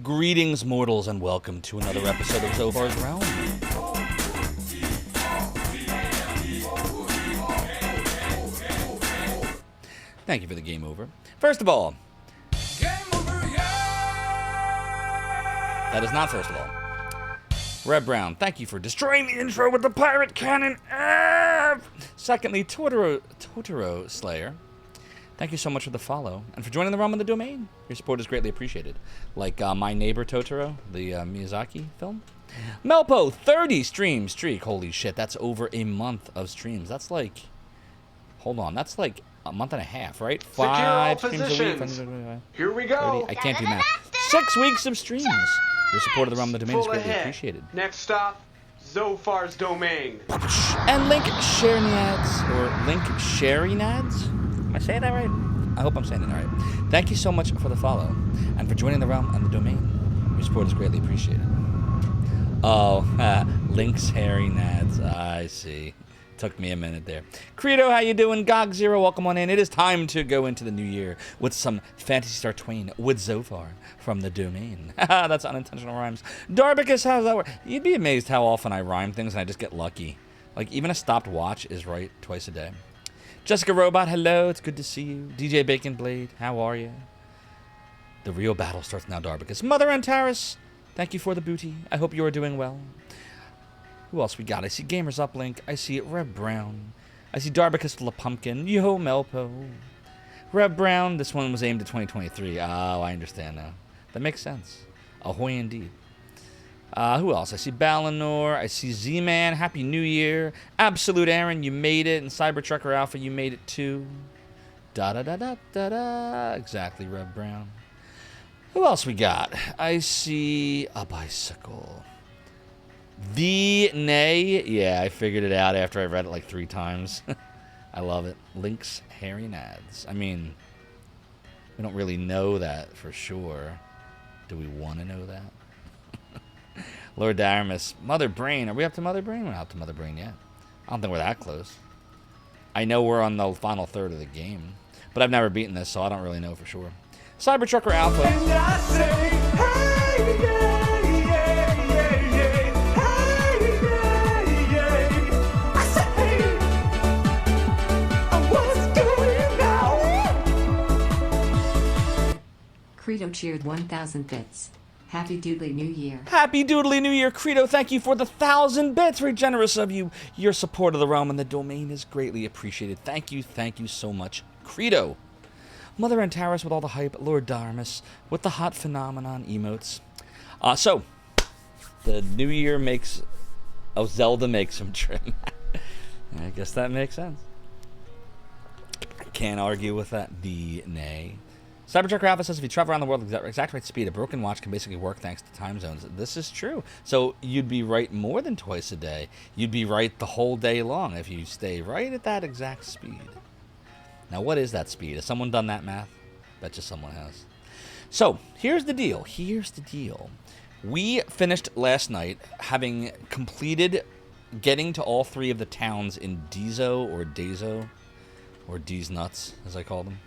Greetings, mortals, and welcome to another episode of Zophar's Realm. Thank you for the game over. First of all, game over, yeah! That is not first of all. Red Brown, thank you for destroying the intro with the pirate cannon. Secondly, Totoro Slayer, thank you so much for the follow and for joining the realm of the domain. Your support is greatly appreciated. Like My Neighbor Totoro, the Miyazaki film. Melpo, 30 stream streak. Holy shit, that's over a month of streams. That's like, hold on, that's like a month and a half, right? 5 streams a week. Here we go. 30, I can't do math. 6 weeks of streams. Your support of the realm of the domain is greatly appreciated. Next stop, Zophar's domain. And Link Sherinads, or Link Sherinads? Am I saying that right? I hope I'm saying it right. Thank you so much for the follow and for joining the realm and the domain. Your support is greatly appreciated. Oh, Link's hairy nads. I see. Took me a minute there. Credo, how you doing? Gog Zero, welcome on in. It is time to go into the new year with some Phantasy Star Twain with Zophar from the domain. That's unintentional rhymes. Darbicus, how's that work? You'd be amazed how often I rhyme things and I just get lucky. Like, even a stopped watch is right twice a day. Jessica Robot, hello. It's good to see you. DJ Bacon Blade, how are you? The real battle starts now, Darbicus. Mother Antares, thank you for the booty. I hope you are doing well. Who else we got? I see Gamers Uplink. I see Red Brown. I see Darbicus La Pumpkin. Yo, Melpo. Red Brown. This one was aimed at 2023. Oh, I understand now. That makes sense. Ahoy indeed. Who else? I see Balinor. I see Z-Man. Happy New Year. Absolute Aaron, you made it. And Cybertrucker Alpha, you made it too. Da-da-da-da-da-da. Exactly, Red Brown. Who else we got? I see a bicycle. The Nay. Yeah, I figured it out after I read it like 3 times. I love it. Link's hairy nads. I mean, we don't really know that for sure. Do we want to know that? Lord Daramus. Mother Brain. Are we up to Mother Brain? We're not up to Mother Brain yet. I don't think we're that close. I know we're on the final third of the game. But I've never beaten this, so I don't really know for sure. Cybertrucker Alpha. And I say, hey, yeah. Credo cheered 1,000 bits. Happy Doodly New Year. Happy Doodly New Year, Credo. Thank you for the 1,000 bits. Very generous of you. Your support of the realm and the domain is greatly appreciated. Thank you so much, Credo. Mother Antares with all the hype. Lord Darmus with the hot phenomenon emotes. So, the New Year makes... Oh, Zelda makes some trim. I guess that makes sense. I can't argue with that. D-nay. Cybertrucker Alpha says if you travel around the world at exact right speed, a broken watch can basically work thanks to time zones. This is true. So you'd be right more than twice a day. You'd be right the whole day long if you stay right at that exact speed. Now, what is that speed? Has someone done that math? Bet you someone has. So, here's the deal. We finished last night having completed getting to all 3 of the towns in Dezo, or D's Nuts, as I call them.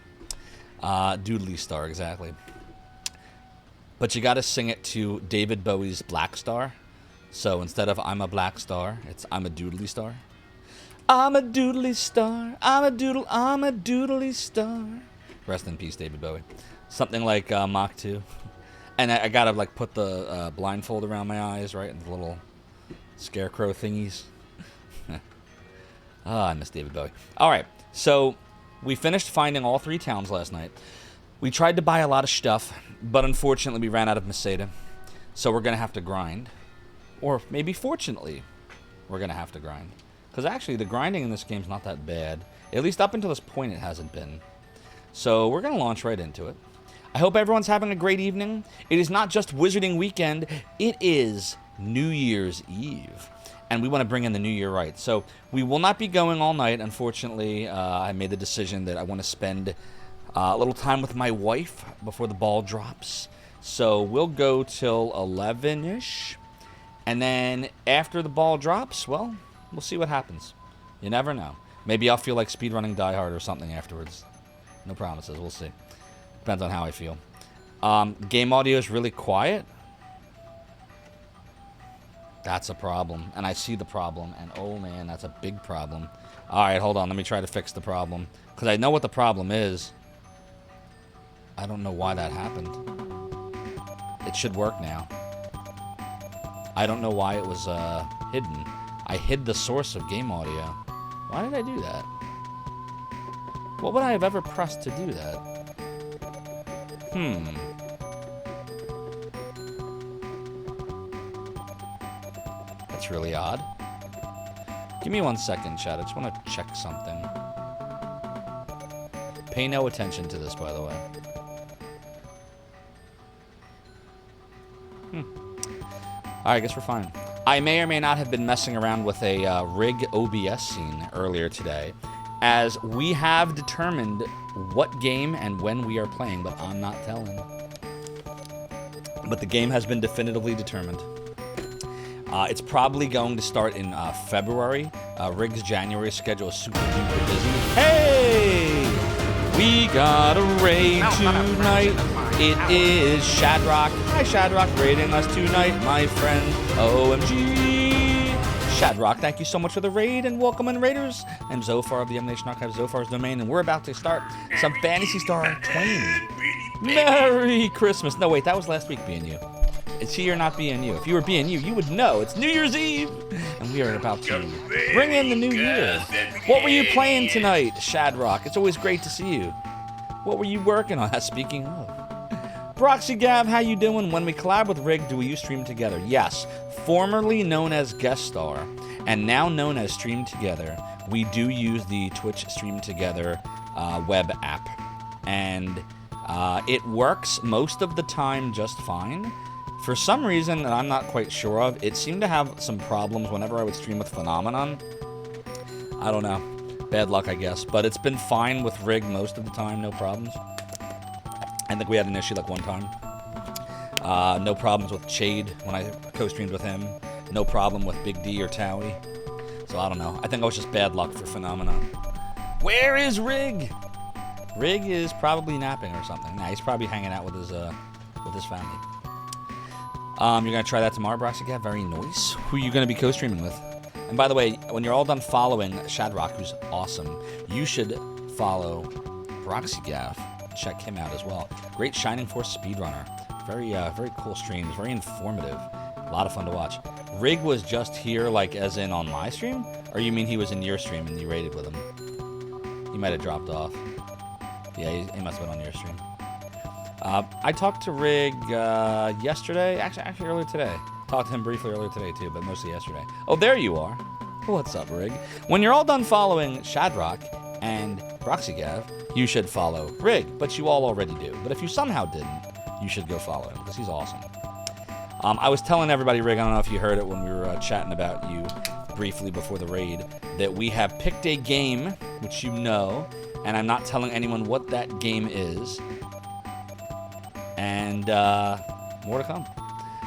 Doodly Star, exactly. But you gotta sing it to David Bowie's Black Star. So instead of I'm a Black Star, it's I'm a Doodly Star. I'm a Doodly Star. I'm a Doodly Star. Rest in peace, David Bowie. Something like Mach 2. And I gotta like put the blindfold around my eyes, right? And the little scarecrow thingies. I miss David Bowie. Alright, so we finished finding all 3 towns last night. We tried to buy a lot of stuff, but unfortunately we ran out of Meseta. So we're going to have to grind. Or maybe fortunately, we're going to have to grind. Because actually the grinding in this game is not that bad. At least up until this point it hasn't been. So we're going to launch right into it. I hope everyone's having a great evening. It is not just Wizarding Weekend, it is New Year's Eve. And we want to bring in the new year right. So we will not be going all night. Unfortunately, I made the decision that I want to spend a little time with my wife before the ball drops. So we'll go till 11-ish. And then after the ball drops, well, we'll see what happens. You never know. Maybe I'll feel like speedrunning Die Hard or something afterwards. No promises. We'll see. Depends on how I feel. Game audio is really quiet. That's a problem, and I see the problem, and oh man, that's a big problem. All right, hold on, let me try to fix the problem, because I know what the problem is. I don't know why that happened. It should work now. I don't know why it was hidden. I hid the source of game audio. Why did I do that? What would I have ever pressed to do that? That's really odd. Give me 1 second, chat. I just want to check something. Pay no attention to this, by the way. Alright, I guess we're fine. I may or may not have been messing around with a rig OBS scene earlier today, as we have determined what game and when we are playing, but I'm not telling. But the game has been definitively determined. It's probably going to start in February. Rig's January schedule is super duper busy. Hey! We got a raid tonight. It is Shadrock. Hi, Shadrock, raiding us tonight, my friend. OMG. Shadrock, thank you so much for the raid, and welcome in, Raiders. I'm Zophar of the Emanation Archive, Zophar's Domain, and we're about to start some Phantasy Star Twain. Merry Christmas. No, wait, that was last week, being you. It's here not being you. If you were being you, you would know. It's New Year's Eve, and we are about to bring in the new year. What were you playing tonight, Shadrock? It's always great to see you. What were you working on? Speaking of. Broxy Gav, how you doing? When we collab with Rig, do we use Stream Together? Yes. Formerly known as Guest Star, and now known as Stream Together, we do use the Twitch Stream Together web app. And it works most of the time just fine. For some reason that I'm not quite sure of, it seemed to have some problems whenever I would stream with Phenomenon. I don't know. Bad luck, I guess. But it's been fine with Rig most of the time, no problems. I think we had an issue like one time. No problems with Chade when I co-streamed with him. No problem with Big D or Towie. So I don't know. I think it was just bad luck for Phenomenon. Where is Rig? Rig is probably napping or something. Nah, he's probably hanging out with his family. You're going to try that tomorrow, Broxycat? Very nice. Who are you going to be co-streaming with? And by the way, when you're all done following Shadrock, who's awesome, you should follow Broxygaff. Check him out as well. Great Shining Force speedrunner. Very cool streams. Very informative. A lot of fun to watch. Rig was just here, like, as in on my stream? Or you mean he was in your stream and you raided with him? He might have dropped off. Yeah, he must have been on your stream. I talked to Rig yesterday, actually earlier today. Talked to him briefly earlier today too, but mostly yesterday. Oh, there you are. What's up, Rig? When you're all done following Shadrock and Broxygav, you should follow Rig, but you all already do. But if you somehow didn't, you should go follow him, because he's awesome. I was telling everybody, Rig, I don't know if you heard it when we were chatting about you briefly before the raid, that we have picked a game, which you know, and I'm not telling anyone what that game is. And more to come.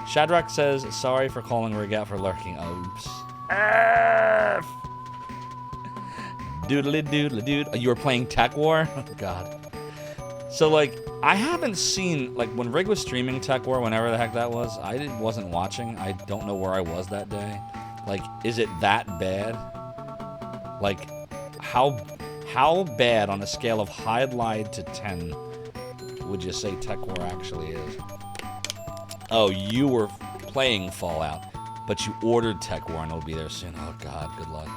Shadrock says, sorry for calling Rig out for lurking. Oops. Doodly doodly dude. You were playing Tech War? Oh, God. So, like, I haven't seen, like, when Rig was streaming Tech War, whenever the heck that was, I wasn't watching. I don't know where I was that day. Like, is it that bad? Like, how bad on a scale of Hide to 10 would you say Tech War actually is? Oh, you were playing Fallout, but you ordered Tech War and it'll be there soon. Oh, God, good luck.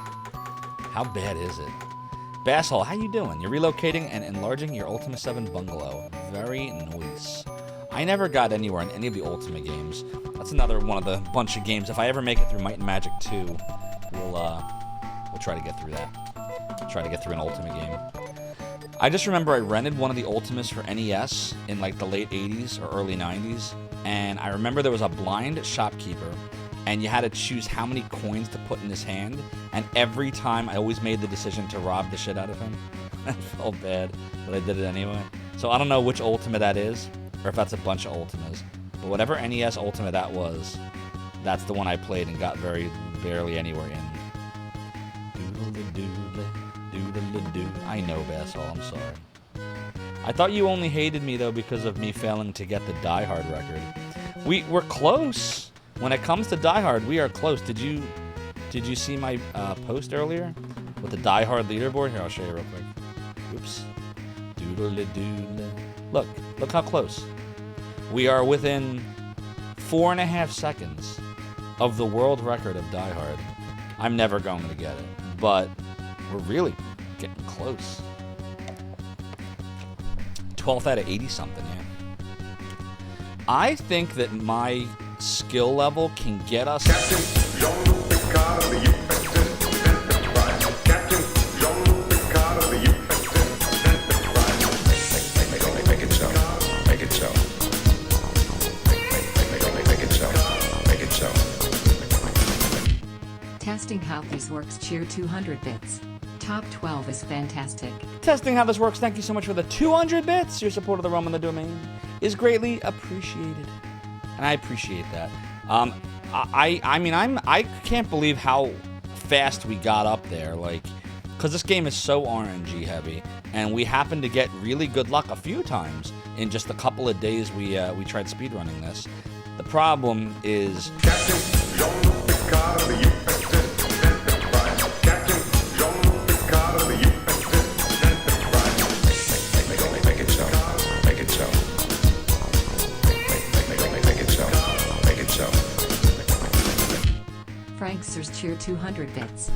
How bad is it? Basshole, how you doing? You're relocating and enlarging your Ultima 7 bungalow. Very nice. I never got anywhere in any of the Ultima games. That's another one of the bunch of games. If I ever make it through Might and Magic 2, we'll try to get through that. Try to get through an Ultima game. I just remember I rented one of the Ultimas for NES in like the late 80s or early 90s, and I remember there was a blind shopkeeper, and you had to choose how many coins to put in his hand, and every time I always made the decision to rob the shit out of him. I felt bad, but I did it anyway. So I don't know which Ultima that is, or if that's a bunch of Ultimas, but whatever NES Ultima that was, that's the one I played and got very barely anywhere in. I know, Bassol, I'm sorry. I thought you only hated me, though, because of me failing to get the Die Hard record. We're close. When it comes to Die Hard, we are close. Did you see my post earlier with the Die Hard leaderboard? Here, I'll show you real quick. Oops. Doodle-a-doodle. Look how close. We are within 4.5 seconds of the world record of Die Hard. I'm never going to get it, but we're really getting close. 12th out of 80-something, yeah. I think that my skill level can get us... Captain Jean-Luc Picard of the USS Enterprise. Captain Jean-Luc Picard of the USS Enterprise. Make it so. Make it so. Make it so. Make it so. Testing how this works. Cheer 200 bits. Top 12 is fantastic. Testing how this works. Thank you so much for the 200 bits. Your support of the realm and the domain is greatly appreciated, and I appreciate that. I can't believe how fast we got up there, like, because this game is so RNG heavy, and we happened to get really good luck a few times in just a couple of days. We tried speedrunning this. The problem is Captain Jean-Luc Picard of the USS Enterprise. Captain Jean-Luc Picard of the USS Enterprise. Make it so. Make it so. Make it so. Make it so. Franksters cheer 200 bits.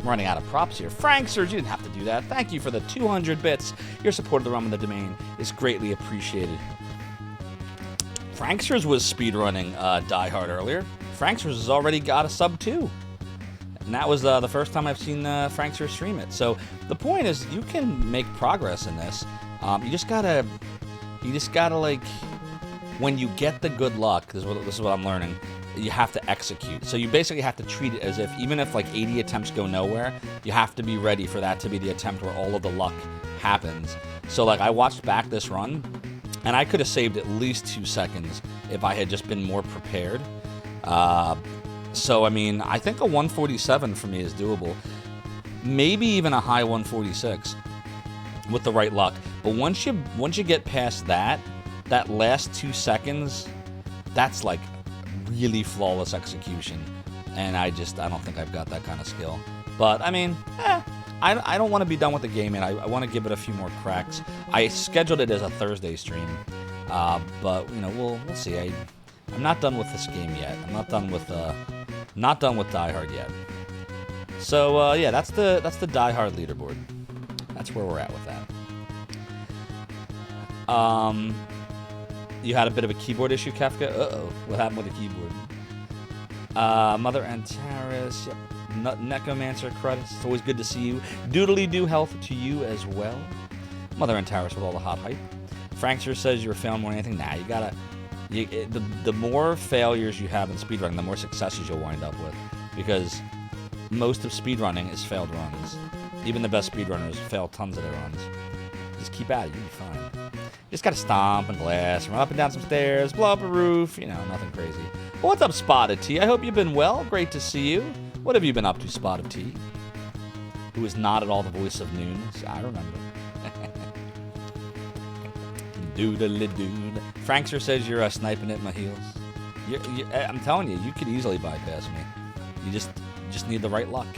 I'm running out of props here. Franksters, you didn't have to do that. Thank you for the 200 bits. Your support of the realm and the domain is greatly appreciated. Franksters was speedrunning Die Hard earlier. Franksters has already got a sub 2. And that was the first time I've seen Franksters stream it. So the point is, you can make progress in this. You just gotta like, when you get the good luck, this is what I'm learning, you have to execute. So you basically have to treat it as if, even if like 80 attempts go nowhere, you have to be ready for that to be the attempt where all of the luck happens. So like, I watched back this run, and I could have saved at least 2 seconds if I had just been more prepared. So, I mean, I think a 147 for me is doable. Maybe even a high 146 with the right luck. But once you get past that last 2 seconds, that's like really flawless execution. And I don't think I've got that kind of skill. But, I mean, I don't want to be done with the game, and I want to give it a few more cracks. I scheduled it as a Thursday stream, but you know, we'll see. I'm not done with this game yet. I'm not done with Die Hard yet. So yeah, that's the Die Hard leaderboard. That's where we're at with that. You had a bit of a keyboard issue, Kefka. Uh-oh, what happened with the keyboard? Mother Antares. Yep. Necromancer credits. It's always good to see you. Doodly-doo health to you as well. Mother and Tyrus with all the hot hype. Frankster says you're failing more than anything. Nah, you gotta... the more failures you have in speedrunning, the more successes you'll wind up with. Because most of speedrunning is failed runs. Even the best speedrunners fail tons of their runs. Just keep at it, you'll be fine. You just gotta stomp and glass, run up and down some stairs, blow up a roof, you know, nothing crazy. Well, what's up, Spotted T? I hope you've been well. Great to see you. What have you been up to, Spotted T? Who is not at all the voice of noon? I remember. Doodle-a-dood. Frankster says you're sniping at my heels. I'm telling you, you could easily bypass me. You just need the right luck.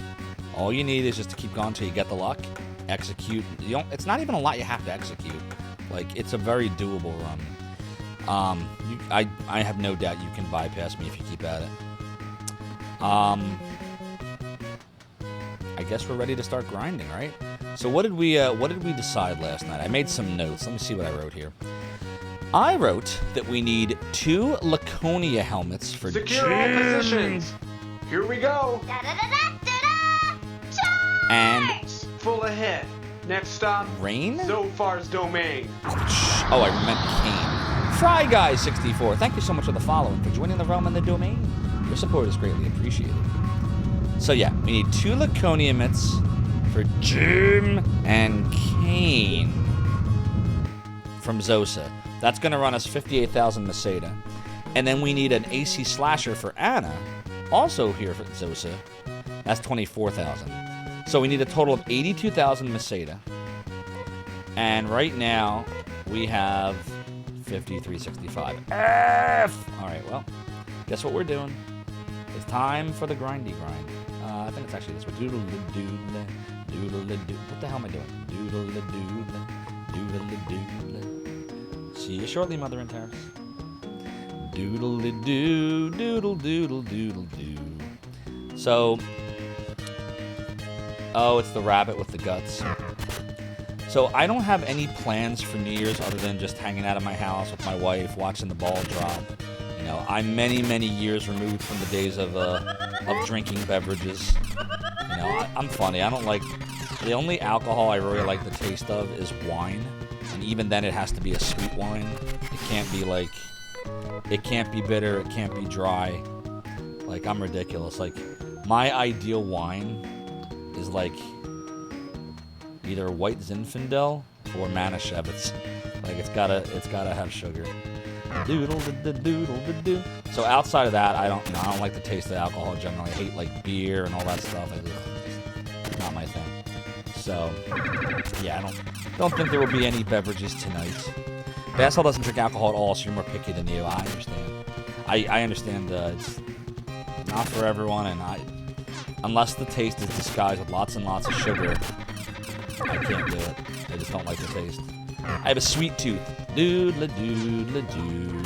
All you need is just to keep going until you get the luck. Execute. It's not even a lot you have to execute. Like, it's a very doable run. I have no doubt you can bypass me if you keep at it. I guess we're ready to start grinding, right? So what did we decide last night? I made some notes. Let me see what I wrote here. I wrote that we need 2 Laconia helmets for Secure all positions. Here we go. And Full ahead. Next stop. Rain? Zophar's domain. Oh, I meant Kane. Fry Guy 64. Thank you so much for the follow and for joining the realm and the domain. Your support is greatly appreciated. So yeah, we need 2 Laconia mitts for Jim and Kane from Zosa. That's going to run us 58,000 Meseta. And then we need an AC Slasher for Anna, also here for Zosa. That's 24,000. So we need a total of 82,000 Meseta. And right now, we have 5365. F! Alright, well, guess what we're doing? It's time for the grindy grind. I think it's actually this one. Doodle-a-doodle, doodle-a-doo. What the hell am I doing? Doodle-a-doodle, doodle-a-doodle. See you shortly, Mother and Terrace. Doodle-a-doo, doodle-doodle-doodle-doo. So, oh, it's the rabbit with the guts. So I don't have any plans for New Year's other than just hanging out at my house with my wife, watching the ball drop. You know, I'm many, many years removed from the days of drinking beverages. You know, I'm funny. I don't like... The only alcohol I really like the taste of is wine. And even then, it has to be a sweet wine. It can't be like... It can't be bitter. It can't be dry. Like, I'm ridiculous. Like, my ideal wine is like... either white Zinfandel or Manischewitz. Like, it's gotta have sugar. Doodle-da-da-doodle-da-doo. So outside of that, I don't like the taste of alcohol generally. I hate like beer and all that stuff. It's not my thing. So yeah, I don't think there will be any beverages tonight. Bassel doesn't drink alcohol at all, so you're more picky than you. I understand. I understand it's not for everyone, and unless the taste is disguised with lots and lots of sugar, I can't do it. I just don't like the taste. I have a sweet tooth. Doodle-a-doodle-a-doo.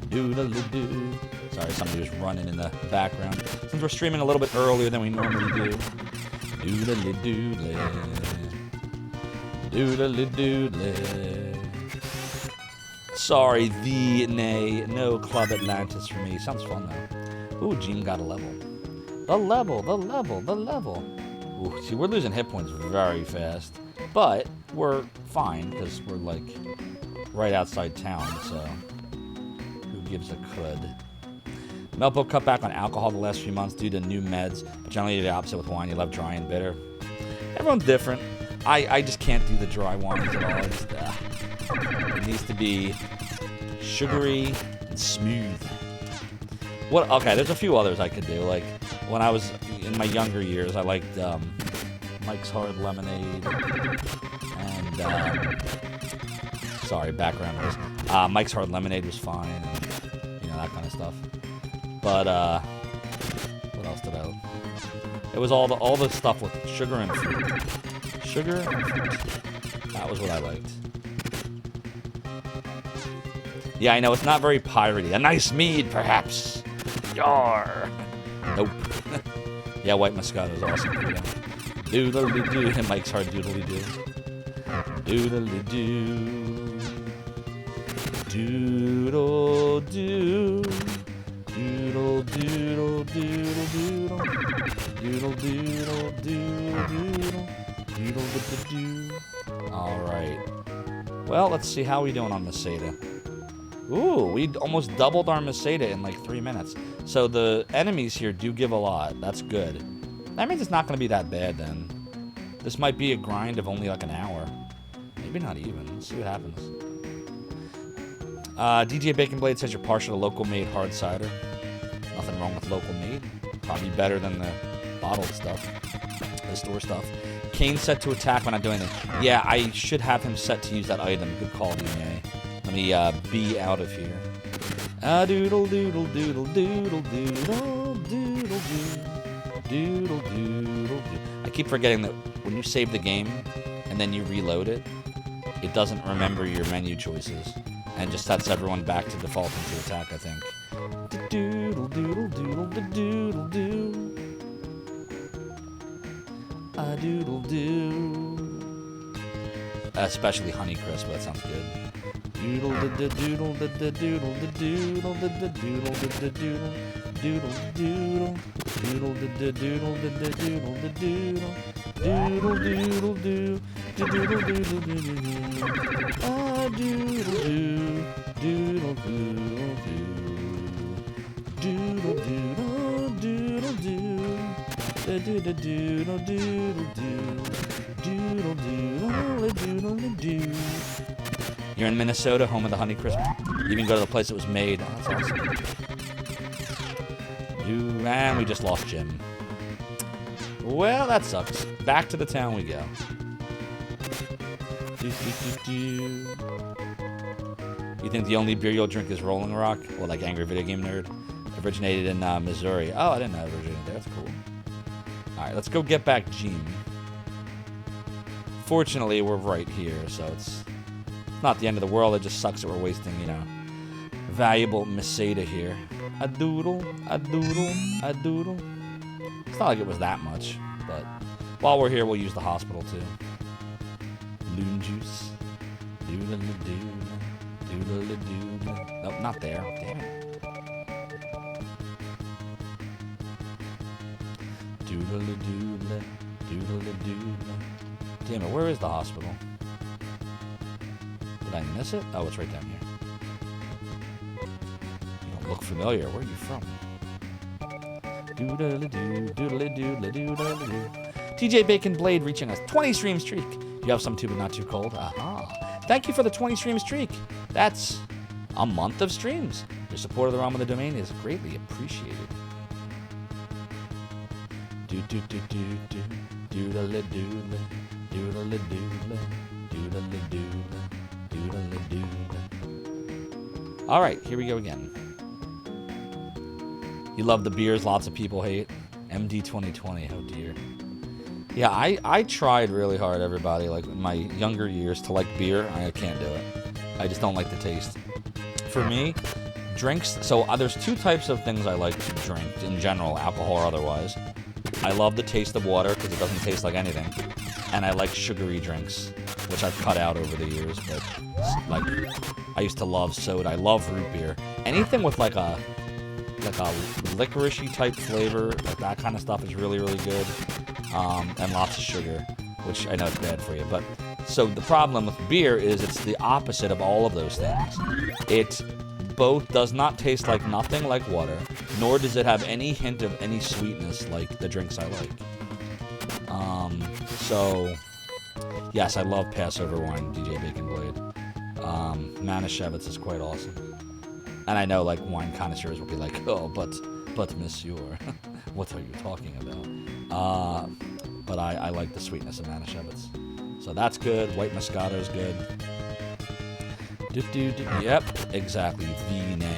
Doodle-a-doo. Sorry, somebody was running in the background. Since we're streaming a little bit earlier than we normally do. Doodle-a-doodle. Doodle-a-doodle. Sorry, no Club Atlantis for me. Sounds fun, though. Ooh, Gene got a level. The level. Ooh, see, we're losing hit points very fast. But we're fine, because we're, like, right outside town, so who gives a crud? Melpo cut back on alcohol the last few months due to new meds, but generally the opposite with wine. You love dry and bitter. Everyone's different. I just can't do the dry wines at all. It needs to be sugary and smooth. Okay, there's a few others I could do. Like, when I was in my younger years, I liked Mike's Hard Lemonade and sorry, background noise. Mike's Hard Lemonade was fine, and that kind of stuff. But what else did I? It was all the stuff with sugar and fruit. Sugar and fruit. That was what I liked. Yeah, I know it's not very piratey. A nice mead, perhaps. Yar. Nope. Yeah, White Moscato is awesome. Doodle-doo. And Mike's Hard Doodle-doo. Doodle-doo. Doodle-doo. Doodle-doodle-doodle-doodle. Doodle-doodle-doodle-doodle. Doodle-doo-doo. Alright. Well, let's see how we doing on Meseta. Ooh, we almost doubled our Meseta in like 3 minutes. So the enemies here do give a lot. That's good. That means it's not going to be that bad then. This might be a grind of only like an hour. Maybe not even. Let's see what happens. DJ Bacon Blade says you're partial to local made hard cider. Nothing wrong with local made. Probably better than the bottled stuff. The store stuff. Kane set to attack when I'm doing it. Yeah, I should have him set to use that item. Good call, DMA. Let me be out of here. Doodle doodle doodle doodle doodle doodle doodle doodle. I keep forgetting that when you save the game and then you reload it, it doesn't remember your menu choices and just sets everyone back to default into attack. I think. Doodle doodle doodle doodle doodle. Doodle doo. Especially Honeycrisp, that sounds good. Doodle da da doodle da da doodle da doodle da da doodle da da doodle doodle doodle doodle da da doodle da da doodle da doodle doodle doodle doo doodle doodle doodle doodle doodle doodle doodle doodle doo da da doodle doodle doodle doodle doo. You're in Minnesota, home of the Honeycrisp. You even go to the place it was made. Oh, that's awesome. And we just lost Jim. Well, that sucks. Back to the town we go. You think the only beer you'll drink is Rolling Rock? Well, like Angry Video Game Nerd. Originated in Missouri. Oh, I didn't know it originated there. That's cool. Alright, let's go get back Gene. Fortunately, we're right here, so it's not the end of the world. It just sucks that we're wasting, you know, valuable Meseta here. A doodle, a doodle, a doodle. It's not like it was that much, but while we're here, we'll use the hospital too. Loon juice. Doodle-a-doodle. Doodle-a-doodle. Nope, not there. Damn it. Doodle-a-doodle. Doodle-a-doodle. Damn it, where is the hospital? Did I miss it? Oh, it's right down here. You don't look familiar. Where are you from? Doodle-a-doo, doodle-a-doodle, doodle-a-doo. TJ Bacon Blade reaching a 20 stream streak. You have some too, but not too cold. Aha. Thank you for the 20 stream streak. That's a month of streams. Your support of the realm of the domain is greatly appreciated. Do-do-do-do-do. Doodle-a-doodle. Doodle-a-doodle. Doodle-a-doodle. Doodle-a-doodle. All right, here we go again. You love the beers lots of people hate. MD 2020, oh dear. Yeah, I tried really hard, everybody, like in my younger years to like beer. I can't do it. I just don't like the taste. For me, drinks, so there's two types of things I like to drink in general, alcohol or otherwise. I love the taste of water because it doesn't taste like anything. And I like sugary drinks, which I've cut out over the years, but like I used to love soda. I love root beer. Anything with like a licorice-y type flavor, like that kind of stuff is really, really good. And lots of sugar, which I know is bad for you. But so the problem with beer is it's the opposite of all of those things. It both does not taste like nothing like water, nor does it have any hint of any sweetness like the drinks I like. So yes, I love Passover wine, DJ Bacon Blade. Manischewitz is quite awesome. And I know like wine connoisseurs will be like, oh, but monsieur, what are you talking about? But I like the sweetness of Manischewitz. So that's good. White Moscato is good. Yep, exactly. V-nay.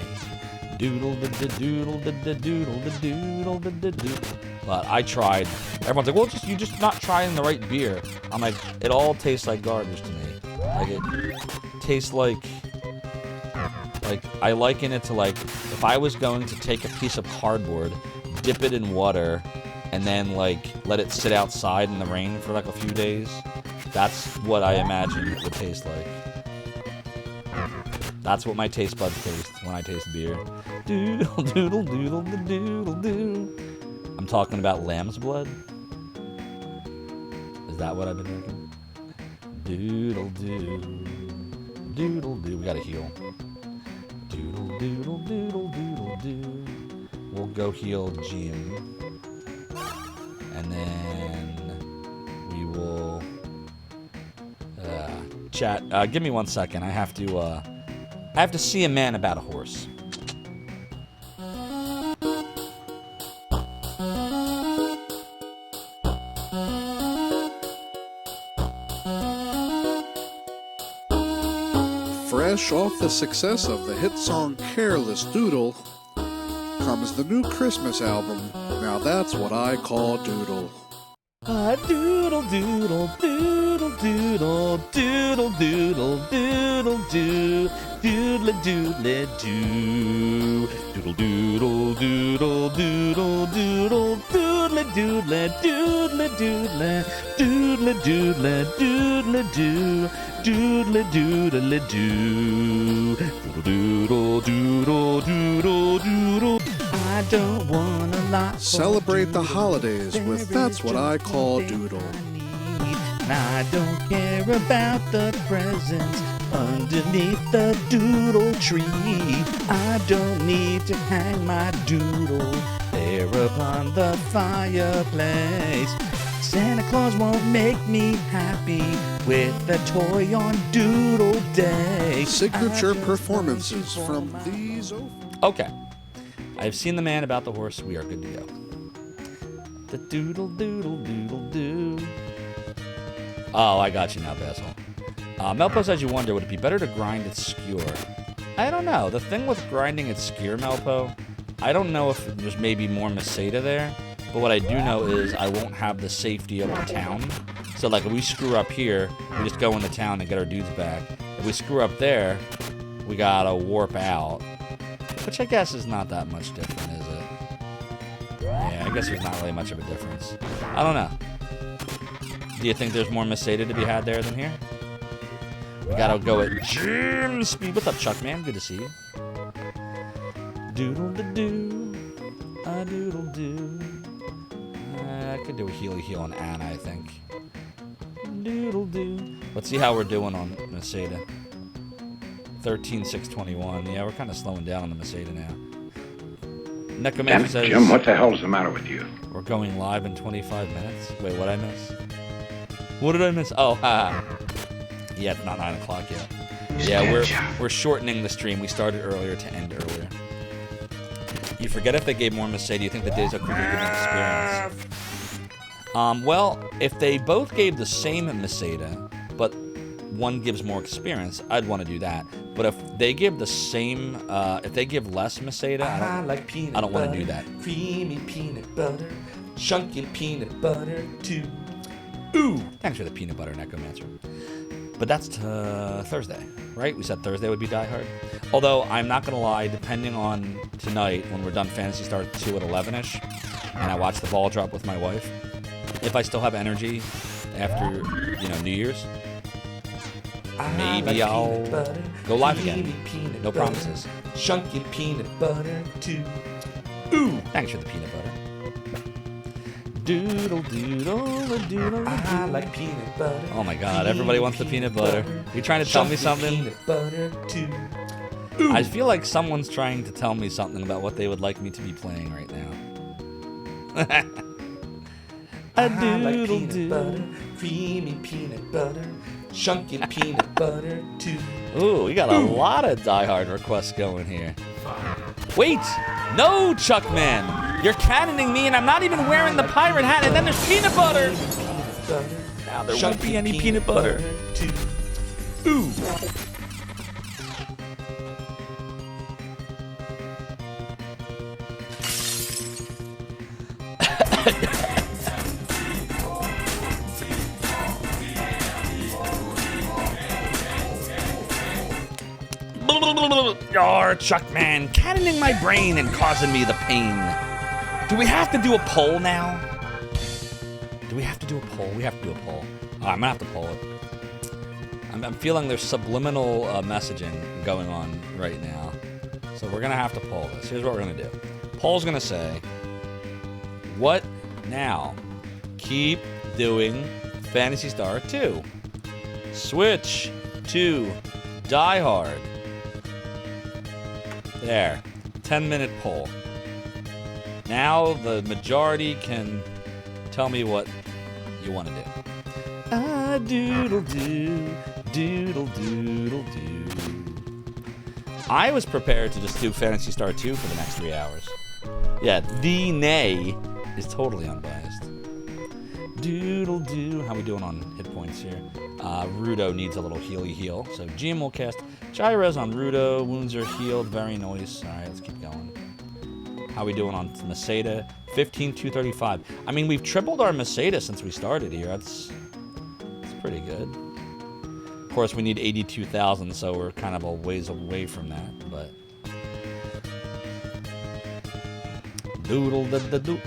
Doodle da da doodle da da doodle da doodle da da doodle. But I tried. Everyone's like, well, you're just not trying the right beer. I'm like, it all tastes like garbage to me. Like it tastes like I liken it to like if I was going to take a piece of cardboard, dip it in water, and then like let it sit outside in the rain for like a few days. That's what I imagine it would taste like. That's what my taste buds taste when I taste beer. Doodle doodle doodle doodle doodle. I'm talking about lamb's blood. Is that what I've been drinking? Doodle doo. Doodle doo. We gotta heal. Doodle doodle doodle doodle doo. We'll go heal Jim. And then we will chat. Give me 1 second. I have to see a man about a horse. Fresh off the success of the hit song Careless Doodle comes the new Christmas album. Now that's what I call doodle. Doodle doodle doodle doodle doodle doodle doodle doo doodle doodle doo doodle doodle doodle doodle doodle doodle doodle doodle doodle doodle doodle doodle doo doodle doodle doo doodle doodle doodle doodle. I don't want a lot. Celebrate the holidays with That's What I Call Doodle. I don't care about the presents underneath the doodle tree. I don't need to hang my doodle there upon the fireplace. Santa Claus won't make me happy with a toy on Doodle Day. Signature performances from these. Okay. I've seen the man about the horse. We are good to go. The doodle doodle doodle doo. Oh, I got you now, Basil. Melpo says you wonder, would it be better to grind at skewer? I don't know. The thing with grinding at skewer, Melpo, I don't know if there's maybe more Meseta there, but what I do know is I won't have the safety of the town. So, like, if we screw up here, we just go in the town and get our dudes back. If we screw up there, we gotta warp out. Which I guess is not that much different, is it? Yeah, I guess there's not really much of a difference. I don't know. Do you think there's more Meseta to be had there than here? We gotta go at gym speed. What's up, Chuck, man? Good to see you. Doodle-da-doo. A doodle-doo. I could do a heal on Anna, I think. Doodle-doo. Let's see how we're doing on Meseta. 13,621. Yeah, we're kind of slowing down on the Meseta now. Necromancer says... Jim, what the hell's the matter with you? We're going live in 25 minutes. Wait, what'd I miss? What did I miss? Oh, haha. Yeah, it's not 9 o'clock yet. Yeah, we're shortening the stream. We started earlier to end earlier. You forget if they gave more Meseta, do you think the days are quicker give them experience? Well, if they both gave the same Meseta, but one gives more experience, I'd want to do that. But if they give the same, if they give less Meseta, I don't want to do that. Creamy peanut butter, chunky peanut butter too. Ooh! Thanks for the peanut butter, Necromancer. But that's Thursday, right? We said Thursday would be Die Hard. Although, I'm not going to lie, depending on tonight, when we're done Phantasy Star 2 at 11-ish, and I watch the ball drop with my wife, if I still have energy after, New Year's, maybe I'll go live again. No promises. Chunky peanut butter too. Ooh! Thanks for the peanut butter. Doodle doodle doodle. I like peanut butter. Oh my God! Everybody wants the peanut butter. You trying to tell me something? Peanut butter too. I feel like someone's trying to tell me something about what they would like me to be playing right now. A doodle peanut butter, creamy peanut butter, chunky peanut butter too. Ooh, we got a lot of Die Hard requests going here. Wait! No, Chuckman! You're cannoning me and I'm not even wearing the pirate hat and then there's peanut butter! Now there won't be any peanut butter. Ooh! Yar, Chuckman, cannoning my brain and causing me the pain. Do we have to do a poll now? Do we have to do a poll? We have to do a poll. I'm gonna have to poll it. I'm feeling there's subliminal messaging going on right now. So we're gonna have to poll this. Here's what we're gonna do. Poll's gonna say, what now? Keep doing Phantasy Star 2. Switch to Die Hard. There. 10-minute poll. Now the majority can tell me what you want to do. Ah, doodle doo, doodle doodle doo. I was prepared to just do Phantasy Star 2 for the next 3 hours. Yeah, the Nay is totally unbiased. Doodle doo. How we doing on hit points here? Rudo needs a little heal. So GM will cast Gyros on Rudo. Wounds are healed. Very nice. All right, let's keep going. How we doing on Meseta? 15,235. I mean, we've tripled our Meseta since we started here. That's pretty good. Of course, we need 82,000, so we're kind of a ways away from that. But doodle da da doo,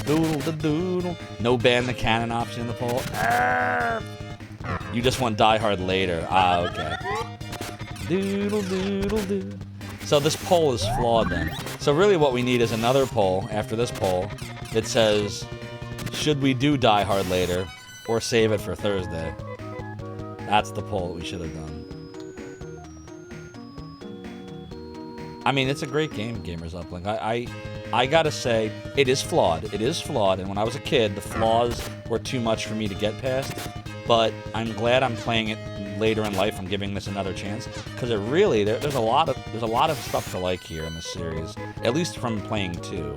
doodle da doodle. No ban the cannon option in the poll. You just want Die Hard later. Ah, okay. Doodle doodle doo. So this poll is flawed then. So really what we need is another poll after this poll that says, should we do Die Hard later or save it for Thursday? That's the poll that we should have done. I mean, it's a great game, Gamers Uplink. I gotta say, it is flawed. It is flawed, and when I was a kid, the flaws were too much for me to get past. But I'm glad I'm playing it later in life. I'm giving this another chance because it really there's a lot of stuff to like here in this series, at least from playing 2.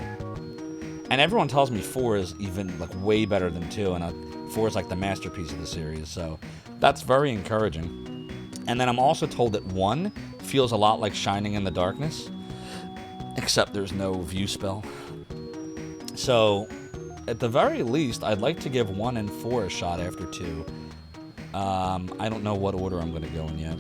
And everyone tells me 4 is even like way better than 2, and 4 is like the masterpiece of the series. So That's very encouraging. And then I'm also told that 1 feels a lot like Shining in the Darkness, except there's no view spell. So, at the very least, I'd like to give 1 and 4 a shot after 2. I don't know what order I'm going to go in yet.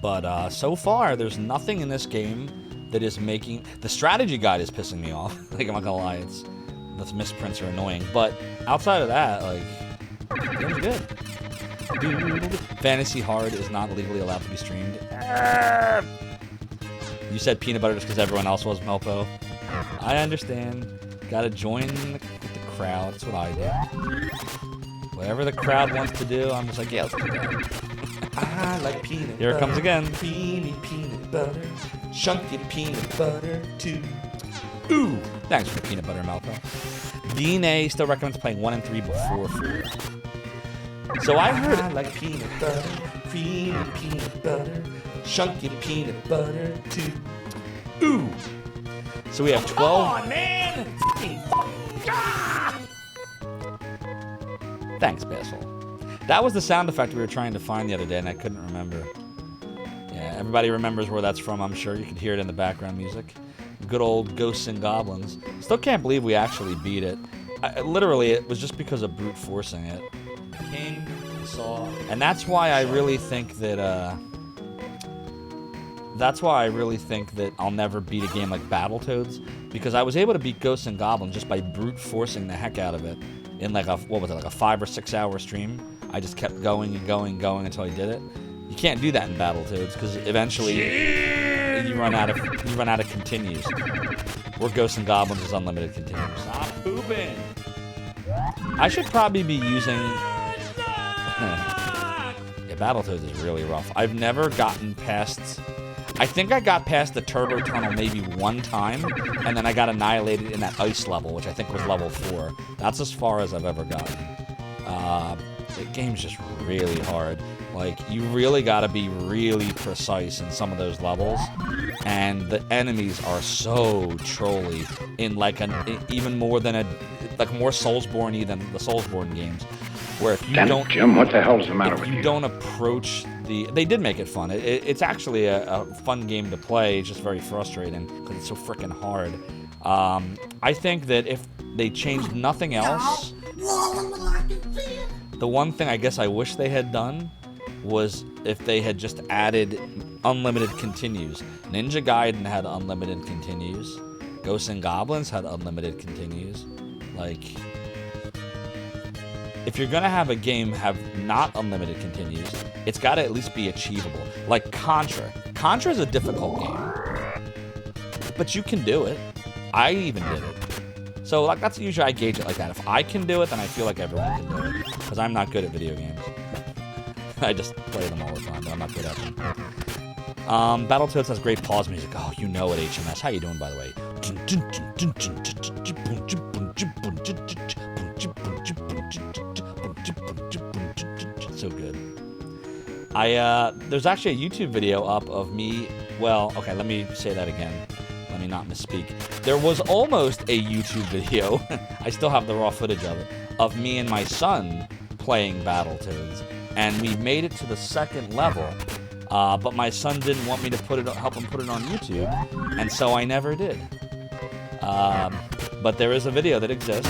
But so far, there's nothing in this game that is making... The strategy guide is pissing me off. Like, I'm not going to lie, the misprints are annoying. But outside of that, like, the game's good. Fantasy Hard is not legally allowed to be streamed. You said peanut butter just because everyone else was, Melpo. I understand. Gotta join the crowd. That's what I do. Whatever the crowd wants to do, I'm just like, yeah, let's do that. I like peanut butter. Here it comes again. Creamy peanut butter. Chunky peanut butter, too. Ooh! Thanks for the peanut butter, Melpo. Dean A still recommends playing 1 and 3 before 4. So I heard I like peanut butter. Creamy peanut butter. Chunky peanut butter, too. Ooh! So we have 12. Come on, man! Thanks, Basil. That was the sound effect we were trying to find the other day, and I couldn't remember. Yeah, everybody remembers where that's from, I'm sure. You could hear it in the background music. Good old Ghosts and Goblins. Still can't believe we actually beat it. Literally, it was just because of brute forcing it. King, saw. And that's why I really think that, I'll never beat a game like Battletoads, because I was able to beat Ghosts and Goblins just by brute forcing the heck out of it in like a 5 or 6 hour stream. I just kept going and going and going until I did it. You can't do that in Battletoads because eventually you run out of continues. Where Ghosts and Goblins is unlimited continues. Stop pooping. I should probably be using. Yeah, Battletoads is really rough. I've never gotten past. I think I got past the turbo tunnel maybe 1 time, and then I got annihilated in that ice level, which I think was level 4. That's as far as I've ever gotten. The game's just really hard. Like, you really gotta be really precise in some of those levels, and the enemies are so trolly in like even more than more Soulsborne-y than the Soulsborne games. Where if you don't, Jim, what the hell's the matter with you you? don't approach they did make it fun. It's actually a fun game to play. It's just very frustrating because it's so freaking hard. I think that if they changed nothing else, the one thing I guess I wish they had done was if they had just added unlimited continues. Ninja Gaiden had unlimited continues. Ghosts and Goblins had unlimited continues. Like, if you're gonna have a game have not unlimited continues, it's gotta at least be achievable. Like Contra. Contra is a difficult game, but you can do it. I even did it. So like that's usually I gauge it like that. If I can do it, then I feel like everyone can do it. Because I'm not good at video games. I just play them all the time, but I'm not good at them. Battletoads has great pause music. Oh, you know it, HMS. How you doing, by the way? So good. There's actually a YouTube video up of me. Well, okay, let me say that again. Let me not misspeak. There was almost a YouTube video. I still have the raw footage of it, of me and my son playing Battletoads, and we made it to the 2nd level. But my son didn't want me to help him put it on YouTube, and so I never did. But there is a video that exists.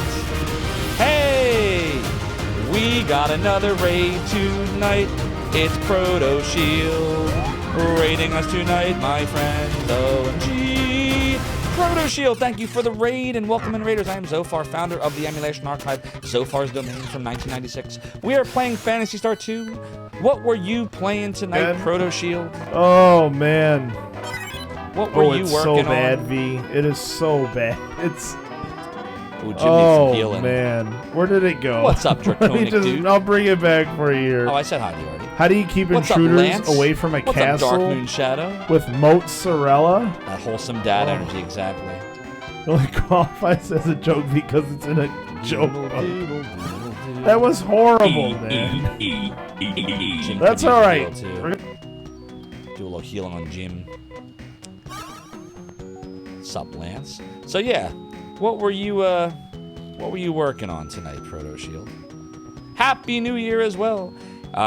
Hey! We got another raid tonight. It's Proto Shield raiding us tonight, my friend. OMG. Proto Shield, thank you for the raid and welcome in raiders. I am Zophar, founder of the Emulation Archive, Zophar's Domain from 1996. We are playing Phantasy Star 2. What were you playing tonight, Proto Shield? Oh man. What were you it's working so bad, on? V. It is so bad. It's. Ooh, Jim needs some healing. Man, where did it go? What's up, Draconic dude? I'll bring it back for you here. Oh, I said hi to you already. How do you keep What's up, intruders Lance? away from a What's castle up, Dark Moon Shadow? with mozzarella? That wholesome dad Oh. energy, exactly. It only qualifies as a joke because it's in a joke mode. That was horrible, man. Jim That's could use all a right. heal, too. Do a little healing on Jim. Sup, Lance? So yeah, what were you working on tonight, Proto Shield? Happy New Year as well.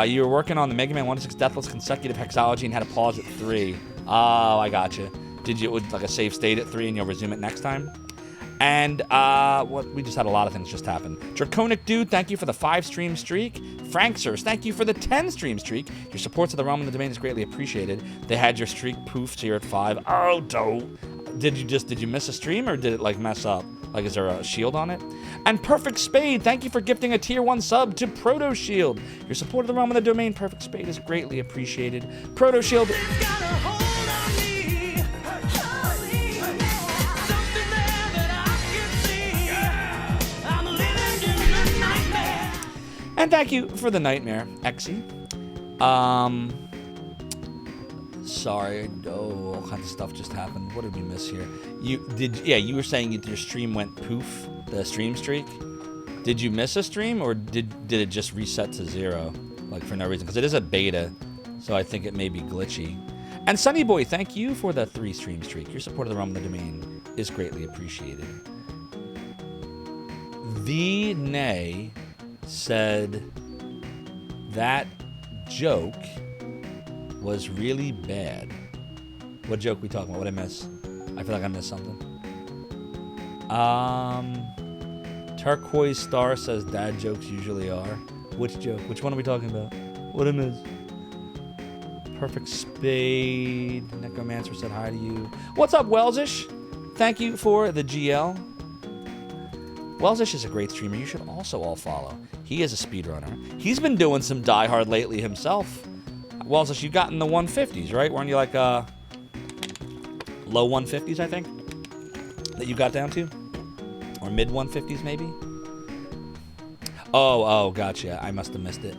You were working on the Mega Man 1-6 Deathless consecutive hexology and had to pause at 3. Oh, I gotcha. Did you like a save state at 3 and you'll resume it next time? And we just had a lot of things just happen. Draconic Dude, thank you for the 5-stream streak. Franksers, thank you for the 10-stream streak. Your support to the realm and the domain is greatly appreciated. They had your streak poofed here at 5. Oh, don't. Did you miss a stream or did it like mess up? Like, is there a shield on it? And Perfect Spade, thank you for gifting a tier 1 sub to Proto Shield. Your support of the realm and the domain, Perfect Spade, is greatly appreciated. Proto Shield. And thank you for the nightmare, Exy. Sorry, all kinds of stuff just happened. What did we miss here? You were saying your stream went poof, the stream streak. Did you miss a stream, or did it just reset to 0, like for no reason? Because it is a beta, so I think it may be glitchy. And Sunny Boy, thank you for the 3-stream streak. Your support of the realm of the domain is greatly appreciated. The Nay said that joke was really bad. What joke we talking about? What I miss? I feel like I missed something. Turquoise Star says dad jokes usually are. Which joke? Which one are we talking about? What I miss? Perfect Spade. Necromancer said hi to you. What's up, Welsish? Thank you for the GL. Welsish is a great streamer. You should also all follow. He is a speedrunner. He's been doing some Die Hard lately himself. Welsish, you got in the 150s, right? Weren't you like low 150s, I think? That you got down to? Or mid 150s, maybe? Oh, gotcha. I must have missed it.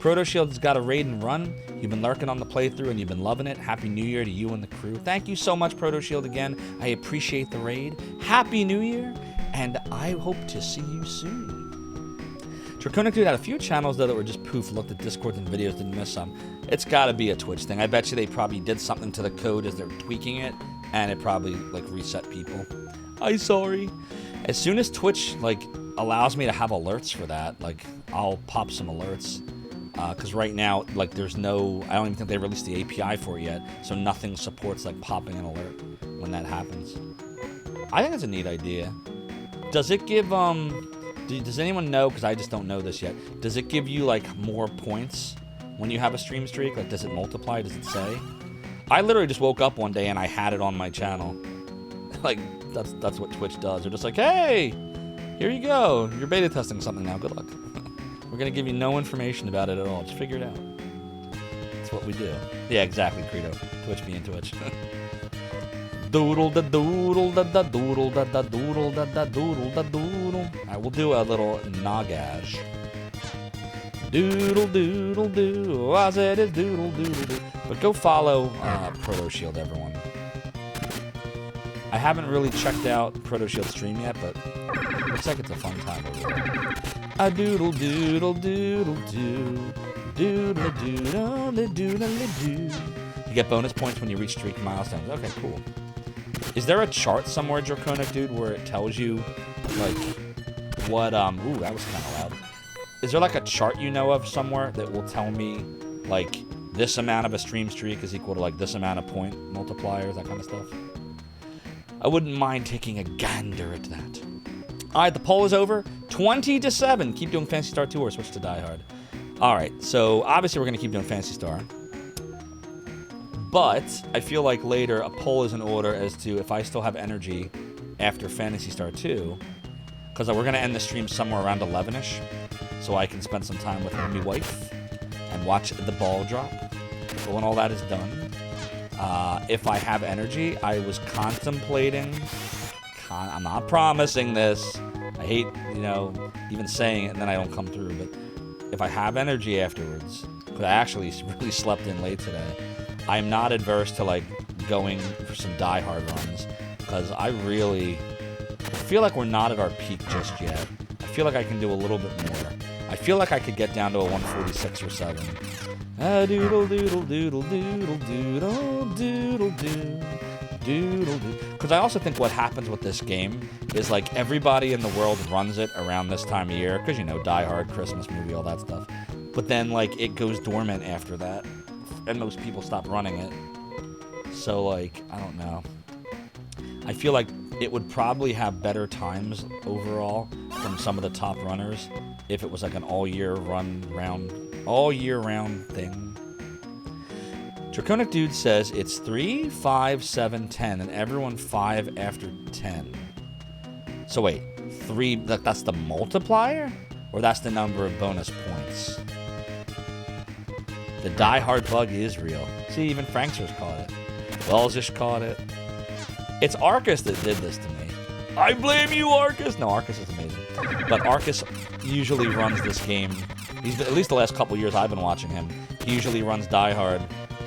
Proto Shield's got a raid and run. You've been lurking on the playthrough and you've been loving it. Happy New Year to you and the crew. Thank you so much, Proto Shield, again. I appreciate the raid. Happy New Year, and I hope to see you soon. Draconic Dude had a few channels, though, that were just poof, looked at Discord and videos, didn't miss some. It's gotta be a Twitch thing. I bet you they probably did something to the code as they're tweaking it, and it probably, like, reset people. I'm sorry. As soon as Twitch, like, allows me to have alerts for that, like, I'll pop some alerts. Because right now, like, there's no... I don't even think they released the API for it yet, so nothing supports, like, popping an alert when that happens. I think it's a neat idea. Does it give, does anyone know, because I just don't know this yet, does it give you, like, more points when you have a stream streak? Like, does it multiply? Does it say? I literally just woke up one day and I had it on my channel. Like, that's what Twitch does. They're just like, hey, here you go. You're beta testing something now. Good luck. We're going to give you no information about it at all. Just figure it out. That's what we do. Yeah, exactly, Credo. Twitch being Twitch. Doodle da doodle da da doodle da da doodle da da doodle da doodle. I will do a little nagash. Doodle doodle doo. I said it's doodle doodle doo. But go follow Proto Shield, everyone. I haven't really checked out Proto Shield stream yet, but looks like it's a fun time over there. A doodle doodle doodle doo. Doodle doodle doodle doo. You get bonus points when you reach streak milestones. Okay, cool. Is there a chart somewhere, Draconic Dude, where it tells you, like, what, ooh, that was kind of loud. Is there, like, a chart you know of somewhere that will tell me, like, this amount of a stream streak is equal to, like, this amount of point multipliers, that kind of stuff? I wouldn't mind taking a gander at that. All right, the poll is over. 20-7. Keep doing Phantasy Star 2 or switch to Die Hard. All right, so obviously we're going to keep doing Phantasy Star. But I feel like later a poll is in order as to if I still have energy after Phantasy Star 2. Because we're going to end the stream somewhere around 11-ish. So I can spend some time with my wife and watch the ball drop. But when all that is done, if I have energy, I was contemplating... I'm not promising this. I hate, even saying it and then I don't come through. But if I have energy afterwards, because I actually really slept in late today, I'm not adverse to, like, going for some Die Hard runs, because I feel like we're not at our peak just yet. I feel like I can do a little bit more. I feel like I could get down to a 146 or 7. Doodle doodle doodle doodle doodle doodle doo. Doodle doo. Because I also think what happens with this game is, like, everybody in the world runs it around this time of year, because, Die Hard, Christmas movie, all that stuff. but then like it goes dormant after that, and most people stop running it. So like I don't know. I feel like it would probably have better times overall from some of the top runners if it was like an all year round thing. Draconic Dude says it's 3, 5, 7, 10, and everyone 5 after 10. So wait, 3, that's the multiplier? Or that's the number of bonus points? The Die Hard bug is real. See, even Frankster's caught it. Wells just caught it. It's Arcus that did this to me. I blame you, Arcus! No, Arcus is amazing. But Arcus usually runs this game. At least the last couple years I've been watching him. He usually runs Die Hard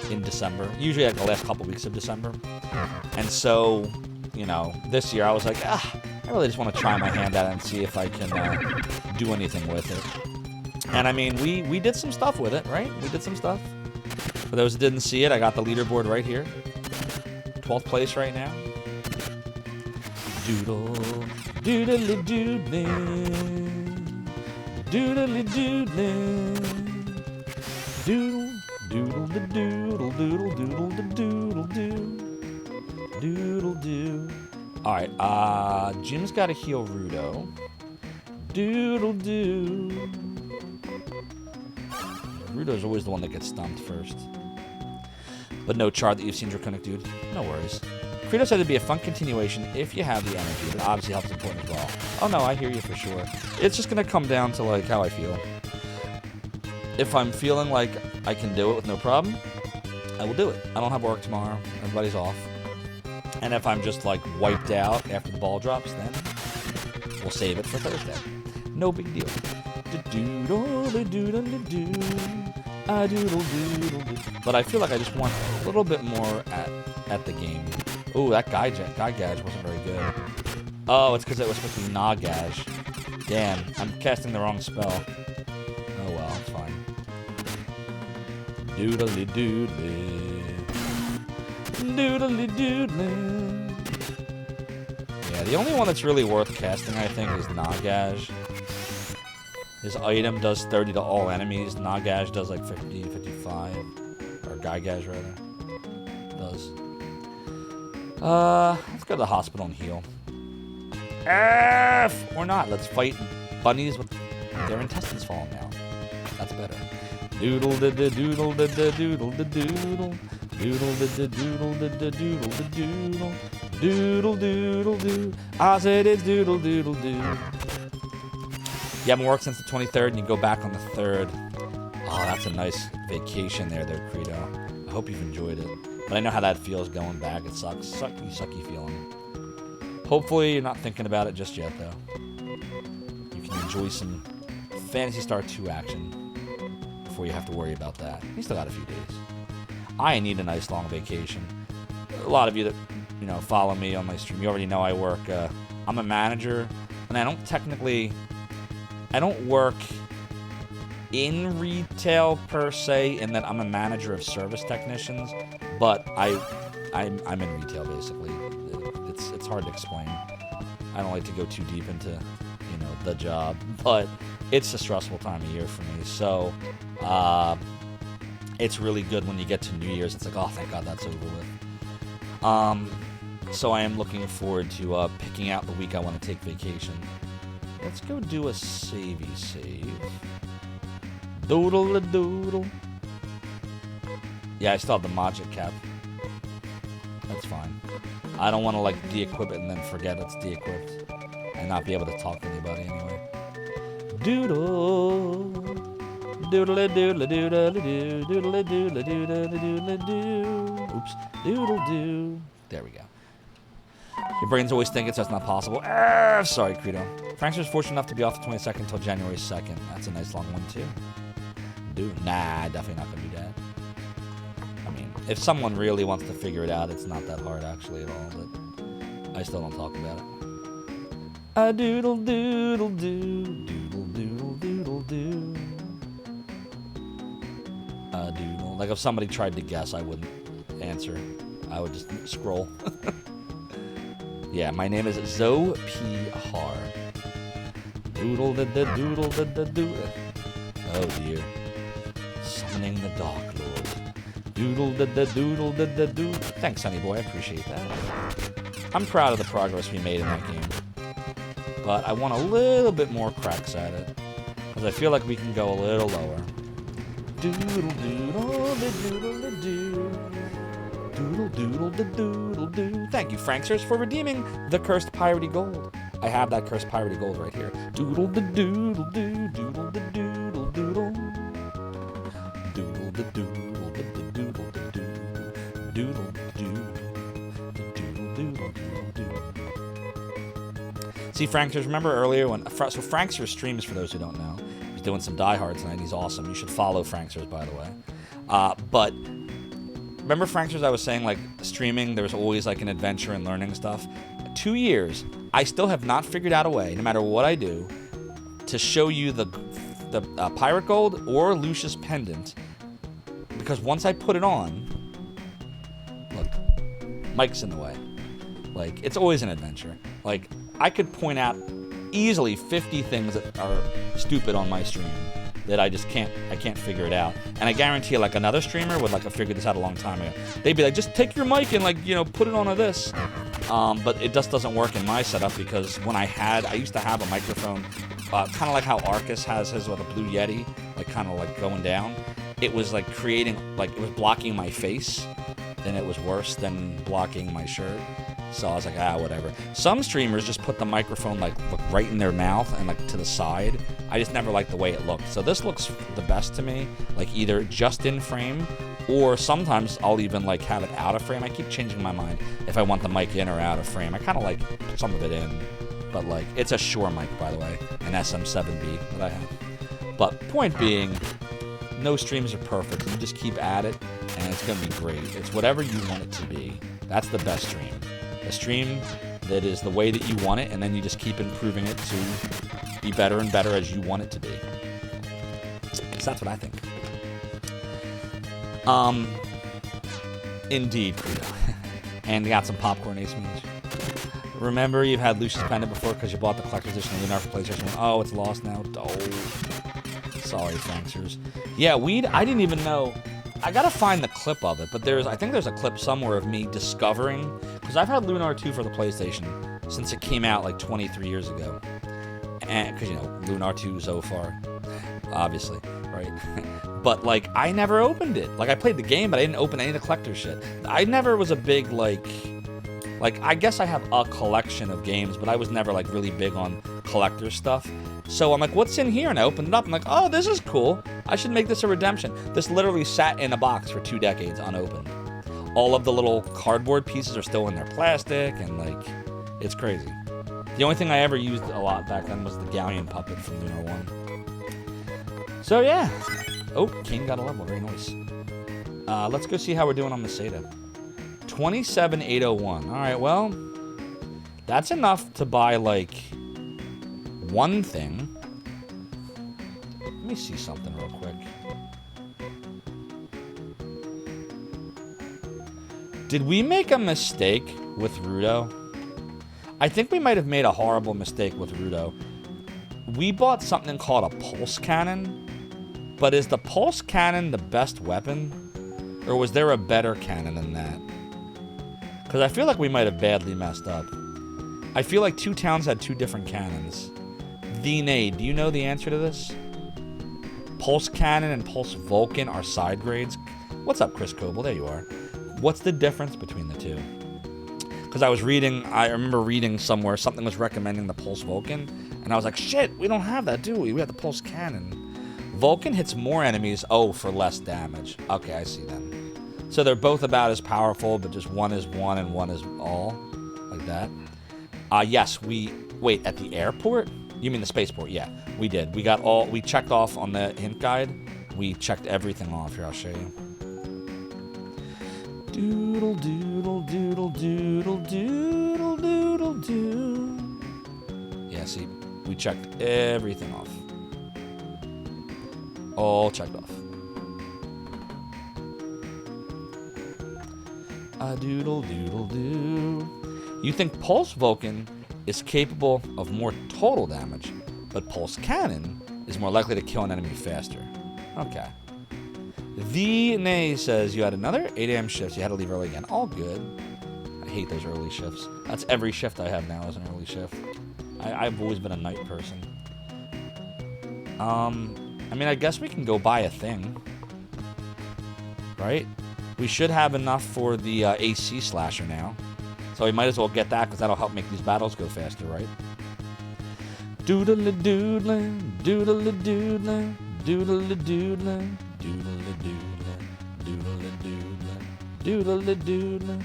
in December. Usually like the last couple weeks of December. And so, you know, this year I was like, I really just want to try my hand at it and see if I can do anything with it. And I mean, we did some stuff with it, right? We did some stuff. For those that didn't see it, I got the leaderboard right here. 12th place right now. Doodle, doodly doodling, doodly doodling, doodle, doodle the doodle, doodle, doodle the doodle doo, doodle doo. All right, Jim's got to heal Rudo. Doodle doo. Rudo's always the one that gets stumped first. But no chart that you've seen Draconic Dude. No worries. Credo said it'd be a fun continuation if you have the energy. That obviously helps the point as well. Oh no, I hear you for sure. It's just gonna come down to like how I feel. If I'm feeling like I can do it with no problem, I will do it. I don't have work tomorrow. Everybody's off. And if I'm just like wiped out after the ball drops, then we'll save it for Thursday. No big deal. But I feel like I just want a little bit more at the game. Ooh, that guy gauge wasn't very good. Oh, it's because it was supposed to be Nagash. Damn, I'm casting the wrong spell. Oh well, it's fine. Doodly doodly. Doodly doodly. Yeah, the only one that's really worth casting, I think, is Nagash. His item does 30 to all enemies. Nagash does like 50, 55. Or Gygash, rather. Does. Let's go to the hospital and heal. Or not. Let's fight bunnies with their intestines falling out. That's better. Doodle da da doodle da da doodle da doodle. Doodle da da doodle da da doodle da doodle. Doodle doodle doo. I said it's doodle doodle doo. You haven't worked since the 23rd and you go back on the 3rd. Oh, that's a nice vacation there, Credo. I hope you've enjoyed it. But I know how that feels going back. It sucks. Sucky feeling. Hopefully you're not thinking about it just yet, though. You can enjoy some Phantasy Star 2 action before you have to worry about that. You still got a few days. I need a nice long vacation. A lot of you that follow me on my stream, you already know I work. I'm a manager, and I don't work in retail per se, in that I'm a manager of service technicians, but I'm in retail basically. It's hard to explain. I don't like to go too deep into the job, but it's a stressful time of year for me. So it's really good when you get to New Year's. It's like, oh, thank God that's over with. So I am looking forward to picking out the week I want to take vacation. Let's go do a save. Doodle doodle. Yeah, I still have the Magic Cap. That's fine. I don't want to like de-equip it and then forget it's de-equipped and not be able to talk to anybody anyway. Doodle. Doodle doodle doodle doo. Doodle doodle doodle doodle doo. Oops. Doodle doo. There we go. Your brain's always thinking so it's not possible. Sorry, Credo. Frank's was fortunate enough to be off the 22nd until January 2nd. That's a nice long one, too. Nah, definitely not going to do that. I mean, if someone really wants to figure it out, it's not that hard, actually, at all, but I still don't talk about it. A doodle doodle doo. Doodle doodle doodle doo. A doodle. Like, if somebody tried to guess, I wouldn't answer. I would just scroll. Yeah, my name is Zophar. Doodle da da doodle da da doodle. Oh dear. Summoning the Dark Lord. Doodle da da doodle da da doo. Thanks, Sonny Boy. I appreciate that. I'm proud of the progress we made in that game. But I want a little bit more cracks at it. Because I feel like we can go a little lower. Doodle doodle da doodle da doo. Doodle doodle da doodle doo. Thank you, Franksers, for redeeming the cursed piratey gold. I have that cursed piratey gold right here. Doodle da doodle doo. Doodle da doodle doodle. Doodle da doodle da doodle da doo. Doodle doo. Doodle doodle doodle doo. See, Franksers, remember earlier when... So Franksers streams, for those who don't know. He's doing some Die Hard tonight. He's awesome. You should follow Franksers, by the way. But... Remember, Franksers, I was saying, like, streaming, there's always, like, an adventure and learning stuff. 2 years, I still have not figured out a way, no matter what I do, to show you the Pirate Gold or Lucius Pendant. Because once I put it on, look, Mike's in the way. Like, it's always an adventure. Like, I could point out easily 50 things that are stupid on my stream. That I can't figure it out. And I guarantee you, like, another streamer would, like, have figured this out a long time ago. They'd be like, just take your mic and, like, you know, put it onto this. But it just doesn't work in my setup because when I used to have a microphone, kind of like how Arcus has his with a Blue Yeti, like, kind of, like, going down. It was, like, creating, like, it was blocking my face. Then it was worse than blocking my shirt. So I was like, whatever. Some streamers just put the microphone, like, look right in their mouth and, like, to the side. I just never liked the way it looked. So this looks the best to me, like, either just in frame, or sometimes I'll even, like, have it out of frame. I keep changing my mind if I want the mic in or out of frame. I kind of like some of it in, but, like, it's a Shure mic, by the way, an SM7B that I have. But point being, no streams are perfect. You just keep at it, and it's going to be great. It's whatever you want it to be. That's the best stream. A stream that is the way that you want it, and then you just keep improving it to be better and better as you want it to be. Because that's what I think. Indeed, Credo. And you got some popcorn, Ace Mage. Remember, you've had Lucius Pendant before because you bought the collector's edition of Lunar for PlayStation 1. Oh, it's lost now. Oh. Sorry, Franksers. Yeah, I didn't even know... I gotta find the clip of it, but I think there's a clip somewhere of me discovering, because I've had Lunar 2 for the PlayStation since it came out like 23 years ago. And, because, you know, Lunar 2, Zophar, obviously, right? But, like, I never opened it. Like, I played the game, but I didn't open any of the collector shit. I never was a big, like, I guess I have a collection of games, but I was never, like, really big on collector stuff. So I'm like, what's in here? And I opened it up. I'm like, oh, this is cool. I should make this a redemption. This literally sat in a box for 2 decades unopened. All of the little cardboard pieces are still in their plastic, and, like, it's crazy. The only thing I ever used a lot back then was the Galleon puppet from Lunar 1. So, yeah. Oh, King got a level. Very nice. Let's go see how we're doing on the SATA. 27,801. All right, well, that's enough to buy, like... one thing. Let me see something real quick. Did we make a mistake with Rudo? I think we might have made a horrible mistake with Rudo. We bought something called a pulse cannon, but is the pulse cannon the best weapon? Or was there a better cannon than that? Because I feel like we might have badly messed up. I feel like 2 towns had 2 different cannons. The Nade, do you know the answer to this? Pulse Cannon and Pulse Vulcan are side grades. What's up, Chris Coble? There you are. What's the difference between the two? Because I remember reading somewhere something was recommending the Pulse Vulcan, and I was like, shit, we don't have that, do we? We have the Pulse Cannon. Vulcan hits more enemies, for less damage. Okay, I see then. So they're both about as powerful, but just one is one and one is all, like that. Yes, wait, at the airport? You mean the spaceport? Yeah, we did. We checked off on the hint guide. We checked everything off. Here, I'll show you. Doodle, doodle, doodle, doodle, doodle, doodle, doodle. Yeah, see, we checked everything off. All checked off. A doodle, doodle, doo. You think Pulse Vulcan is capable of more total damage, but Pulse Cannon is more likely to kill an enemy faster. Okay. The Nay says you had another 8 a.m. shifts. You had to leave early again. All good. I hate those early shifts. That's every shift I have now is an early shift. I've always been a night person. I mean, I guess we can go buy a thing. Right? We should have enough for the AC slasher now. So we might as well get that because that'll help make these battles go faster, right? Doodle-a-doodle, doodle-a-doodle, doodle-a-doodle, doodle-a-doodle, doodle-a-doodle, doodle-a-doodle.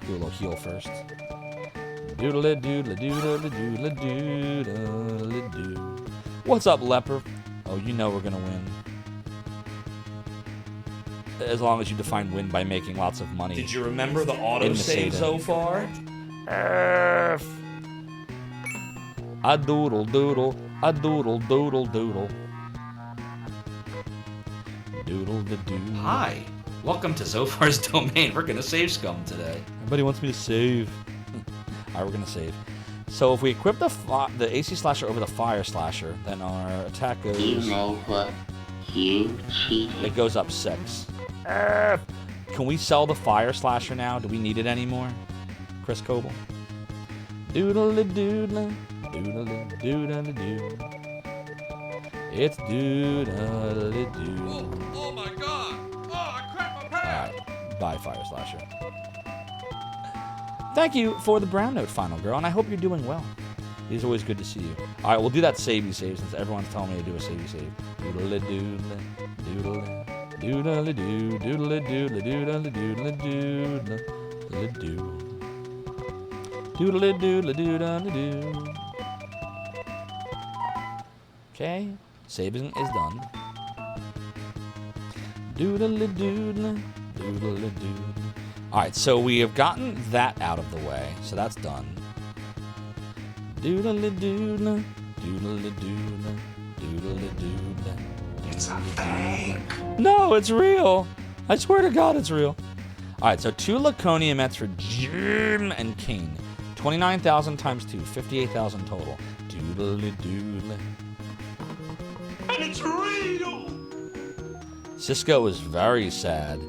Do a little heal first. Doodle-a-doodle-a-doodle-a-doodle-a-doodle-a-doo. What's up, Leper? Oh, you know we're gonna win. As long as you define win by making lots of money. Did you remember the autosave Zophar? A doodle doodle, a doodle doodle doodle. Doodle the doo. Hi, welcome to Zophar's Domain. We're gonna save scum today. Everybody wants me to save. Alright, we're gonna save. So if we equip the AC slasher over the fire slasher, then our attack goes. You know what? You cheated. It goes up 6. Can we sell the fire slasher now? Do we need it anymore? Chris Coble. Doodle doodle, doodle doodle doo. It's doodle doo. Oh my god! Oh, I cracked my pants! Alright, bye fire slasher. Thank you for the brown note, final girl, and I hope you're doing well. It is always good to see you. Alright, we'll do that savey save since everyone's telling me to do a savey save. Doodle doodle, doodle doodle doo, doodle doodle doodle doodle doodle doo. Doodle doodle doodle doo. Okay, saving is done. Doodle doodle doodle doodle. Alright, so we have gotten that out of the way, so that's done. Doodle doodle doodle doodle doodle doodle. It's a fake. No, it's real. I swear to God, it's real. All right, so 2 Laconia Mets for Jim and Kane. 29,000 times 2, 58,000 total. Doodle doodle. And it's real. Cisco was very sad.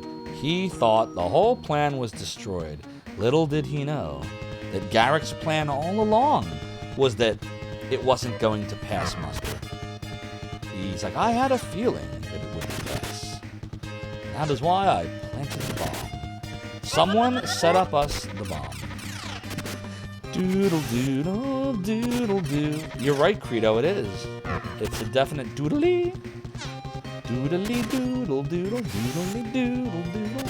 He thought the whole plan was destroyed. Little did he know that Garrick's plan all along was that it wasn't going to pass muster. He's like, I had a feeling that it would pass. That is why I planted the bomb. Someone set up us the bomb. Doodle doodle doodle doo. You're right, Credo, it is. It's a definite doodly. Doodly doodle doodle doodly doodle doodle.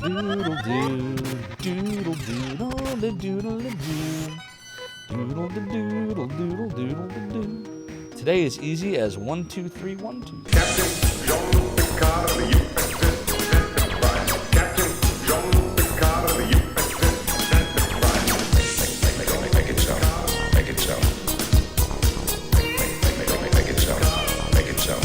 Doodle doo. Doodle doodle doodle doo. Doodle doodle doodle doodle doo. Today is easy as 1, 2, 3, 1, 2. Captain Jean Picard of the USS Enterprise. Captain Jean Picard of the USS Enterprise. Make it so. Make it so. Make it so. Make it so.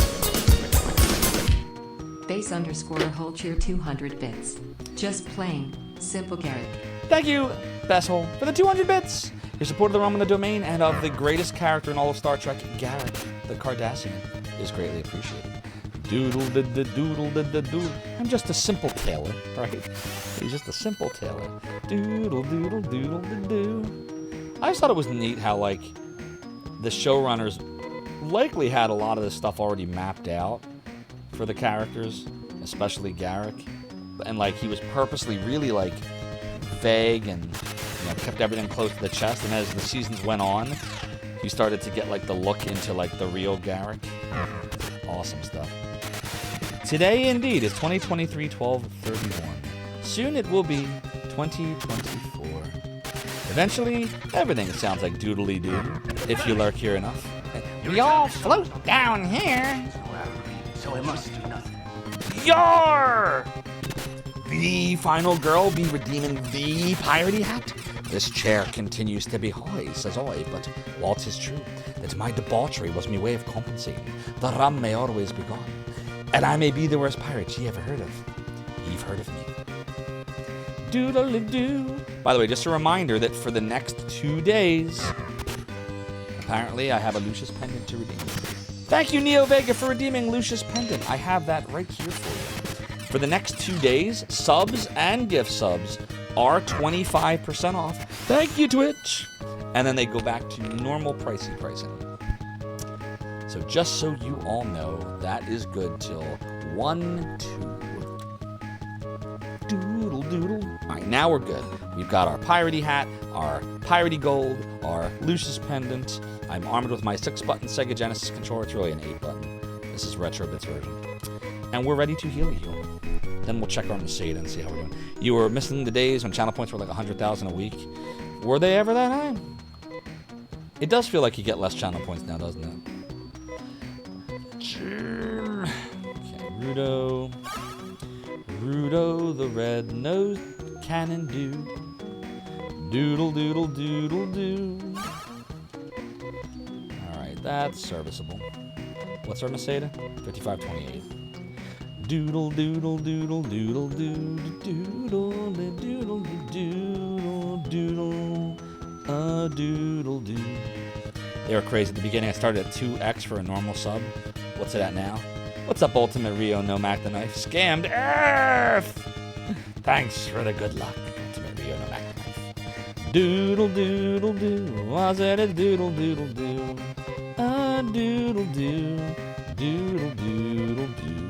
Base_whole cheer 200 bits. Just plain, simple Garrick. Thank you, Besshole, for the 200 bits. Your support of the realm and the domain and of the greatest character in all of Star Trek, Garrick, the Cardassian, is greatly appreciated. Doodle da da doodle da da doodle. I'm just a simple tailor, right? He's just a simple tailor. Doodle doodle doodle da doo. I just thought it was neat how, like, the showrunners likely had a lot of this stuff already mapped out for the characters, especially Garrick. And, like, he was purposely really, like, vague and, you know, kept everything close to the chest. And as the seasons went on, you started to get, like, the look into, like, the real Garrick. Awesome stuff. Today, indeed, is 2023-12-31. Soon it will be 2024. Eventually, everything sounds like doodly-doo, if you lurk here enough. We all float down here. So it must do nothing. Yar! The final girl be redeeming the piratey hat? This chair continues to be high, says I, but whilst 'tis true that my debauchery was my way of compensating, the rum may always be gone, and I may be the worst pirate ye ever heard of. Ye've heard of me. Doodle-doo. By the way, just a reminder that for the next 2 days, apparently I have a Lucius pendant to redeem. Thank you, Neo Vega, for redeeming Lucius Pendant. I have that right here for you. For the next 2 days, subs and gift subs are 25% off. Thank you, Twitch. And then they go back to normal pricing. So just so you all know, that is good till 1/2. Doodle doodle. All right, now we're good. We've got our piratey hat, our piratey gold, our Lucius pendant. I'm armed with my 6-button Sega Genesis controller. It's really an 8-button. This is Retro Bits version. And we're ready to heal you. Then we'll check our Mercedes and see how we're doing. You were missing the days when channel points were like 100,000 a week. Were they ever that high? It does feel like you get less channel points now, doesn't it? Okay, Rudo. Rudo the red-nosed cannon dude. Doodle doodle doodle doo. Alright, that's serviceable. What's our Mercedes? 5528. Doodle doodle doodle doodle doodle doodle doodle doodle doodle doodle doo. They were crazy. At the beginning, I started at 2x for a normal sub. What's it at now? What's up, Ultimate Rio No Mac the Knife? Scammed Earth! Thanks for the good luck, Ultimate Rio No Mac the Knife. Doodle doodle doo. Was it a doodle doodle doo? A doodle doo. Doodle doodle doo.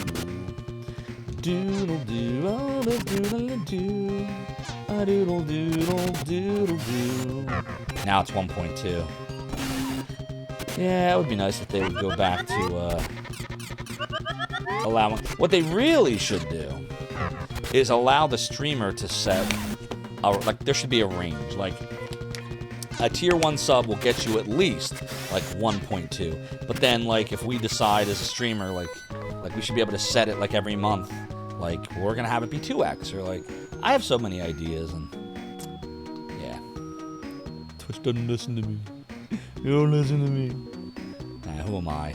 Doodle doo. Oh, the doodle doo. A doodle doodle doodle doo. Now it's 1.2. Yeah, it would be nice if they would go back to allowing. What they really should do is allow the streamer to set, like there should be a range. Like a tier 1 sub will get you at least like 1.2. But then like if we decide as a streamer like we should be able to set it like every month. Like we're gonna have it be 2x or like I have so many ideas and yeah. Twitch doesn't listen to me. You don't listen to me. Nah, who am I?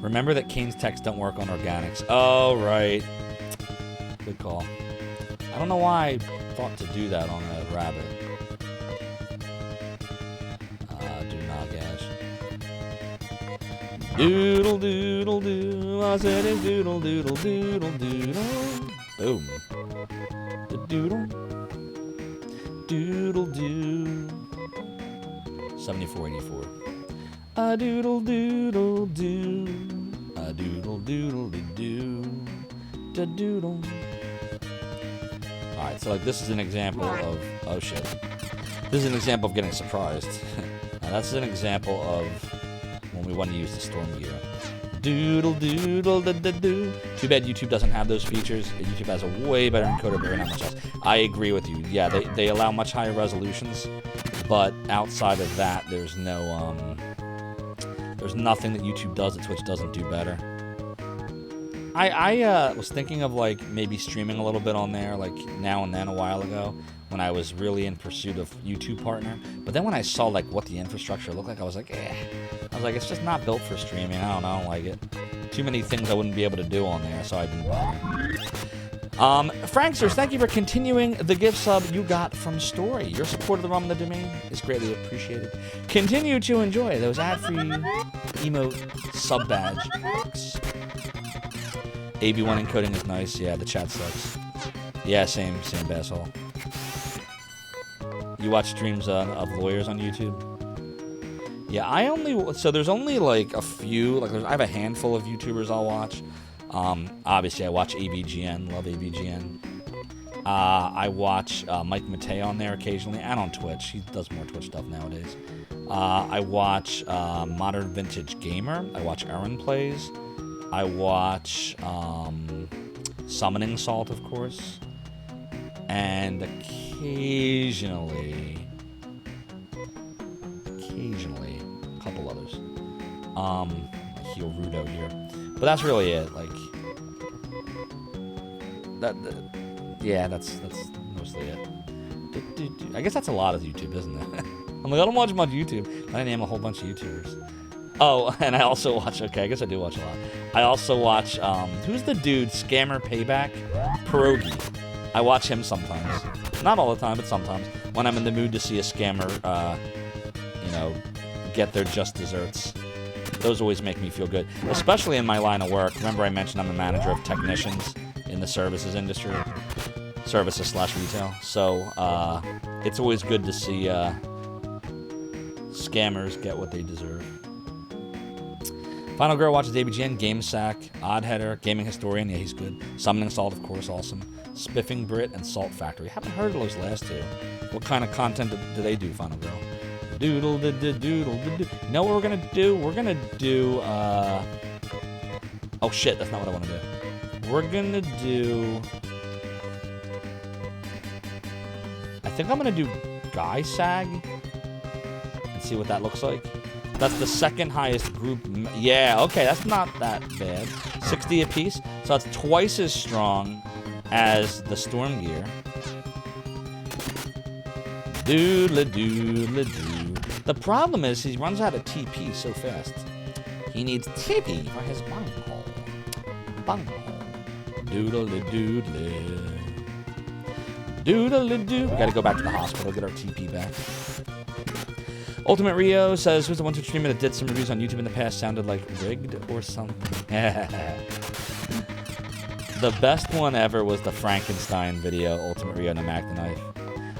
Remember that Kane's texts don't work on organics. Oh, right. Good call. I don't know why I thought to do that on a rabbit. Do not, guys. Doodle doodle doo. I said it's doodle doodle doodle doodle. Boom. The doodle. Doodle doo. 7484. A doodle doodle doo. A doodle doodle doo. Da doodle. Alright, so like this is an example of oh shit. This is an example of getting surprised. Now that's an example of when we want to use the storm gear. Doodle doodle da da doo. Too bad YouTube doesn't have those features. YouTube has a way better encoder, but not much else. I agree with you. Yeah, they allow much higher resolutions, but outside of that, there's no there's nothing that YouTube does that Twitch doesn't do better. I was thinking of like maybe streaming a little bit on there, like now and then a while ago, when I was really in pursuit of YouTube partner. But then when I saw like what the infrastructure looked like, I was like, eh. I was like, it's just not built for streaming. I don't like it. Too many things I wouldn't be able to do on there, so I didn't bother. Franksters, thank you for continuing the gift sub you got from Story. Your support of the ROM and the domain is greatly appreciated. Continue to enjoy those ad-free emote sub badge perks. AB1 encoding is nice. Yeah, the chat sucks. Yeah, same basshole. You watch streams of lawyers on YouTube? Yeah, so there's only like a few, like I have a handful of YouTubers I'll watch. Obviously I watch ABGN, love ABGN. I watch Mike Matei on there occasionally, and on Twitch. He does more Twitch stuff nowadays. I watch Modern Vintage Gamer. I watch Aaron Plays. I watch Summoning Salt, of course. And occasionally, a couple others. Heel Rudo here. But that's really it. Like, yeah, that's mostly it. I guess that's a lot of YouTube, isn't it? I'm like, I don't watch much YouTube. I name a whole bunch of YouTubers. Oh, and I also watch, okay, I guess I do watch a lot. I also watch, who's the dude, Scammer Payback? Pierogi. I watch him sometimes. Not all the time, but sometimes. When I'm in the mood to see a scammer, you know, get their just desserts. Those always make me feel good, especially in my line of work. Remember I mentioned I'm a manager of technicians in the services industry, services/retail. So it's always good to see scammers get what they deserve. Final Girl watches ABGN, Game Sack, Odd Header, Gaming Historian, yeah, he's good. Summoning Salt, of course, awesome. Spiffing Brit, and Salt Factory. Haven't heard of those last two. What kind of content do they do, Final Girl? Doodle, doodle. You know what we're gonna do? We're gonna do, oh shit, that's not what I wanna do. We're gonna do, I think I'm gonna do Guy Sag. And see what that looks like. That's the second highest group. Yeah, okay, that's not that bad. 60 apiece. So that's twice as strong as the Storm Gear. Doodle-doodle-doo. The problem is he runs out of TP so fast. He needs TP for his bunghole. Bunghole. Doodle-doodle. Doodle-doo. We gotta go back to the hospital, get our TP back. Ultimate Rio says, who's the one Twitch streamer that did some reviews on YouTube in the past sounded like rigged or something? The best one ever was the Frankenstein video, Ultimate Rio and the Mac the Knife.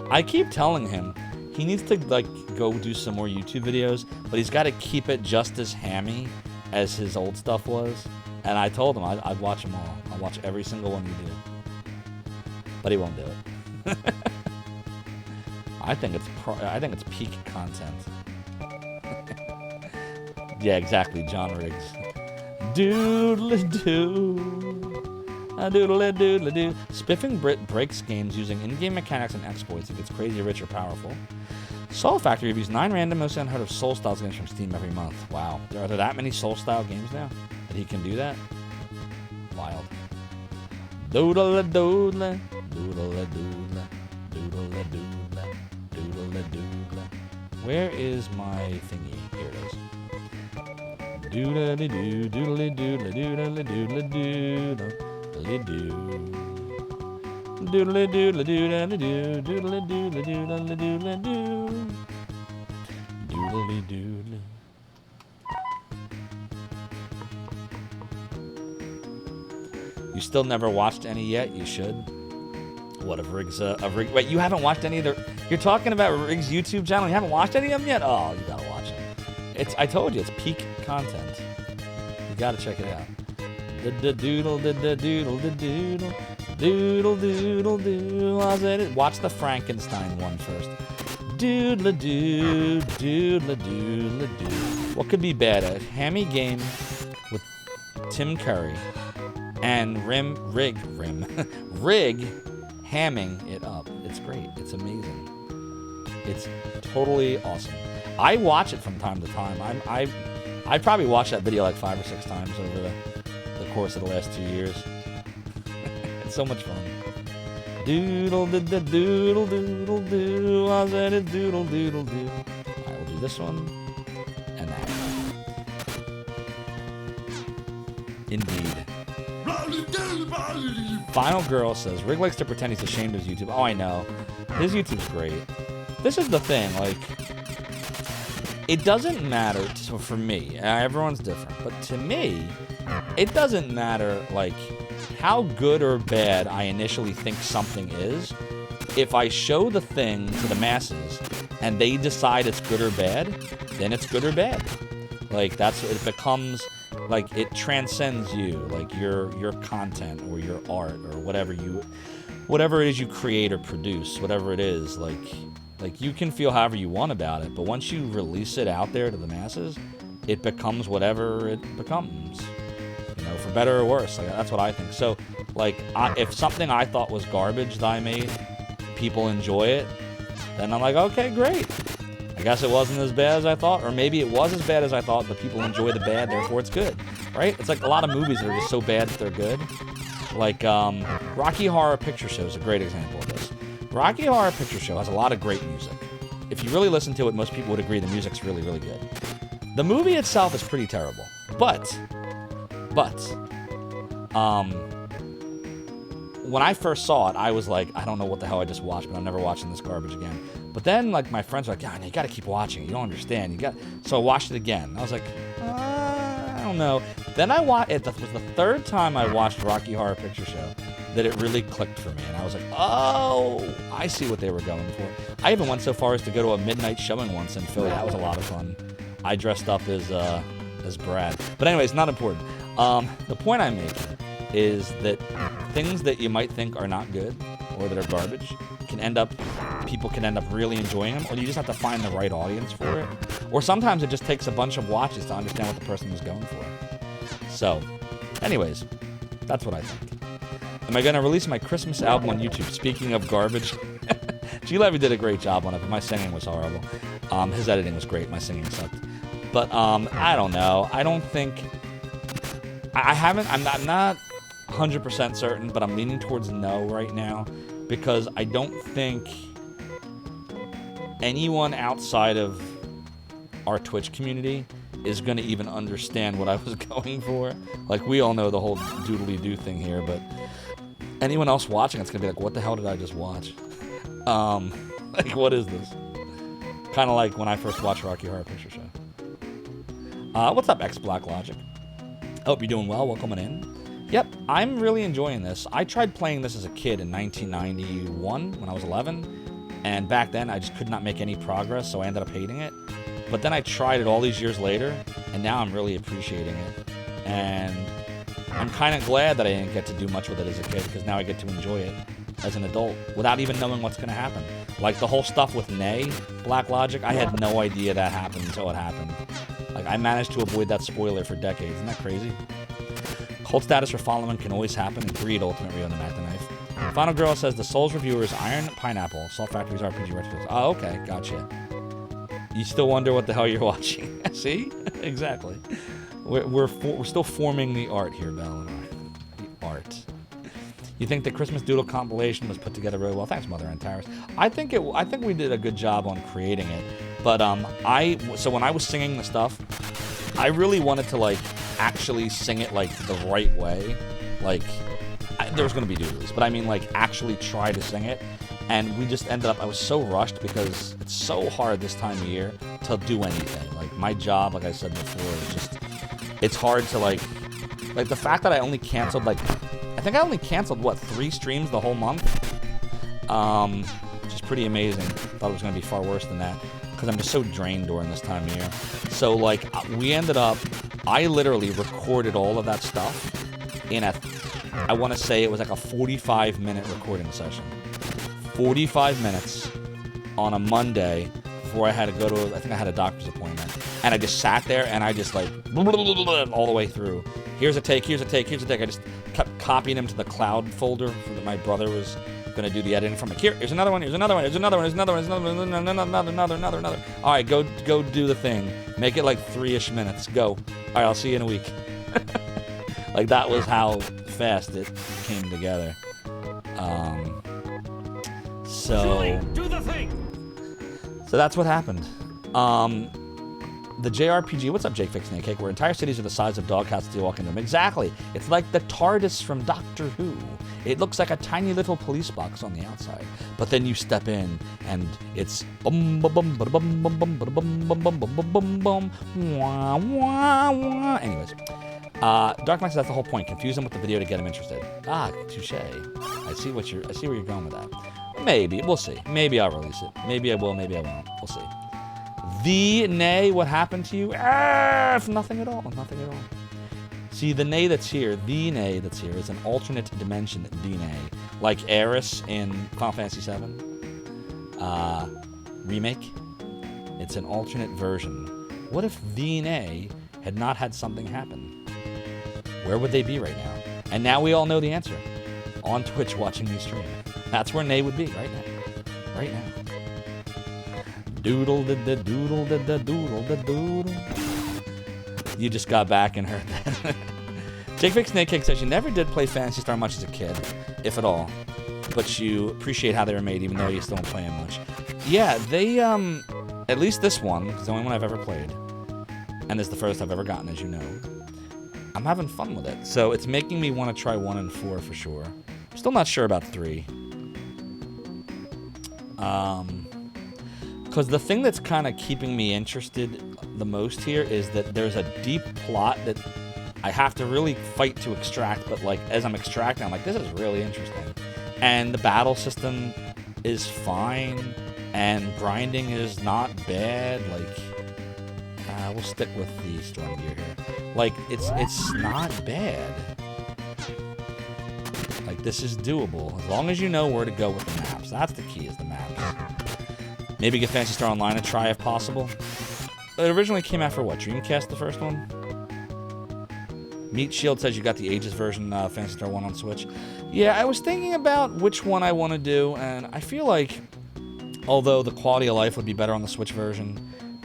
I keep telling him he needs to like go do some more YouTube videos, but he's got to keep it just as hammy as his old stuff was. And I told him I'd watch them all. I'll watch every single one you do. But he won't do it. I think it's peak content. Yeah, exactly, John Riggs. Doodle-doo. Doodle-doo-doo. Spiffing Brit breaks games using in-game mechanics and exploits. It gets crazy, rich, or powerful. Soul Factory reviews 9 random, most unheard of Soul-style games from Steam every month. Wow. Are there that many Soul-style games now? That he can do that? Wild. Doodle-a-doodle. Doodle-a-doodle. Doodle-a-doodle. Doodle-a-doodle. Where is my thingy? Here it is. Doodle-a-doo, doodle-a-doodle, doodle-a-doodle-doodle, doodle-a-doo. Doodle-a-doodle, doodle-a-doo, doodle-a-doodle, doodle-a-doodle-doo. Doodle-a-doodle. You still never watched any yet? You should. What, of Riggs, wait, you haven't watched any of the, you're talking about Riggs' YouTube channel, you haven't watched any of them yet? Oh, you gotta watch them. I told you, it's peak content. You gotta check it out. Doodle, doodle, doodle, doodle, doodle, doodle, doodle. Watch the Frankenstein one first. Doodle, doo, doodle, doodle, doo. What could be bad? A hammy game with Tim Curry and Rig hamming it up. It's great. It's amazing. It's totally awesome. I watch it from time to time. I probably watched that video like 5 or 6 times over the course of the last 2 years. It's so much fun. Doodle doodle doodle doodle doo. I said it doodle doodle doo. I will do this one and that one. Indeed. Final Girl says, Rig likes to pretend he's ashamed of his YouTube. Oh, I know. His YouTube's great. This is the thing, like, it doesn't matter for me. Everyone's different. But to me, it doesn't matter, like, how good or bad I initially think something is. If I show the thing to the masses and they decide it's good or bad, then it's good or bad. Like, that's, it becomes, like, it transcends you, like your content or your art or whatever it is you create or produce, whatever it is, like you can feel however you want about it, but once you release it out there to the masses, it becomes whatever it becomes, you know, for better or worse. Like, that's what I think. So, like, if something I thought was garbage that I made, people enjoy it, then I'm like, okay, great. I guess it wasn't as bad as I thought, or maybe it was as bad as I thought, but people enjoy the bad, therefore it's good, right? It's like a lot of movies that are just so bad that they're good. Like, Rocky Horror Picture Show is a great example of this. Rocky Horror Picture Show has a lot of great music. If you really listen to it, most people would agree the music's really, really good. The movie itself is pretty terrible, but, when I first saw it, I was like, I don't know what the hell I just watched, but I'm never watching this garbage again. But then, like, my friends were like, yeah, you gotta keep watching it. You don't understand. So I watched it again. I was like, don't know. Then I watched. It was the third time I watched Rocky Horror Picture Show that it really clicked for me, and I was like, oh, I see what they were going for. I even went so far as to go to a midnight showing once in Philly. That was a lot of fun. I dressed up as Brad. But anyways, not important. The point I'm making is that things that you might think are not good or that are garbage people can end up really enjoying them, or you just have to find the right audience for it. Or sometimes it just takes a bunch of watches to understand what the person was going for. So, anyways, that's what I think. Am I going to release my Christmas album on YouTube? Speaking of garbage, G-Levy did a great job on it, but my singing was horrible. His editing was great. My singing sucked. But I don't know. I don't think... I'm not 100% certain, but I'm leaning towards no right now, because I don't think anyone outside of our Twitch community is going to even understand what I was going for. Like, we all know the whole doodly-doo thing here, but anyone else watching, it's going to be like, what the hell did I just watch? Like, what is this? Kind of like when I first watched Rocky Horror Picture Show. What's up, X Black Logic? Hope you're doing well. Welcome in. Yep, I'm really enjoying this. I tried playing this as a kid in 1991 when I was 11, and back then I just could not make any progress, so I ended up hating it. But then I tried it all these years later, and now I'm really appreciating it. And I'm kind of glad that I didn't get to do much with it as a kid, because now I get to enjoy it as an adult without even knowing what's going to happen. Like the whole stuff with Nay, Black Logic, I had no idea that happened until it happened. Like, I managed to avoid that spoiler for decades. Isn't that crazy? Cult status for following can always happen, and greed ultimately on the Mac the Knife. Final Girl says the Souls reviewers Iron Pineapple, Salt Factory's RPG Retros. Oh, okay, gotcha. You still wonder what the hell you're watching. See? Exactly. We're still forming the art here, Belle and I. The art. You think the Christmas Doodle compilation was put together really well? Thanks, Mother and Tyrus. I think we did a good job on creating it. But so when I was singing the stuff, I really wanted to like actually sing it like the right way. Like there was going to be doodles, but I mean like actually try to sing it. And we just ended up, I was so rushed because it's so hard this time of year to do anything. Like my job, like I said before, is just, it's hard to like the fact that I only canceled I think I only canceled, 3 streams the whole month? Which is pretty amazing. Thought it was going to be far worse than that, because I'm just so drained during this time of year. So, like, I literally recorded all of that stuff in I want to say it was like a 45-minute recording session. 45 minutes on a Monday before I had to go to, I think I had a doctor's appointment. And I just sat there and I just like, all the way through. Here's a take, here's a take, here's a take. I just kept copying them to the cloud folder that my brother was going to do the editing from. Like, here's another one, here's another one, here's another one, here's another one, here's another. All right, go do the thing. Make it like 3-ish minutes. Go. All right, I'll see you in a week. Like, that was how fast it came together. So that's what happened. The JRPG, what's up, Jake Fixing Cake, where entire cities are the size of doghouse to walk into them. Exactly. It's like the TARDIS from Doctor Who. It looks like a tiny little police box on the outside. But then you step in, and it's bum bum bum bum bum bum bum bum bum bum bum bum bum wah wah wah. Anyways, Dark Max, that's the whole point. Confuse them with the video to get them interested. Ah, touche. I see where you're going with that. Maybe we'll see. Maybe I'll release it. Maybe I will. Maybe I won't. We'll see. The Nay, what happened to you? Nothing at all. Nothing at all. See, the Nay that's here, the Nay that's here, is an alternate dimension the Nay. Like Eris in Final Fantasy VII Remake. It's an alternate version. What if the Nay had not had something happen? Where would they be right now? And now we all know the answer. On Twitch watching these stream. That's where Nay would be right now. Right now. Doodle da da doodle da da doodle da doodle. You just got back and heard that. Jake Vic Snake Cake says you never did play Phantasy Star much as a kid, if at all. But you appreciate how they were made, even though you still don't play them much. Yeah, they, at least this one, is the only one I've ever played. And it's the first I've ever gotten, as you know. I'm having fun with it. So it's making me want to try 1 and 4 for sure. I'm still not sure about 3. Because the thing that's kind of keeping me interested the most here is that there's a deep plot that I have to really fight to extract, but like as I'm extracting, I'm like, this is really interesting. And the battle system is fine, and grinding is not bad. Like, we'll stick with the Storm Gear here. Like, it's not bad. Like, this is doable as long as you know where to go with the maps. That's the key, is the maps. Maybe get Phantasy Star Online a try if possible. It originally came out for what? Dreamcast, the first one? Meat Shield says you got the Aegis version, Phantasy Star 1 on Switch. Yeah, I was thinking about which one I want to do, and I feel like, although the quality of life would be better on the Switch version,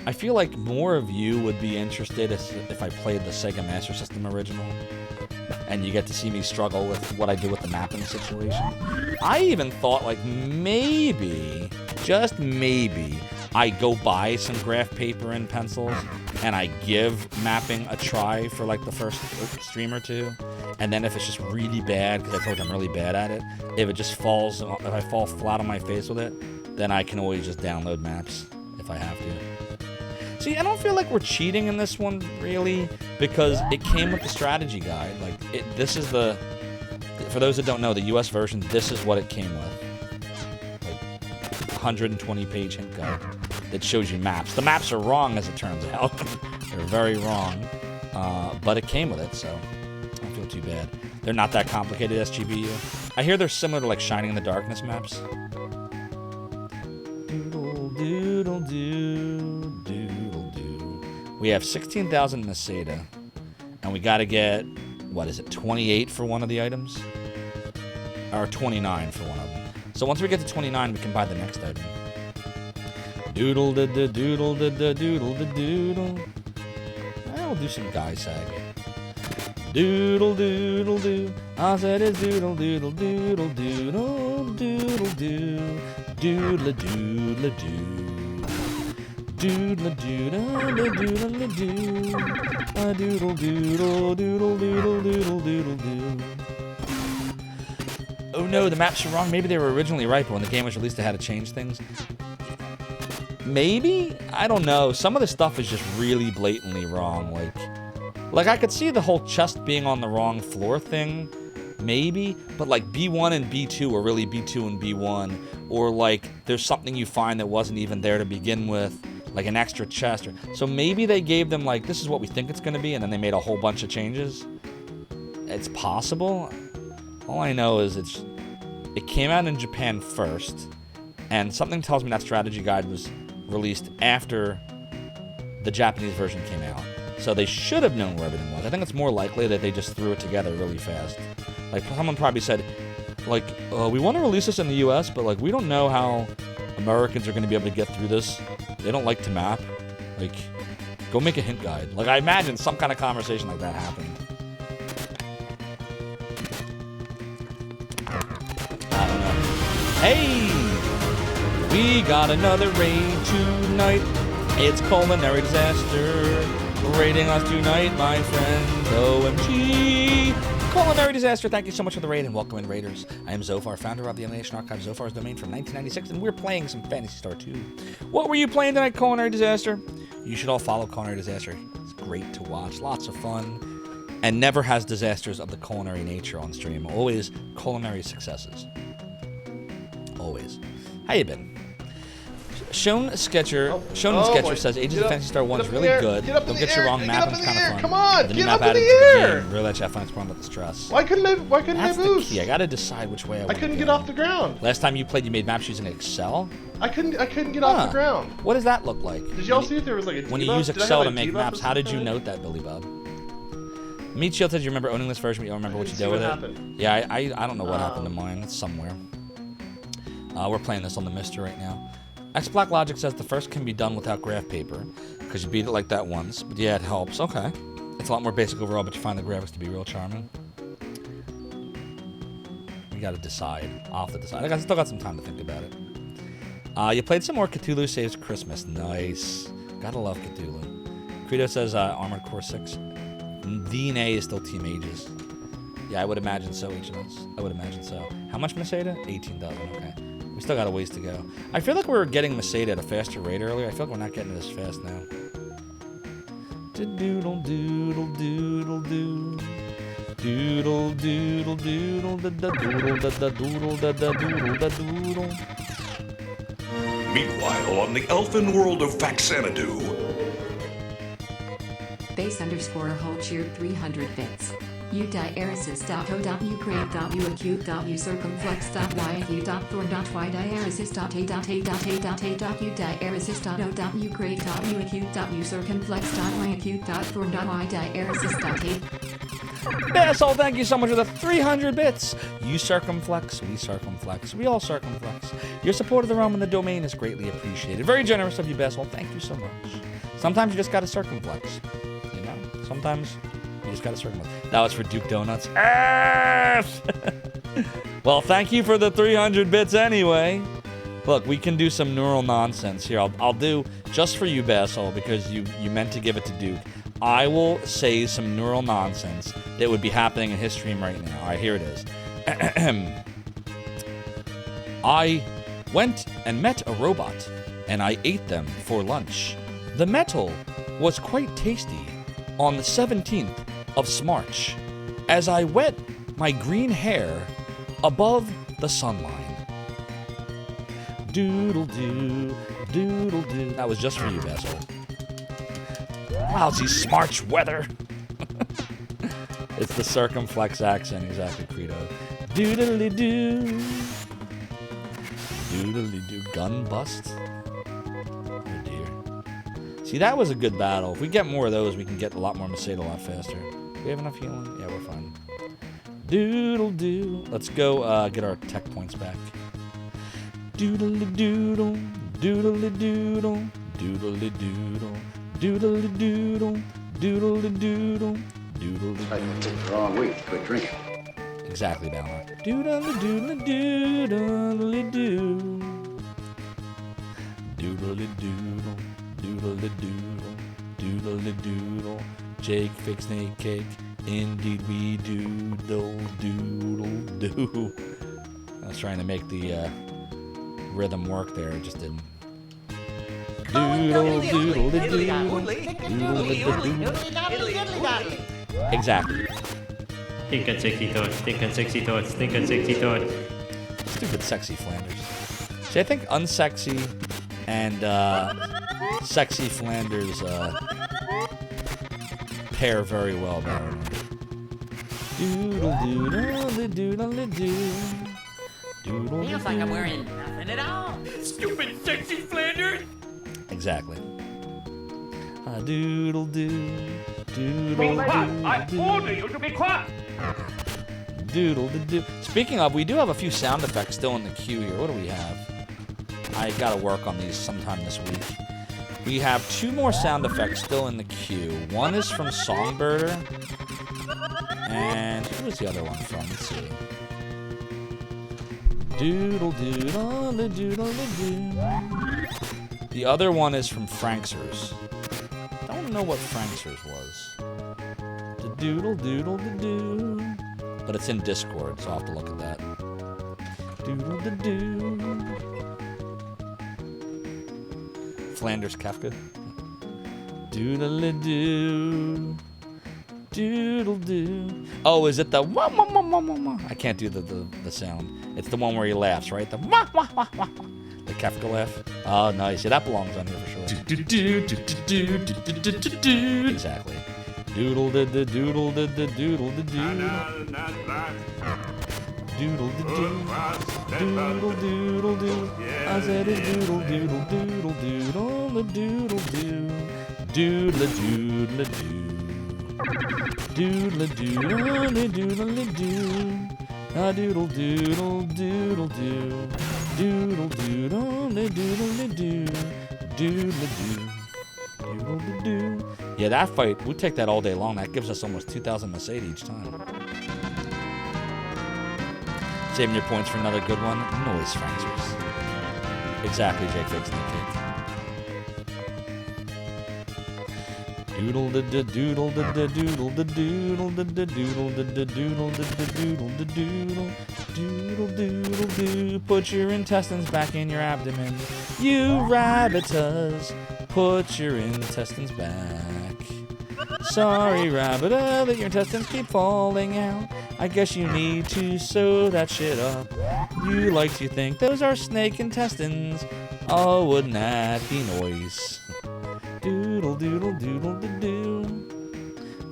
I feel like more of you would be interested if I played the Sega Master System original, and you get to see me struggle with what I do with the mapping situation. I even thought, like, maybe, just maybe, I go buy some graph paper and pencils, and I give mapping a try for, like, the first stream or two, and then if it's just really bad, because I told you I'm really bad at it, if it just falls, if I fall flat on my face with it, then I can always just download maps if I have to. See, I don't feel like we're cheating in this one, really, because it came with the strategy guide. Like, this is the... For those that don't know, the US version, this is what it came with. Like, 120-page hint guide that shows you maps. The maps are wrong, as it turns out. They're very wrong. But it came with it, so I don't feel too bad. They're not that complicated, SGBU. I hear they're similar to, like, Shining in the Darkness maps. We have 16,000 Meseta, and we gotta get, what is it, 28 for one of the items? Or 29 for one of them. So once we get to 29, we can buy the next item. Doodle da da doodle da da doodle da doodle. I'll do some guy sag. Doodle doodle doo. I said it's doodle doodle doodle doodle doodle doo. Doodle doodle doo. Doodle doodle doodle doo. A doodle doodle doodle doodle doodle doodle doo. Oh no, the maps are wrong. Maybe they were originally right, but when the game was released, they had to change things. Maybe? I don't know. Some of the stuff is just really blatantly wrong. Like I could see the whole chest being on the wrong floor thing. Maybe. But like B1 and B2 are really B2 and B1. Or like there's something you find that wasn't even there to begin with. Like an extra chest. So maybe they gave them like, this is what we think it's going to be. And then they made a whole bunch of changes. It's possible. All I know is it came out in Japan first. And something tells me that strategy guide was released after the Japanese version came out. So they should have known where everything was. I think it's more likely that they just threw it together really fast. Like, someone probably said, like, we want to release this in the US, but, like, we don't know how Americans are going to be able to get through this. They don't like to map. Like, go make a hint guide. Like, I imagine some kind of conversation like that happened. I don't know. Hey! We got another raid tonight. It's Culinary Disaster. Raiding us tonight, my friend. OMG. Culinary Disaster, thank you so much for the raid and welcome in, Raiders. I am Zophar, founder of the Animation Archive, Zophar's domain from 1996, and we're playing some Phantasy Star 2. What were you playing tonight, Culinary Disaster? You should all follow Culinary Disaster. It's great to watch, lots of fun, and never has disasters of the culinary nature on stream. Always culinary successes. Always. How you been? Shonen Sketcher says Ages of Phantasy Star 1 is really good. Don't get you wrong, mapping's kind of fun. Come on, the get new up map in the added to the air! game. Really let you have fun. It's problem with the stress. Why couldn't I That's the boost? key. I gotta decide which way I couldn't get off the ground. Last time you played, you made maps using Excel? I couldn't get off the ground. What does that look like? Did y'all see if there was like a when you debuff? use Did I Excel have to a make debuff maps? or How did you something? note that, Billy Bob? Meat Shield says you remember owning this version, but you don't remember what you did with it. Happened. Yeah, I don't know what happened to mine. It's somewhere. We're playing this on the Mister right now. X Black Logic says the first can be done without graph paper, because you beat it like that once. But yeah, it helps. Okay. It's a lot more basic overall, but you find the graphics to be real charming. You gotta decide. I'll have to decide. I still got some time to think about it. You played some more Cthulhu Saves Christmas. Nice. Gotta love Cthulhu. Credo says Armored Core 6. DNA is still Team Ages. Yeah, I would imagine so, HMS. I would imagine so. How much Meseta? 18,000, okay. We still got a ways to go. I feel like we were getting Mercedes at a faster rate earlier. I feel like we're not getting it as fast now. Doodle doodle doodle doo. Doodle doodle doodle da da doodle da da doodle da da doodle da doodle. Meanwhile, on the elfin world of Faxanadu. Base_hold cheer 300 bits. u-diaresis.hold.ucircumflex.y-u.thorn.y-diaresis.a. Bassol, thank you so much for the 300 bits. You circumflex, we circumflex, we all circumflex. Your support of the realm and the domain is greatly appreciated. Very generous of you, Bassol. Thank you so much. Sometimes you just gotta circumflex. You know? Sometimes you just gotta circumflex. That was for Duke Donuts. Well, thank you for the 300 bits anyway. Look, we can do some neural nonsense here. I'll do, just for you, Bassol, because you meant to give it to Duke. I will say some neural nonsense that would be happening in his stream right now. All right, here it is. I went and met a robot, and I ate them for lunch. The metal was quite tasty on the 17th of Smarch, as I wet my green hair above the sunline. Doodle-doo, doodle-doo. That was just for you, Bassol. Lousy Smarch weather. It's the circumflex accent, exactly, Credo. Doodly-doo. Doodly-doo. Gun bust. Oh, dear. See, that was a good battle. If we get more of those, we can get a lot more Mercedes a lot faster. Do we have enough healing? Yeah, we're fine. Doodle-doo. Let's go get our tech points back. Doodle-doodle. Doodle-doodle. Doodle-doodle. Doodle-doodle, doodle-doodle, doodle-doodle. I can take the wrong week. Quit drinking. Exactly, Balor. Doodle-doodle-doodle-doo. Doodle-doodle, doodle-doodle, doodle-doodle. Jake, fix snake cake. Indeed we doodle-doodle-doo. I was trying to make the rhythm work there. It just didn't. Doodle, doodle, doodle, exactly. Think on sexy thoughts, think on sexy thoughts, think on sexy thoughts. Stupid sexy Flanders. See, I think unsexy and sexy Flanders pair very well, though. Doodle, doodle, doodle, doodle. Doodle, feels like I'm wearing nothing at all. Stupid sexy Flanders! Exactly. Doodle doo, doodle Be doo. quiet! I order you to be quiet! Doodle doo. Speaking of, we do have a few sound effects still in the queue here. What do we have? I gotta work on these sometime this week. We have 2 more sound effects still in the queue. One is from Songbirder. And who was the other one from? Let's see. Doodle doodle doodle doo. The other one is from Franksers. Don't know what Franksers was. The doodle doodle doo. But it's in Discord, so I'll have to look at that. Doodle doo. Flanders Kafka. Doodle doo. Doodle doo. Oh, is it the wah wah wah wah wah? I can't do the sound. It's the one where he laughs, right? The wah wah wah wah. The Kafka laugh. Oh, nice. Yeah, that belongs on here for sure. Exactly. Doodle da da doodle da da doodle da doodle. Doodle da doo. Doodle doodle doo. I said a doodle doodle doodle doodle da doodle doo. Doodle doodle doo. Doodle doodle doodle doo. A doodle doodle doodle doo. Doodle doodle doodle doo. Doodle doo. Doodle doo. Yeah, that fight, we take that all day long. That gives us almost 2,000 Mercedes each time. Saving your points for another good one. Noise Franksers. Exactly, Jake Fix Snake Cake. Doodle da da doodle da da doodle da doodle da da doodle da da doodle da da doodle da doodle Doodle doodle doo. Put your intestines back in your abdomen. You rabbitas, put your intestines back. Sorry, rabbita, that your intestines keep falling out. I guess you need to sew that shit up. You like to think those are snake intestines. Oh, wouldn't that be nice? Doodle doodle doodle doo.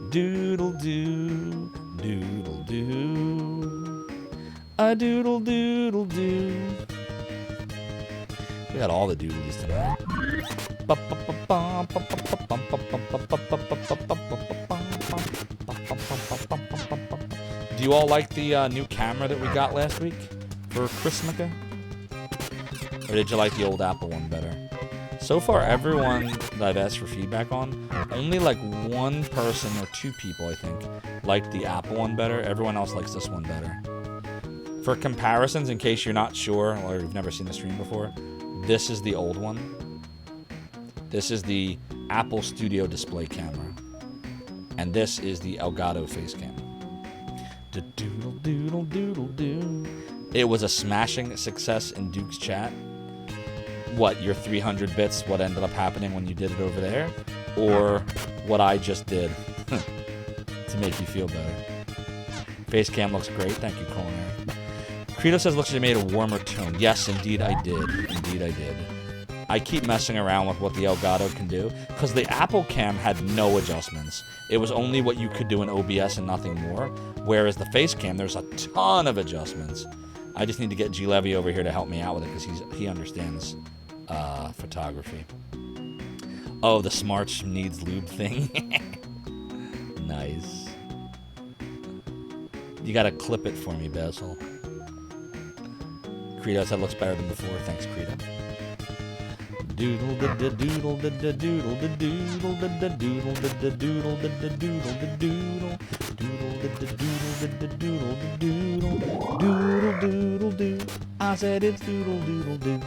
Doodle doo. Doodle doo. A doodle doodle doo. We got all the doodlies tonight. Do you all like the new camera that we got last week for Christmas? Or did you like the old Apple one better? So far, everyone that I've asked for feedback on, only like one person or two people, I think, liked the Apple one better. Everyone else likes this one better. For comparisons, in case you're not sure or you've never seen the stream before, this is the old one. This is the Apple Studio display camera. And this is the Elgato face cam. Doodle doodle doodle doo. It was a smashing success in Duke's chat. What, your 300 bits, what ended up happening when you did it over there? Or what I just did to make you feel better? Face cam looks great. Thank you, Culinary. Credo says looks like you made a warmer tone. Yes, indeed I did. Indeed I did. I keep messing around with what the Elgato can do, because the Apple Cam had no adjustments. It was only what you could do in OBS and nothing more, whereas the Face Cam, there's a ton of adjustments. I just need to get G. Levy over here to help me out with it, because he understands photography. Oh, the Smarts needs lube thing. Nice. You gotta clip it for me, Basil. Credo said looks better than before. Thanks, Credo. Doodle da da doodle da da doodle da doodle da da doodle da da doodle da da doodle da doodle doodle da da doodle da da doodle da doodle doodle doodle doo. I said it's doodle doodle doo.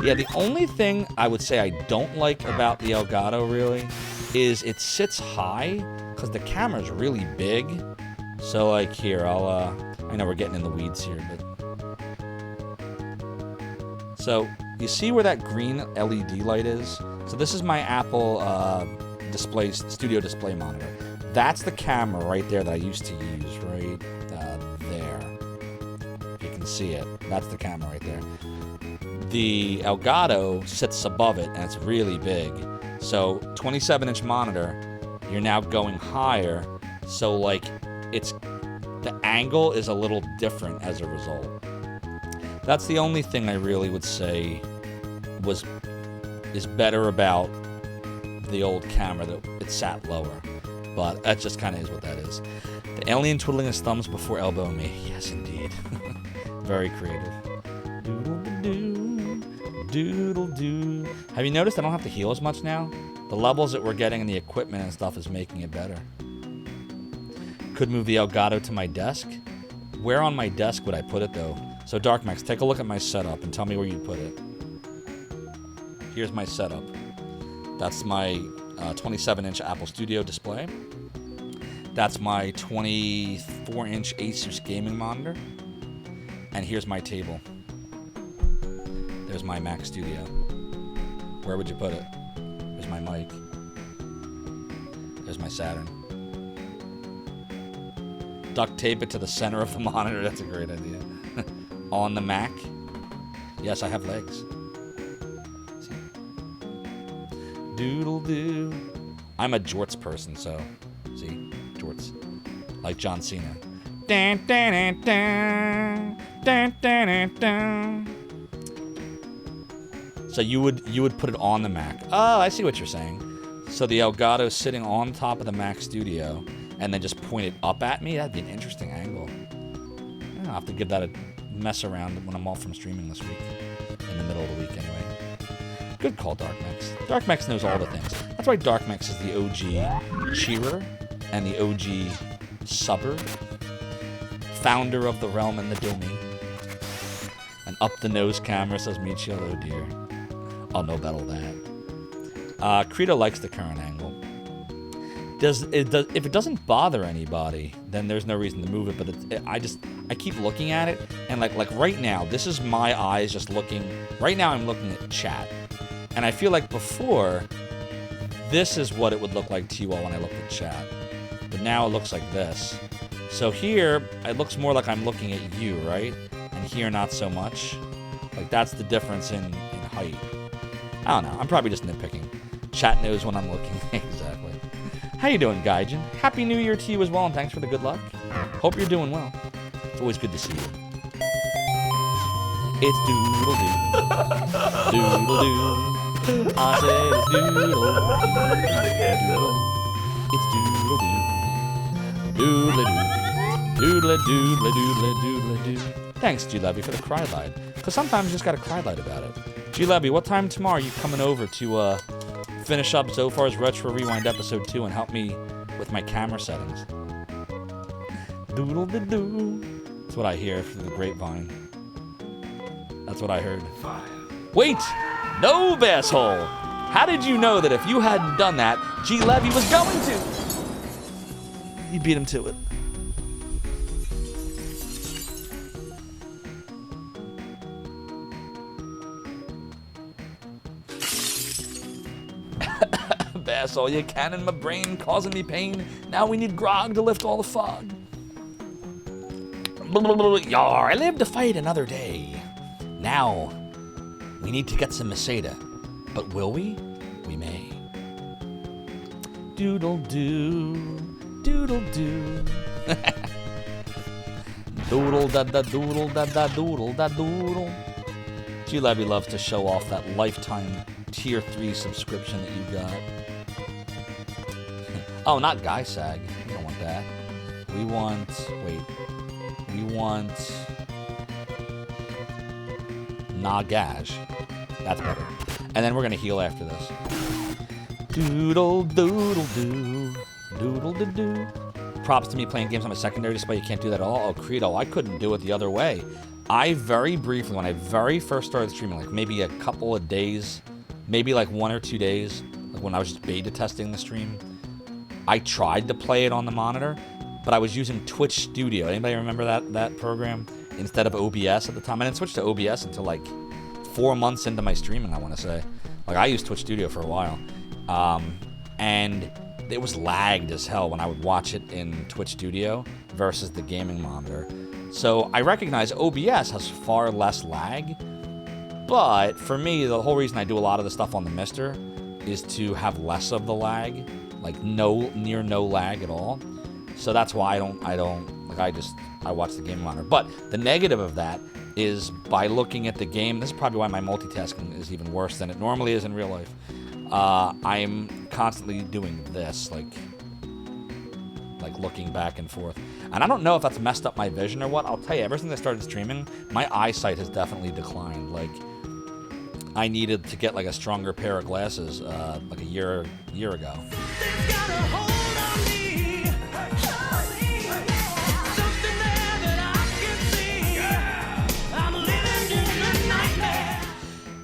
Yeah, the only thing I would say I don't like about the Elgato really is it sits high because the camera's really big. So like here, I know we're getting in the weeds here, but so you see where that green LED light is? So this is my Apple studio display monitor. That's the camera right there that I used to use, right there. If you can see it, that's the camera right there. The Elgato sits above it, and it's really big. So 27-inch monitor, you're now going higher, so like the angle is a little different as a result. That's the only thing I really would say is better about the old camera, that it sat lower. But that just kind of is what that is. The alien twiddling his thumbs before elbowing me. Yes, indeed. Very creative. Doodle-doo, doodle-doo. Have you noticed I don't have to heal as much now? The levels that we're getting in the equipment and stuff is making it better. Could move the Elgato to my desk. Where on my desk would I put it, though? So, Darkmax, take a look at my setup and tell me where you put it. Here's my setup. That's my 27-inch Apple Studio display. That's my 24-inch Asus gaming monitor. And here's my table. There's my Mac Studio. Where would you put it? There's my mic. There's my Saturn. Duct tape it to the center of the monitor. That's a great idea. On the Mac. Yes, I have legs. See? Doodle doo. I'm a jorts person, so see, jorts, like John Cena. Dun, dun, dun, dun. Dun, dun, dun, dun. So you would put it on the Mac. Oh, I see what you're saying. So the Elgato's sitting on top of the Mac Studio, and then just point it up at me. That'd be an interesting angle. I'll have to give that a mess around when I'm off from streaming this week, in the middle of the week anyway. Good call, Darkmax. Darkmax knows all the things. That's why Darkmax is the OG cheerer and the OG subber, founder of the realm and the domain. An up-the-nose camera, says Michio. Oh dear. I'll know about all that. Credo likes the current angle. if it doesn't bother anybody, then there's no reason to move it. But I keep looking at it, and like right now, this is my eyes just looking. Right now, I'm looking at chat, and I feel like before, this is what it would look like to you all when I looked at chat. But now it looks like this. So here, it looks more like I'm looking at you, right? And here, not so much. Like, that's the difference in height. I don't know. I'm probably just nitpicking. Chat knows when I'm looking. Exactly. How you doing, Gaijin? Happy New Year to you as well, and thanks for the good luck. Hope you're doing well. It's always good to see you. It's doodle-doo. Doodle-doo. I said it's doodle. It's doodle-doo. Doodle-doo. Doodle-doodle, doodle-doodle-doo. Thanks, G-Levy, for the cry light. Because sometimes you just gotta cry light about it. G-Levy, what time tomorrow are you coming over to finish up Zophar's Retro Rewind Episode 2 and help me with my camera settings? Doodle-doo. That's what I hear through the grapevine. That's what I heard. Wait! No, Basshole! How did you know that if you hadn't done that, G-Levy was going to? You beat him to it. Basshole, you can in my brain, causing me pain. Now we need grog to lift all the fog. Yar, I live to fight another day. Now, we need to get some Masada. But will we? We may. Doodle-doo, doodle-doo. Doodle-da-da-doodle-da-da-doodle-da-doodle. G-Levy loves to show off that lifetime Tier 3 subscription that you got. Oh, not Guy Sag. We don't want that. We want... Wait. We want... Nagash. That's better. And then we're going to heal after this. Doodle-doodle-doo. Doodle-doo-doo. Props to me playing games on my secondary display. You can't do that at all. Oh, Credo, I couldn't do it the other way. I very briefly, when I very first started streaming, like maybe a couple of days, maybe like 1 or 2 days, like when I was just beta testing the stream, I tried to play it on the monitor, but I was using Twitch Studio. Anybody remember that program? Instead of OBS at the time. I didn't switch to OBS until like 4 months into my streaming, I want to say. Like, I used Twitch Studio for a while. And it was lagged as hell when I would watch it in Twitch Studio versus the gaming monitor. So I recognize OBS has far less lag, but for me, the whole reason I do a lot of the stuff on the Mister is to have less of the lag, like near no lag at all. So that's why I watch the game monitor. But the negative of that is by looking at the game, this is probably why my multitasking is even worse than it normally is in real life. I'm constantly doing this, like looking back and forth. And I don't know if that's messed up my vision or what. I'll tell you, ever since I started streaming, my eyesight has definitely declined. Like, I needed to get like a stronger pair of glasses like a year ago.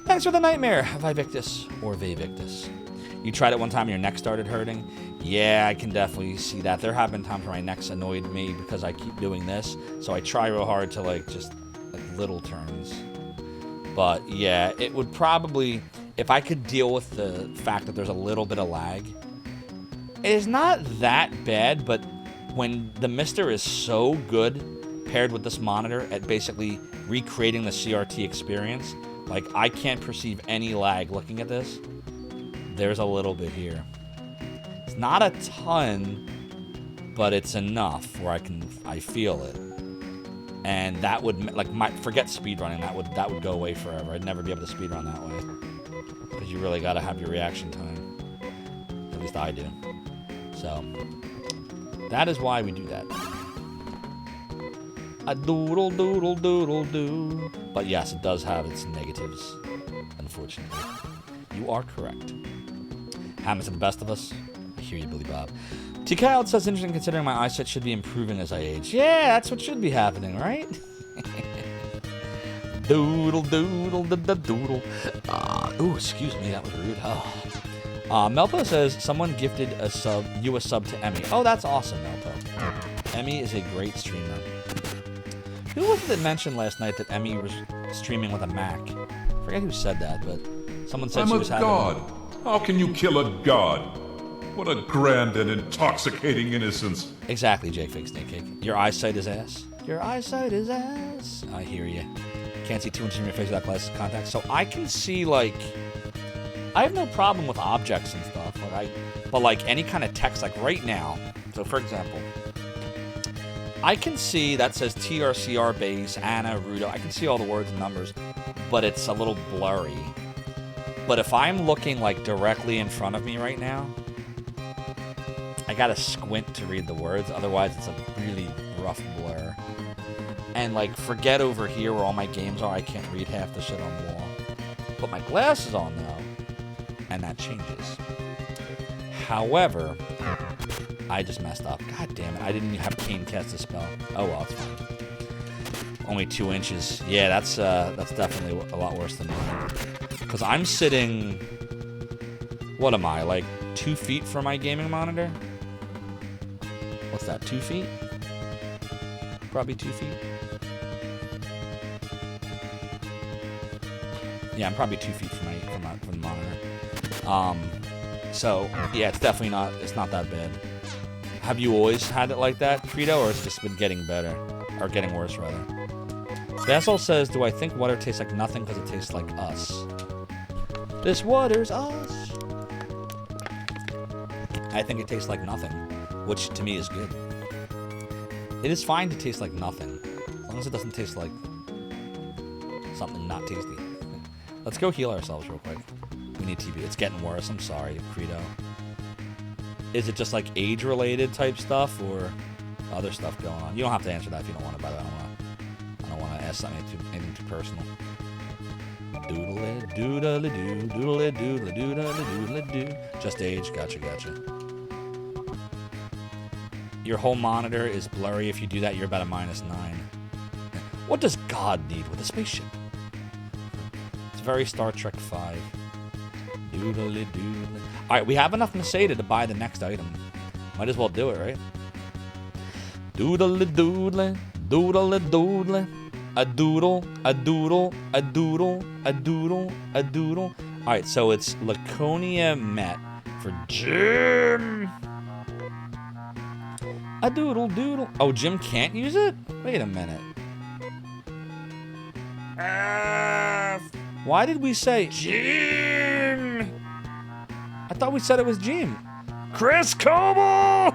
Thanks for the nightmare, Vivictus or Vivictus. You tried it one time and your neck started hurting? Yeah, I can definitely see that. There have been times where my neck's annoyed me because I keep doing this, so I try real hard to just little turns. But yeah, it would probably, if I could deal with the fact that there's a little bit of lag, it is not that bad, but when the Mister is so good paired with this monitor at basically recreating the CRT experience, like, I can't perceive any lag looking at this. There's a little bit here. It's not a ton, but it's enough where I feel it. And that would, forget speedrunning, that would go away forever. I'd never be able to speedrun that way. Because you really gotta have your reaction time. At least I do. So, that is why we do that. A doodle doodle doodle doo. But yes, it does have its negatives, unfortunately. You are correct. Happens to the best of us. I hear you, Billy Bob. TK Out says, interesting considering my eyesight should be improving as I age. Yeah, that's what should be happening, right? Doodle doodle da da doodle. Ooh, excuse me, that was rude. Melpo says someone gifted a sub to Emmy. Oh, that's awesome, Melpo. Emmy is a great streamer. Who was it that mentioned last night that Emmy was streaming with a Mac? I forget who said that, but someone said she was having... I'm a god. How can you kill a god? What a grand and intoxicating innocence. Exactly, Jake Fake Snake Cake. Your eyesight is ass. Your eyesight is ass. I hear you. Can't see 2 inches in your face without glasses contact. So I can see, like... I have no problem with objects and stuff. But, like, any kind of text, like right now. So, for example... I can see that says TRCR base, Anna, Rudo. I can see all the words and numbers, but it's a little blurry. But if I'm looking like directly in front of me right now, I gotta squint to read the words. Otherwise, it's a really rough blur. And like, forget over here where all my games are. I can't read half the shit on the wall. Put my glasses on though, and that changes. However, I just messed up. God damn it. I didn't have Kane cast a spell. Oh well, it's fine. Only 2 inches. Yeah, that's definitely a lot worse than mine. Because I'm sitting... What am I, like 2 feet from my gaming monitor? What's that, 2 feet? Probably 2 feet. Yeah, I'm probably 2 feet from the monitor. So, yeah, it's definitely not... It's not that bad. Have you always had it like that, Frito, or has it just been getting better? Or getting worse, rather? Vassal says, do I think water tastes like nothing because it tastes like us? This water's us. I think it tastes like nothing, which to me is good. It is fine to taste like nothing, as long as it doesn't taste like something not tasty. Let's go heal ourselves real quick. We need TB. It's getting worse. I'm sorry, Credo. Is it just like age-related type stuff or other stuff going on? You don't have to answer that if you don't want to. By the way, I don't want to ask anything too personal. Doodle doodle doo, doodle doodle doodle doodle doo. Just age. Gotcha. Your whole monitor is blurry. If you do that, you're about a -9. What does God need with a spaceship? It's very Star Trek 5. Doodle doodle. Alright, we have enough Masada to buy the next item. Might as well do it, right? Doodle doodle, doodle doodle. A doodle, a doodle, a doodle, a doodle, a doodle. Alright, so it's Laconia Met for Jim. A doodle doodle. Oh, Jim can't use it? Wait a minute. Why did we say Jim? I thought we said it was Jim. Chris Coble!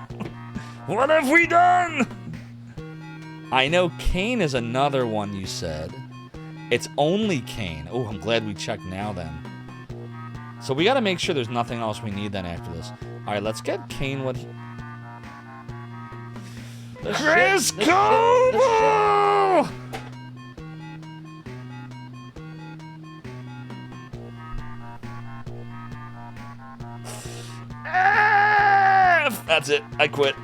What have we done? I know Kane is another one you said. It's only Kane. Oh, I'm glad we checked now then. So we gotta make sure there's nothing else we need then after this. Alright, let's get Kane what he... Chris Coble! That's it. I quit.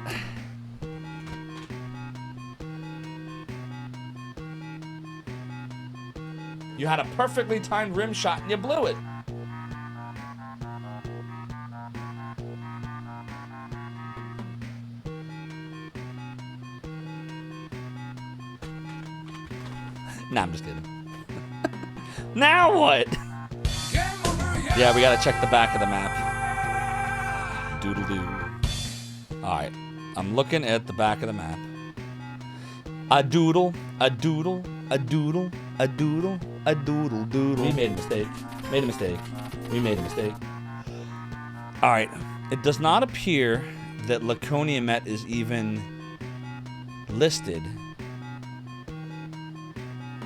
You had a perfectly timed rim shot and you blew it. Nah, I'm just kidding. Now what? Yeah, we gotta check the back of the map. Doodle-doo. Alright, I'm looking at the back of the map. A doodle, a doodle, a doodle, a doodle, a doodle, doodle. We made a mistake. We made a mistake. Alright, it does not appear that Laconia Met is even listed.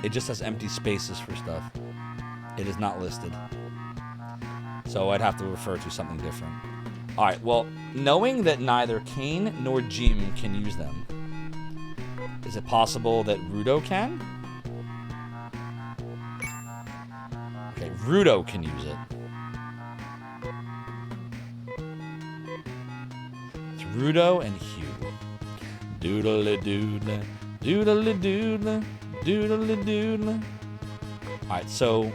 It just has empty spaces for stuff. It is not listed. So I'd have to refer to something different. Alright, well, knowing that neither Kane nor Jim can use them, is it possible that Rudo can? Okay, Rudo can use it. It's Rudo and Hugh. Doodle-a-doodle, doodle-a-doodle, doodle-a-doodle. Alright, so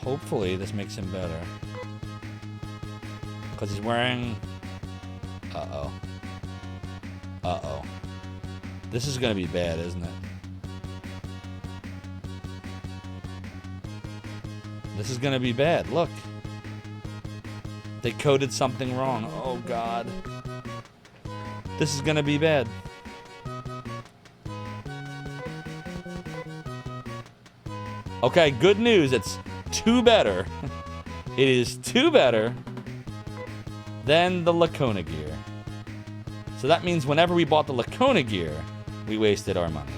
hopefully this makes him better. Because he's wearing... Uh-oh. Uh-oh. This is going to be bad, isn't it? This is going to be bad. Look. They coded something wrong. Oh, God. This is going to be bad. Okay, good news. It's 2 better. It is 2 better than the Lacona gear. So that means whenever we bought the Lacona gear, we wasted our money.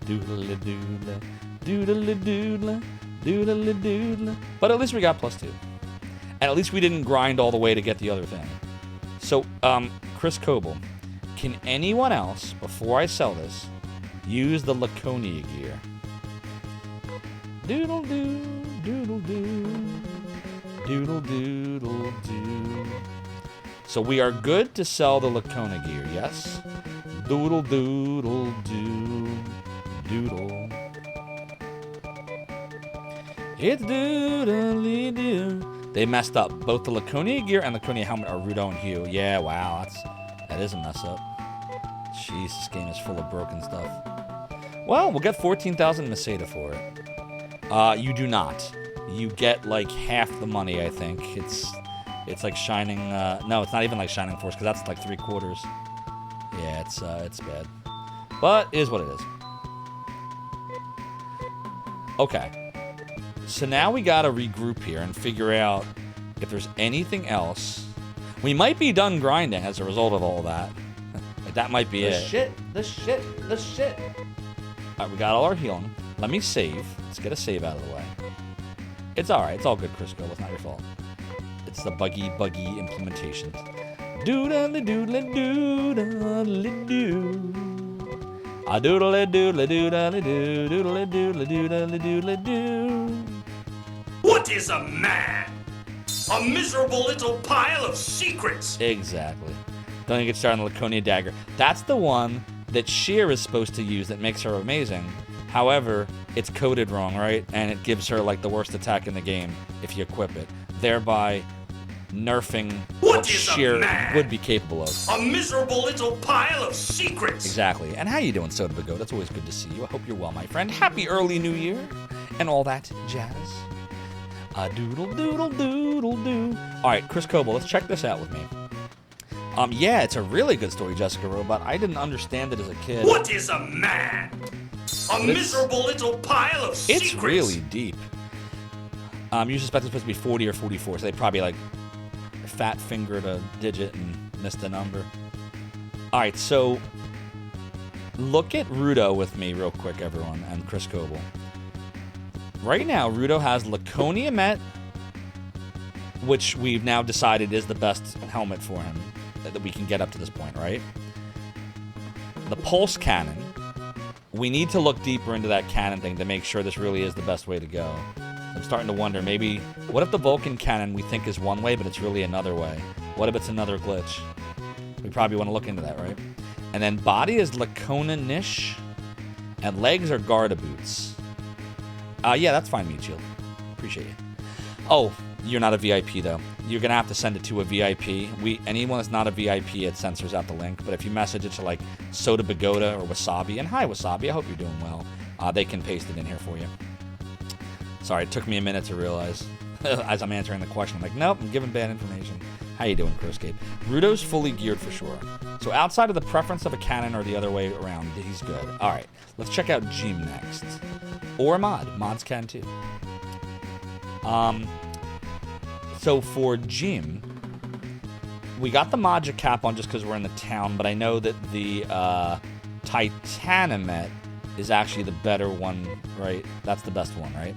Doodle-a-doodle, doodle-a-doodle, doodle-a-doodle. But at least we got +2. And at least we didn't grind all the way to get the other thing. So, Chris Coble, can anyone else, before I sell this, use the Laconia gear? Doodle-doo, doodle-doo, doodle-doodle-doo. So we are good to sell the Lacona gear, yes? Doodle-doodle-doo, doodle. It's doodle-doo. They messed up. Both the Laconia gear and Laconia helmet are Rudo and Hugh. Yeah, wow, that is a mess up. Jeez, this game is full of broken stuff. Well, we'll get 14,000 Meseta for it. You do not. You get like half the money, I think. It's like Shining. No, it's not even like Shining Force because that's like 3/4. Yeah, it's bad, but it is what it is. Okay, so now we gotta regroup here and figure out if there's anything else. We might be done grinding as a result of all that. Like, that might be it. The shit. All right, we got all our healing. Let me save. Let's get a save out of the way. It's all right. It's all good, Crisco. It's not your fault. It's the buggy implementation. Doodle-doodle-doodle-doo. A doodle-doodle-doodle-doo. Doodle-doodle-doodle-doodle-doo. What is a man? A miserable little pile of secrets. Exactly. Don't even get started on the Laconia dagger. That's the one that Sheer is supposed to use that makes her amazing. However, it's coded wrong, right? And it gives her like the worst attack in the game if you equip it, thereby nerfing what Sheer would be capable of. A miserable little pile of secrets. Exactly. And how you doing, Soda Bago? That's always good to see you. I hope you're well, my friend. Happy early New Year and all that jazz. Doodle-doodle-doodle-doo. All right, Chris Coble, let's check this out with me. Yeah, it's a really good story, Jessica Robot. I didn't understand it as a kid. What is a man? A miserable little pile of secrets. It's really deep. You suspect it's supposed to be 40 or 44, so they probably like fat fingered a digit and missed a number. All right, so look at Rudo with me real quick, everyone, and Chris Coble. Right now, Rudo has Laconia Met, which we've now decided is the best helmet for him that we can get up to this point, right? The Pulse Cannon. We need to look deeper into that cannon thing to make sure this really is the best way to go. I'm starting to wonder, maybe, what if the Vulcan cannon we think is one way, but it's really another way? What if it's another glitch? We probably want to look into that, right? And then body is Lacona-nish, and legs are Garda boots. Yeah, that's fine, Meat Shield. Appreciate you. Oh, you're not a VIP, though. You're going to have to send it to a VIP. Anyone that's not a VIP, it censors out the link. But if you message it to, like, Soda Bagoda or Wasabi, and hi, Wasabi, I hope you're doing well, they can paste it in here for you. Sorry, it took me a minute to realize as I'm answering the question. I'm like, nope, I'm giving bad information. How you doing, Crowscape? Rudo's fully geared for sure. So outside of the preference of a cannon or the other way around, he's good. All right, let's check out Jim next. Or Mod. Mods can too. So for Jim, we got the Magic Cap on just because we're in the town, but I know that the Titanimet is actually the better one, right? That's the best one, right?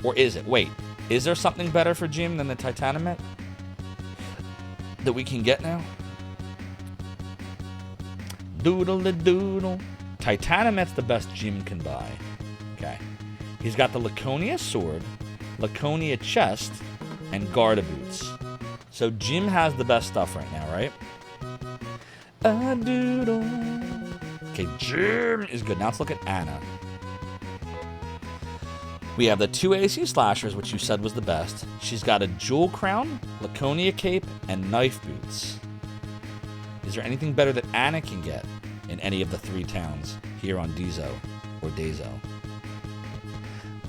Or is it? Wait, is there something better for Jim than the Titanimet that we can get now? Doodle-a-doodle. Titanimet's the best Jim can buy. Okay. He's got the Laconia sword, Laconia chest, and Garda boots. So Jim has the best stuff right now, right? A doodle. Okay, Jim is good. Now let's look at Anna. We have the 2 AC slashers, which you said was the best. She's got a jewel crown, Laconia cape, and knife boots. Is there anything better that Anna can get in any of the 3 towns here on Dezo or Dezo?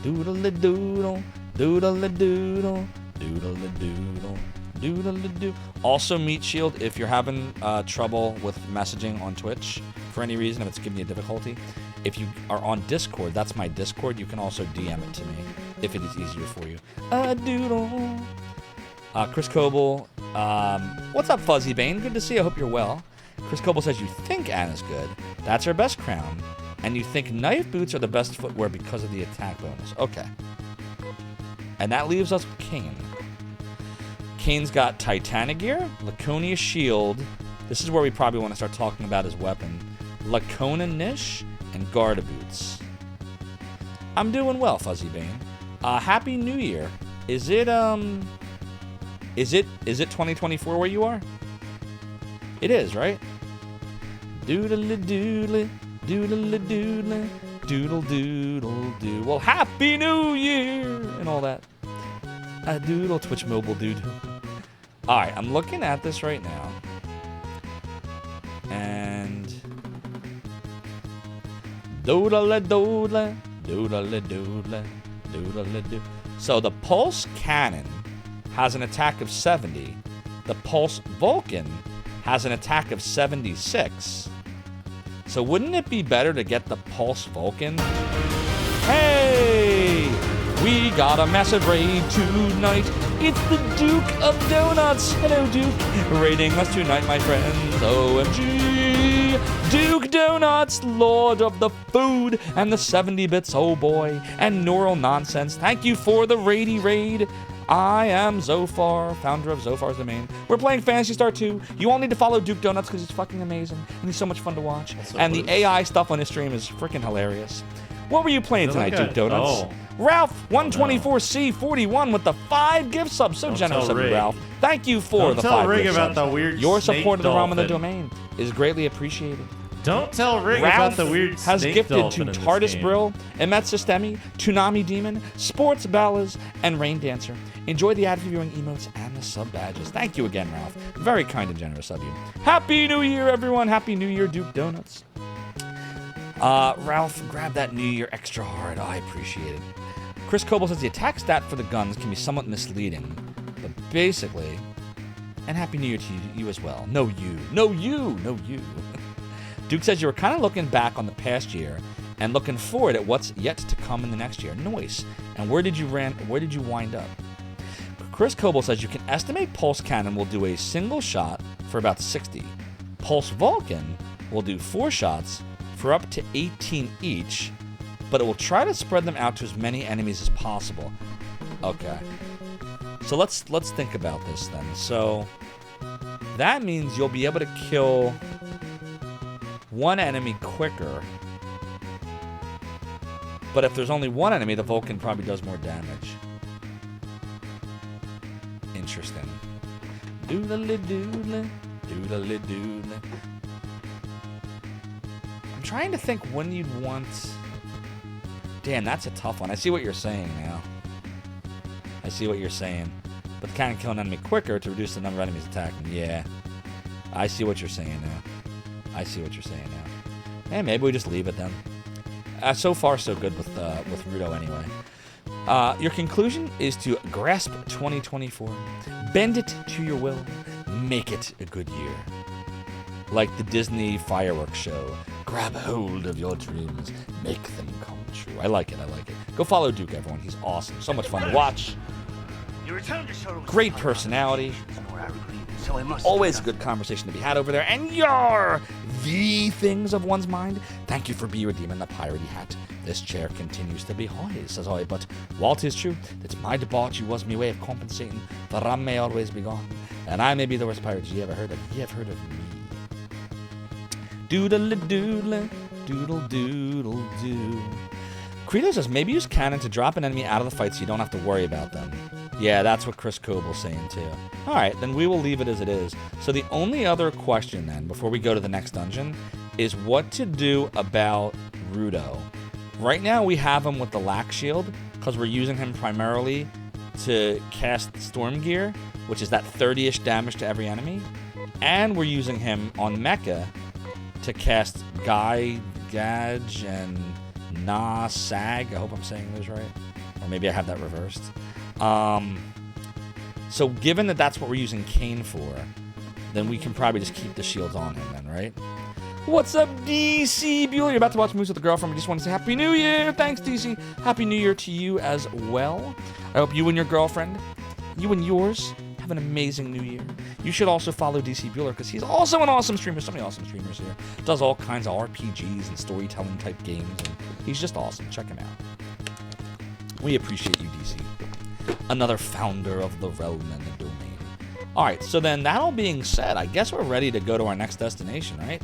Doodle-a-doodle, doodle-a-doodle, doodle-a-doodle, doodle-a-doo. Also, Meat Shield, if you're having trouble with messaging on Twitch for any reason, if it's giving you difficulty, if you are on Discord, that's my Discord, you can also DM it to me if it is easier for you. Doodle. Chris Coble, what's up, Fuzzy Bane? Good to see you. I hope you're well. Chris Coble says you think Anna's good. That's her best crown. And you think knife boots are the best footwear because of the attack bonus. Okay. And that leaves us with Kane. Kane's got Titanic gear, Laconia shield. This is where we probably want to start talking about his weapon. Lacona niche and Garda boots. I'm doing well, Fuzzy Bane. Happy New Year. Is it 2024 where you are? It is, right? Doodle-a-doodle, doodle-a-doodle, doodle-doodle-doo. Well, Happy New Year and all that. A doodle Twitch mobile dude. All right, I'm looking at this right now. And doodle-a-doodle, doodle-a-doodle, doodle-a-doo. So the Pulse Cannon has an attack of 70. The Pulse Vulcan has an attack of 76. So wouldn't it be better to get the Pulse Vulcan? Hey! We got a massive raid tonight. It's the Duke of Donuts. Hello, Duke. Raiding us tonight, my friends. OMG. Duke Donuts, Lord of the Food and the 70 bits, oh boy, and neural nonsense. Thank you for the raidy raid. I am Zophar, founder of Zophar's Domain. We're playing Phantasy Star 2. You all need to follow Duke Donuts because he's fucking amazing and he's so much fun to watch. And the AI stuff on his stream is freaking hilarious. What were you playing tonight, Duke Donuts? Oh. Ralph 124C41 with the 5 gift subs. So generous of you, Ralph. Thank you for the 5 gift subs. Don't tell Rig about the weird Your snake support of the realm and the dolphin. domain is greatly appreciated. Don't tell Rig Ralph about the weird has snake gifted to dolphin in this TARDIS game. Brill, Emet Systemi, Toonami Demon, Sports Ballas, and Rain Dancer. Enjoy the ad viewing emotes and the sub badges. Thank you again, Ralph. Very kind and generous of you. Happy New Year, everyone. Happy New Year, Duke Donuts. Ralph, grab that New Year extra hard. I appreciate it. Chris Coble says the attack stat for the guns can be somewhat misleading, but basically, and Happy New Year to you as well. No you. No you. No you. Duke says you were kind of looking back on the past year and looking forward at what's yet to come in the next year. Nice. And where did you wind up? Chris Coble says you can estimate Pulse Cannon will do a single shot for about 60. Pulse Vulcan will do 4 shots for up to 18 each, but it will try to spread them out to as many enemies as possible. Okay. So let's think about this then. So that means you'll be able to kill one enemy quicker. But if there's only one enemy, the Vulcan probably does more damage. Interesting. Doodle-doodle, doodle-doodle. I'm trying to think when you'd want... Damn, that's a tough one. I see what you're saying now. I see what you're saying. But kind of kill an enemy quicker to reduce the number of enemies attacking. Yeah. I see what you're saying now. I see what you're saying now. And maybe we just leave it then. So far, so good with Rudo anyway. Your conclusion is to grasp 2024. Bend it to your will. Make it a good year. Like the Disney fireworks show. Grab hold of your dreams. Make them come true. I like it. I like it. Go follow Duke, everyone. He's awesome. So much fun to watch. Great personality. Always a good conversation to be had over there. And you're the things of one's mind. Thank you for be redeeming the piratey hat. This chair continues to be high, says I. But while 'tis true, it's my debauchery was me way of compensating. The rum may always be gone. And I may be the worst pirate you ever heard of. You have heard of me. Doodle-doodle, doodle-doodle-doo. Credo says, maybe use cannon to drop an enemy out of the fight so you don't have to worry about them. Yeah, that's what Chris Coble's saying too. Alright, then we will leave it as it is. So the only other question then, before we go to the next dungeon, is what to do about Rudo. Right now we have him with the lack shield, because we're using him primarily to cast Storm Gear, which is that 30-ish damage to every enemy. And we're using him on Mecha to cast Guy, Gaj, and Na Sag. I hope I'm saying those right. Or maybe I have that reversed. So given that that's what we're using Kane for, then we can probably just keep the shields on him then, right? What's up, DC Bueller? You're about to watch movies with a girlfriend. We just want to say Happy New Year. Thanks, DC. Happy New Year to you as well. I hope you and your girlfriend, you and yours, have an amazing New Year. You should also follow DC Bueller because he's also an awesome streamer. So many awesome streamers here. Does all kinds of RPGs and storytelling type games. And he's just awesome. Check him out. We appreciate you, DC. Another founder of the realm and the domain. All right, so then that all being said, I guess we're ready to go to our next destination, right?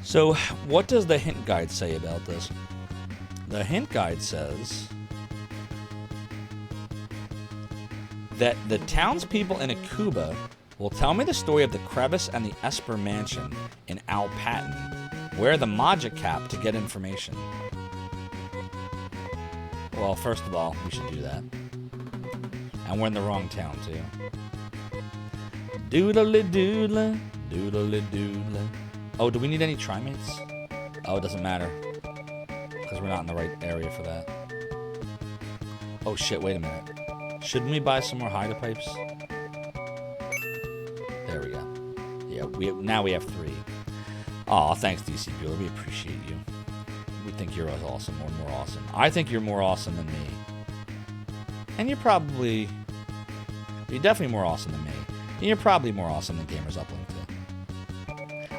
So what does the hint guide say about this? The hint guide says that the townspeople in Akuba will tell me the story of the Crevice and the Esper Mansion in Alpaton. Wear the Magic Cap to get information. Well, first of all, we should do that. And we're in the wrong town, too. Doodly doodly, doodly doodly. Oh, do we need any Trimates? Oh, it doesn't matter. Because we're not in the right area for that. Oh, shit, wait a minute. Shouldn't we buy some more Hydropipes? There we go. Yeah, now we have 3. Aw, thanks, DC Bueller. We appreciate you. We think you're as awesome or more awesome. I think you're more awesome than me. And you're definitely more awesome than me. And you're probably more awesome than Gamers Uplink, too.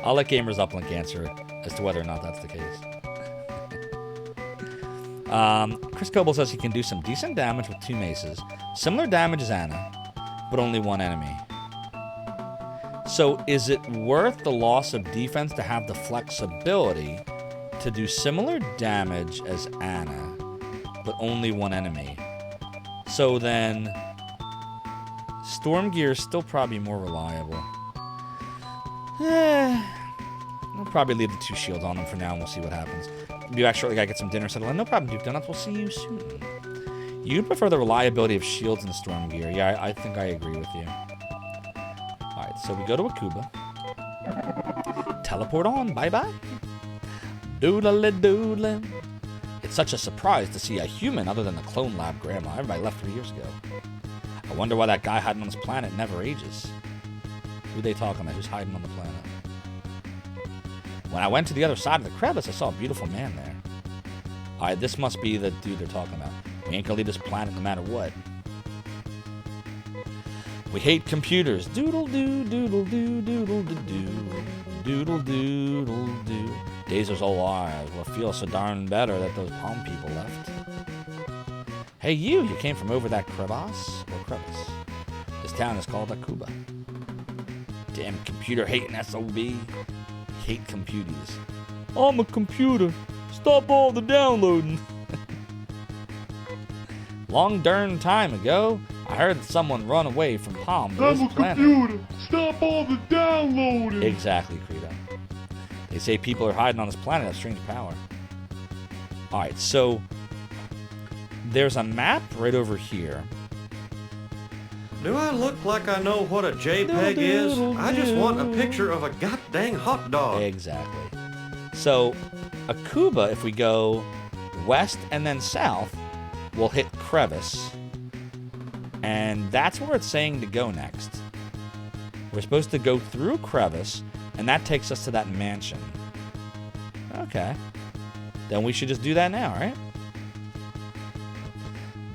I'll let Gamers Uplink answer as to whether or not that's the case. Chris Coble says he can do some decent damage with 2 maces. Similar damage as Anna, but only 1 enemy. So is it worth the loss of defense to have the flexibility to do similar damage as Anna, but only 1 enemy? So then Storm Gear is still probably more reliable. I'll probably leave the 2 shields on them for now and we'll see what happens. You actually gotta get some dinner settled in. No problem, Duke Donuts. We'll see you soon. You prefer the reliability of shields and Storm Gear. Yeah, I think I agree with you. Alright, so we go to Akuba. Teleport on. Bye-bye. Doodly doodly. It's such a surprise to see a human other than the clone lab grandma. Everybody left 3 years ago. I wonder why that guy hiding on this planet never ages. Who are they talking about? Who's hiding on the planet? When I went to the other side of the crevice, I saw a beautiful man there. Alright, this must be the dude they're talking about. We ain't gonna leave this planet no matter what. We hate computers. Doodle-doo, doodle-doo, doodle-doo-doo. Doodle-doodle-doo. Days was all ours. Well, it feels so darn better that those palm people left. Hey, you came from over that crevasse or crevice. This town is called Akuba. Damn computer-hating SOB. Hate computers. I'm a computer. Stop all the downloading. Long darn time ago, I heard someone run away from Palm to this planet. I'm a computer. Stop all the downloading. Exactly, Credo. They say people are hiding on this planet of strange power. Alright, so there's a map right over here. Do I look like I know what a JPEG is? I just want a picture of a goddamn hot dog. Exactly. So, Akuba, if we go west and then south, we'll hit Crevice. And that's where it's saying to go next. We're supposed to go through Crevice, and that takes us to that mansion. Okay. Then we should just do that now, right?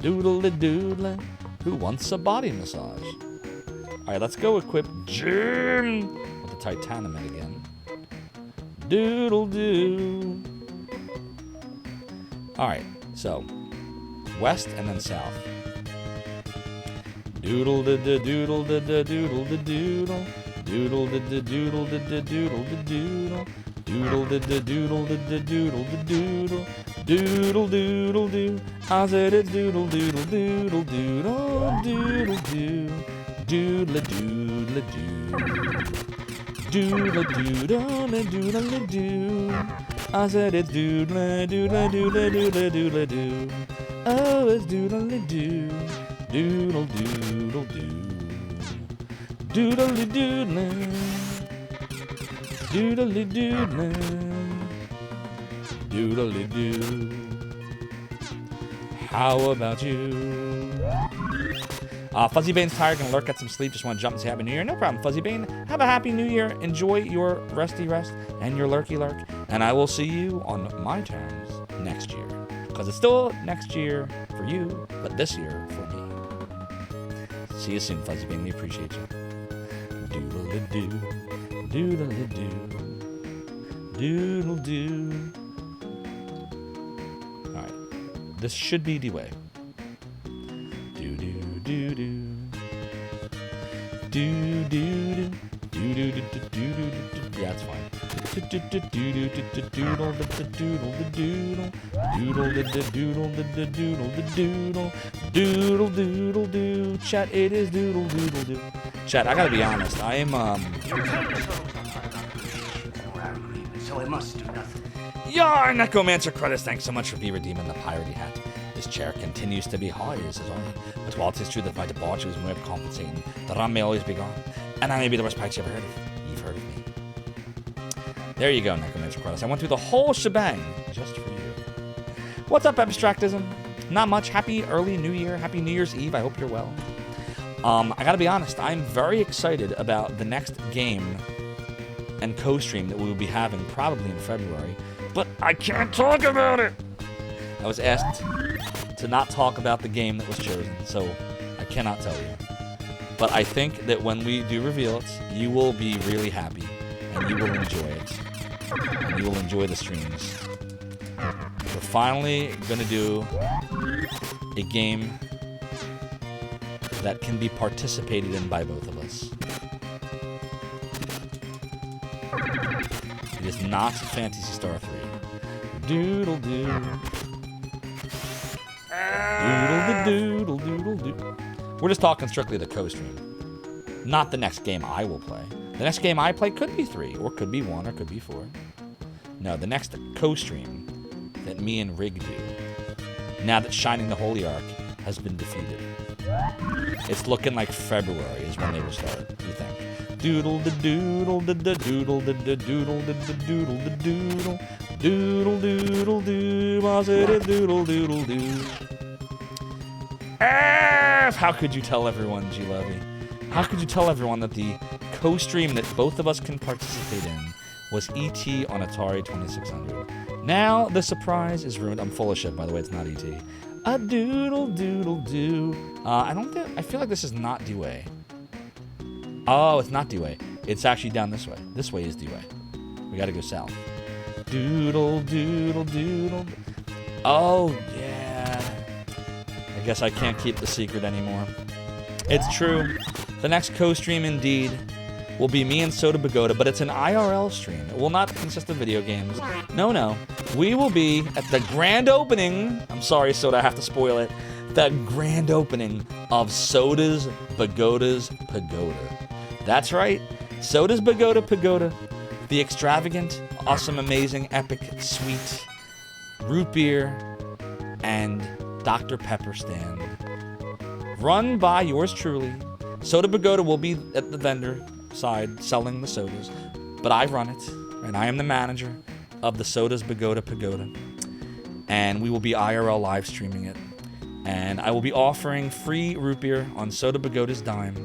Doodle-doodle. Who wants a body massage? Alright, let's go equip Jim with the Titanium again. Doodle-doo. Alright, so west and then south. Doodle-da-da-doodle-da-da-doodle-da-doodle. Doodle-da-da-doodle-da-da-doodle-da-doodle. Doodle-da-da-doodle-da-da-doodle-da-doodle. Doodle-doodle-doo. I said it's doodle-doodle-doodle-doodle. Doodle-doo. Doodle-doodle-doo. Doodle-doodle-doodle-doo. I said it's doodle-doodle-doodle-doodle-doo. Oh, it's doodly-doo. Doodle-doodle-doo. Doodly-doodle. Doodly-doodle. Doodly-doo. How about you? Fuzzy Bane's tired, gonna lurk, get some sleep, just want to jump and say Happy New Year. No problem, Fuzzy Bane. Have a Happy New Year. Enjoy your resty rest and your lurky lurk. And I will see you on my terms next year. Because it's still next year for you, but this year for me. See you soon, Fuzzy Bane. We appreciate you. Doodle-doo. Doodle-doo. Doodle-doo. Alright. This should be the way. Do-do-do-do. Do-do-do. Do-do-do-do-do-do-do. Yeah, that's fine. Doodle-doodle-doodle-doodle-doodle-doodle-doodle-doodle-doodle-doodle-doo. Chat, it is doodle-doodle-doo. Chat, I gotta be honest. I am, So I must do nothing. Yar, Necromancer Credits, thanks so much for redeeming the piratey hat. This chair continues to be high, as is I. But while it is true that my debauchery was more compensating, the rum may always be gone. And I may be the worst pikes you ever heard of. You've heard of me. There you go, Necromancer Credits. I went through the whole shebang just for you. What's up, Abstractism? Not much. Happy early New Year. Happy New Year's Eve. I hope you're well. I gotta be honest. I'm very excited about the next game and co-stream that we will be having probably in February. But I can't talk about it. I was asked to not talk about the game that was chosen, so I cannot tell you. But I think that when we do reveal it, you will be really happy, and you will enjoy it, and you will enjoy the streams. We're finally going to do a game that can be participated in by both of us. It is not Phantasy Star 3. Doodle-doo. Doodle-doo-doodle-doodle-doo. We're just talking strictly the co-stream. Not the next game I will play. The next game I play could be 3, or could be 1, or could be 4. No, the next co-stream that me and Rig do, now that Shining the Holy Ark has been defeated. It's looking like February is when they will start, you think. Doodle-da-doodle-da-da-doodle-da-da-doodle-da-doodle-da-doodle. Doodle-doodle-doo, positive doodle-doodle-doo. How could you tell everyone, G. Levy? How could you tell everyone that the co-stream that both of us can participate in was E.T. on Atari 2600? Now the surprise is ruined. I'm full of shit, by the way. It's not E.T. A doodle-doodle-doo. I feel like this is not D-Way. Oh, it's not D-Way. It's actually down this way. This way is D-Way. We gotta go south. Doodle-doodle-doodle. Oh, yeah. I guess I can't keep the secret anymore. It's true. The next co-stream, indeed, will be me and Soda Pagoda, but it's an IRL stream. It will not consist of video games. No. We will be at the grand opening. I'm sorry, Soda, I have to spoil it. The grand opening of Soda's Pagoda's Pagoda. That's right. Soda's Pagoda. The extravagant, awesome, amazing, epic, sweet root beer and Dr. Pepper stand. Run by yours truly. Soda Pagoda will be at the vendor side selling the sodas, but I run it, and I am the manager of the Soda's Pagoda, and we will be IRL live streaming it, and I will be offering free root beer on Soda Pagoda's dime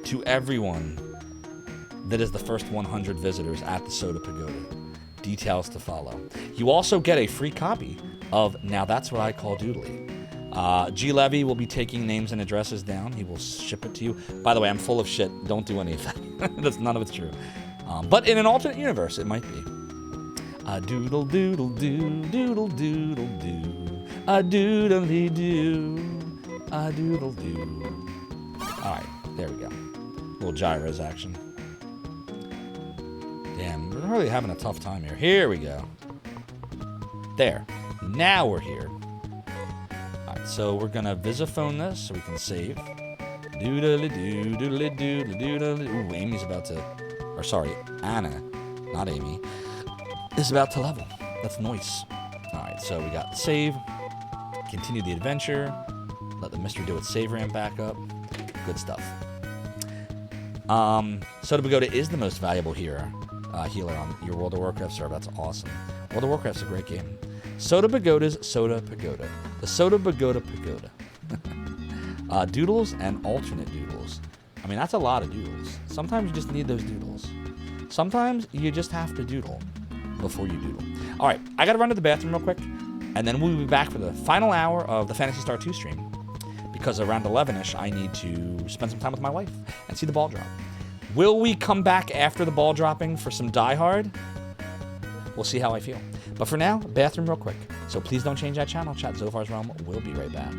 to everyone that is the first 100 visitors at the Soda Pagoda. Details to follow. You also get a free copy of Now That's What I Call Doodly. G. Levy will be taking names and addresses down. He will ship it to you. By the way, I'm full of shit. Don't do any of that. None of it's true. But in an alternate universe, it might be. A doodle doodle doo, doodle doodle doo, a doodly doo, a doodle doo. All right, there we go. Little gyros action. Damn, we're really having a tough time here. Here we go. There. Now we're here. Alright, so we're gonna visiphone this so we can save. Doodly-doo, doodly-doo, doodly-doo. Ooh, Amy's about to... Or sorry, Anna, not Amy, is about to level. That's nice. Alright, so we got save. continue the adventure. Let the mystery do its save ramp back up. Good stuff. Soda Pagoda is the most valuable healer on your World of Warcraft server. That's awesome. World of Warcraft's a great game. Soda Pagoda's Soda Pagoda. The Soda Pagoda Pagoda. Doodles and alternate doodles. I mean, that's a lot of doodles. Sometimes you just need those doodles. Sometimes you just have to doodle before you doodle. All right, I got to run to the bathroom real quick, and then we'll be back for the final hour of the Phantasy Star 2 stream. Because around 11ish, I need to spend some time with my wife and see the ball drop. Will we come back after the ball dropping for some Die Hard? We'll see how I feel. But for now, bathroom real quick. So please don't change that channel. Chat Zophar's Realm. We'll be right back.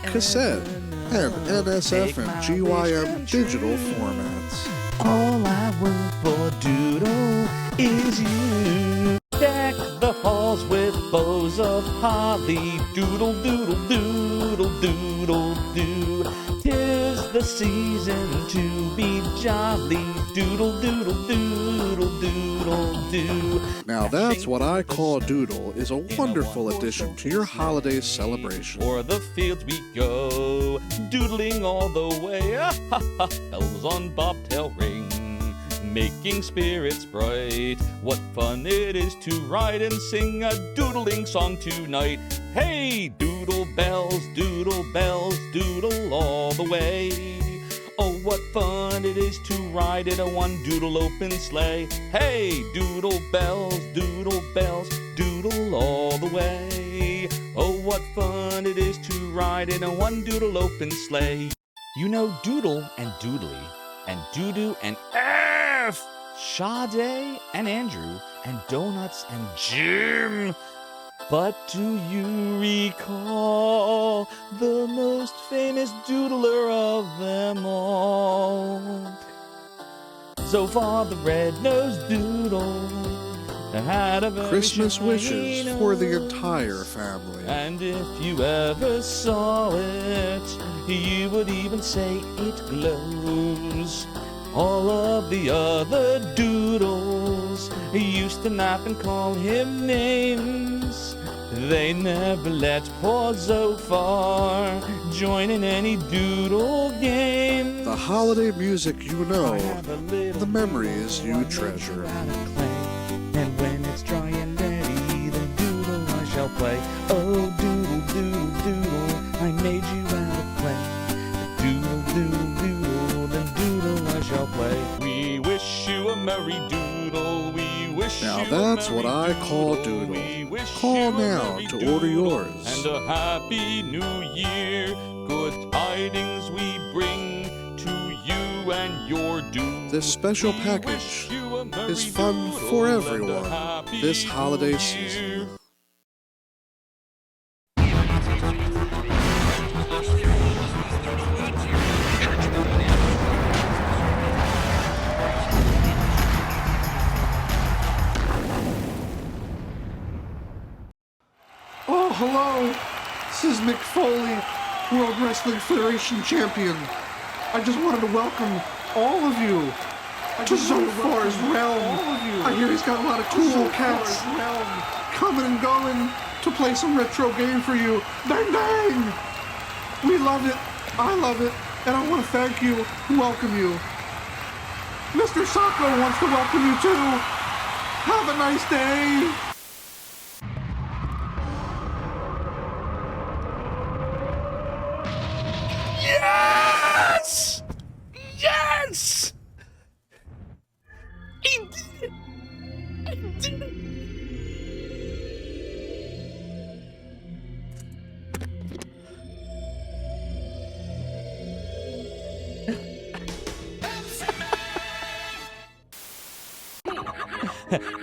Cassette and NSF and GYM digital formats. All I want for Doodle is you. Deck the halls with bows of holly. Doodle, doodle, doodle, doodle, doo. 'Tis the season to be jolly. Doodle, doodle, doodle, doodle, doo. Now that's what I call Doodle is a wonderful addition to your holiday celebration. O'er the fields we go, doodling all the way. Ah, ha, ha. Bells on bobtail ring, making spirits bright. What fun it is to ride and sing a doodling song tonight. Hey, doodle bells, doodle all the way. Oh, what fun it is to ride in a one doodle open sleigh. Hey, doodle bells, doodle all the way. Oh, what fun it is to ride in a one doodle open sleigh. You know Doodle and Doodly and Doodoo and F, Sade and Andrew and Donuts and Jim. But do you recall the most famous doodler of them all? Zophar the red-nosed doodle had a very Christmas shiny wishes nose. for the entire family. And if you ever saw it, you would even say it glows. All of the other doodles used to nap and call him names. They never let poor Zophar join in any doodle game. The holiday music you know, the memories you treasure. And when it's dry and ready, the doodle I shall play. Oh, doodle, doodle, doodle, I made you out of clay. Doodle, doodle, doodle, then doodle I shall play. We wish you a merry doodle. We wish Now you that's a merry what I call doodle. Doodle. We wish Call you a now merry to order doodle yours. And a happy new year. Good tidings we bring to you and your doodle. This special package is fun for everyone this holiday season. Oh, hello. This is Mick Foley, World Wrestling Federation Champion. I just wanted to welcome all of you to Zophar's Realm. I hear he's got a lot of cool cats coming and going to play some retro game for you. Bang, bang! We love it. I love it. And I want to thank you and welcome you. Mr. Sacco wants to welcome you too. Have a nice day. Yes! Yes! I did it! I did it!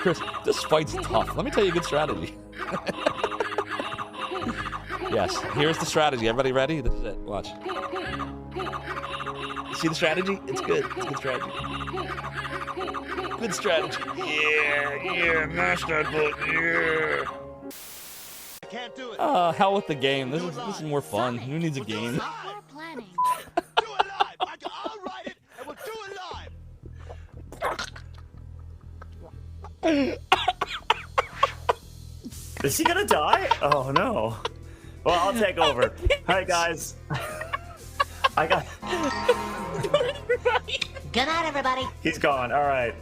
Chris, this fight's tough. Let me tell you a good strategy. Yes, here's the strategy. Everybody ready? This is it. Watch. See the strategy? It's good. It's good strategy. Good strategy. Yeah, mash that button, yeah. I can't do it. Hell with the game. This is more fun. Who needs a game? Is he gonna die? Oh no. Well, I'll take over. All right, guys. I got. Good night, everybody. He's gone. All right.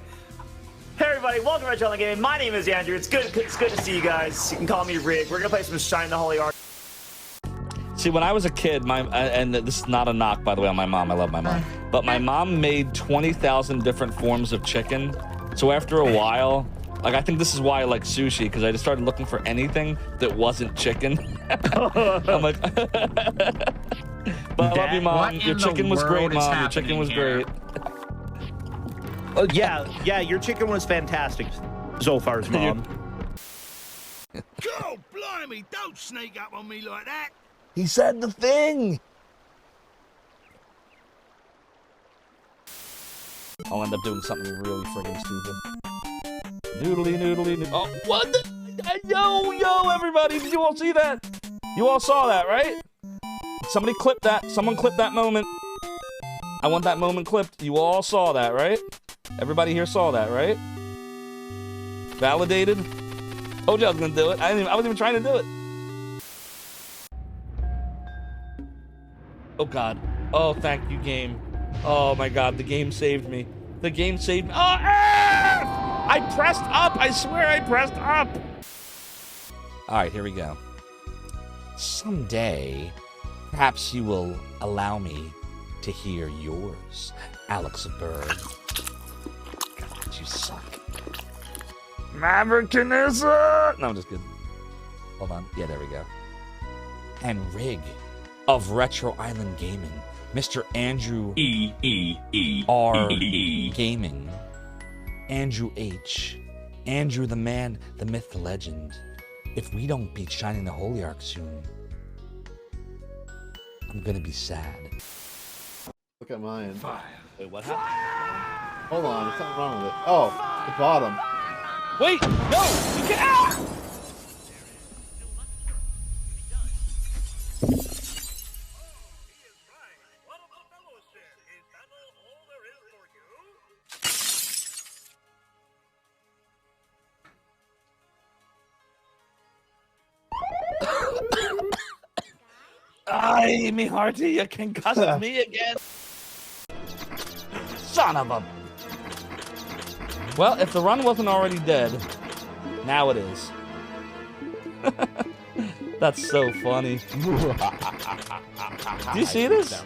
Hey everybody, welcome to Retro Gaming. My name is Andrew. It's good to see you guys. You can call me Rig. We're gonna play some Shine the Holy Ark. See, when I was a kid, and this is not a knock, by the way, on my mom. I love my mom. But my mom made 20,000 different forms of chicken. So after a while, like, I think this is why I like sushi, because I just started looking for anything that wasn't chicken. I'm like, but I love you, Mom. Your chicken was great, Mom. Your chicken was great. Oh, yeah, your chicken was fantastic, Zophar's mom. God blimey, don't sneak up on me like that. He said the thing. I'll end up doing something really friggin' stupid. Noodly, noodly, noodly. Oh, what? Yo, everybody, did you all see that? You all saw that, right? Somebody clipped that. Someone clipped that moment. I want that moment clipped. You all saw that, right? Everybody here saw that, right? Validated? Told you I was gonna do it. I wasn't even trying to do it. Oh God. Oh, thank you, game. Oh my God, the game saved me. The game saved me. Oh, ah! I pressed up. I swear I pressed up. All right, here we go. Someday, perhaps you will allow me to hear yours, Alex Bird. God, you suck. Maverickism! No, I'm just kidding. Hold on. Yeah, there we go. And Rig of Retro Island Gaming, Mr. Andrew R Gaming, Andrew H, Andrew the man, the myth, the legend. If we don't beat Shining the Holy Ark soon, I'm gonna be sad. Look at mine. Wait, what happened? Hold on, there's something wrong with it. Oh, the bottom. Wait, no, you can't. Ah! Ay, me hearty, you concussed me again. Son of a... Well, if the run wasn't already dead, now it is. That's so funny. Do you see this?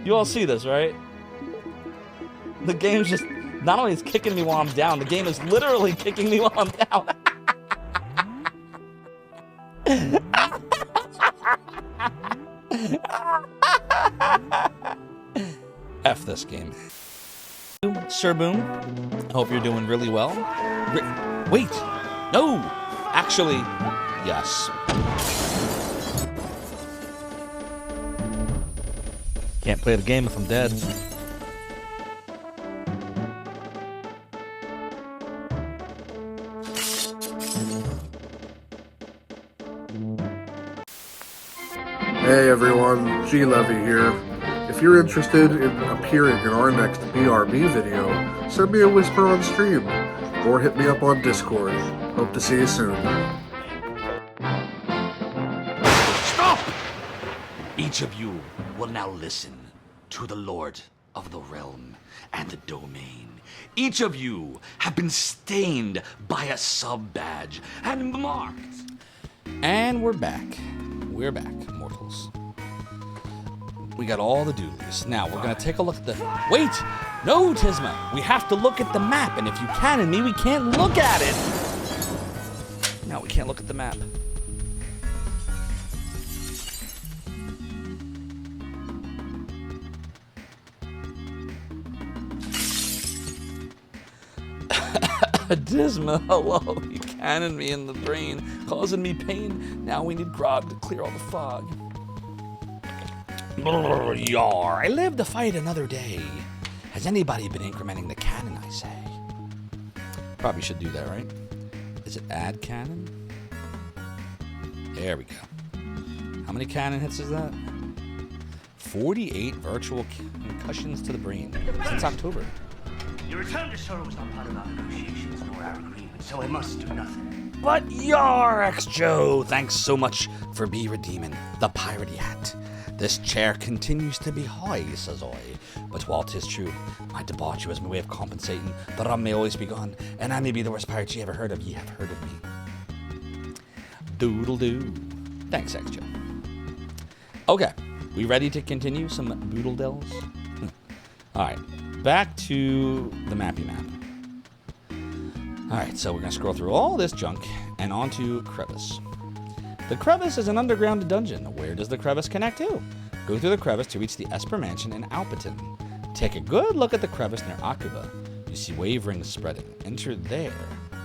You all see this, right? The game's just... Not only is kicking me while I'm down, the game is literally kicking me while I'm down. F this game. Sir Boom, I hope you're doing really well. Wait, no, actually, yes. Can't play the game if I'm dead. Hey everyone, G Levy here. If you're interested in appearing in our next BRB video, send me a whisper on stream, or hit me up on Discord. Hope to see you soon. Stop! Each of you will now listen to the Lord of the Realm and the Domain. Each of you have been stained by a sub-badge and marked. And we're back. We're back, mortals. We got all the doolies. Now, we're going to take a look at the... Wait! No, Tisma! We have to look at the map, and if you cannon me, we can't look at it! No, we can't look at the map. Disma, hello. You cannon me in the brain, causing me pain. Now we need grog to clear all the fog. Yar, I live to fight another day. Has anybody been incrementing the cannon, I say? Probably should do that, right? Is it add cannon? There we go. How many cannon hits is that? 48 virtual concussions to the brain since October. Your return to Sorrow was not part of our negotiations nor our agreement, so I must do nothing. But Yarx Joe, thanks so much for redeeming the piratey hat. This chair continues to be high, says I. But while 'tis true, my debauchery was my way of compensating. The rum may always be gone, and I may be the worst pirate ye ever heard of. Ye have heard of me. Doodle-doo. Thanks, X Joe. Okay, we ready to continue some boodle dells? Alright, back to the mappy map. Alright, so we're going to scroll through all this junk and onto Crevice. The Crevice is an underground dungeon. Where does the Crevice connect to? Go through the Crevice to reach the Esper Mansion in Alpiton. Take a good look at the Crevice near Akuba. You see wave rings spreading. Enter there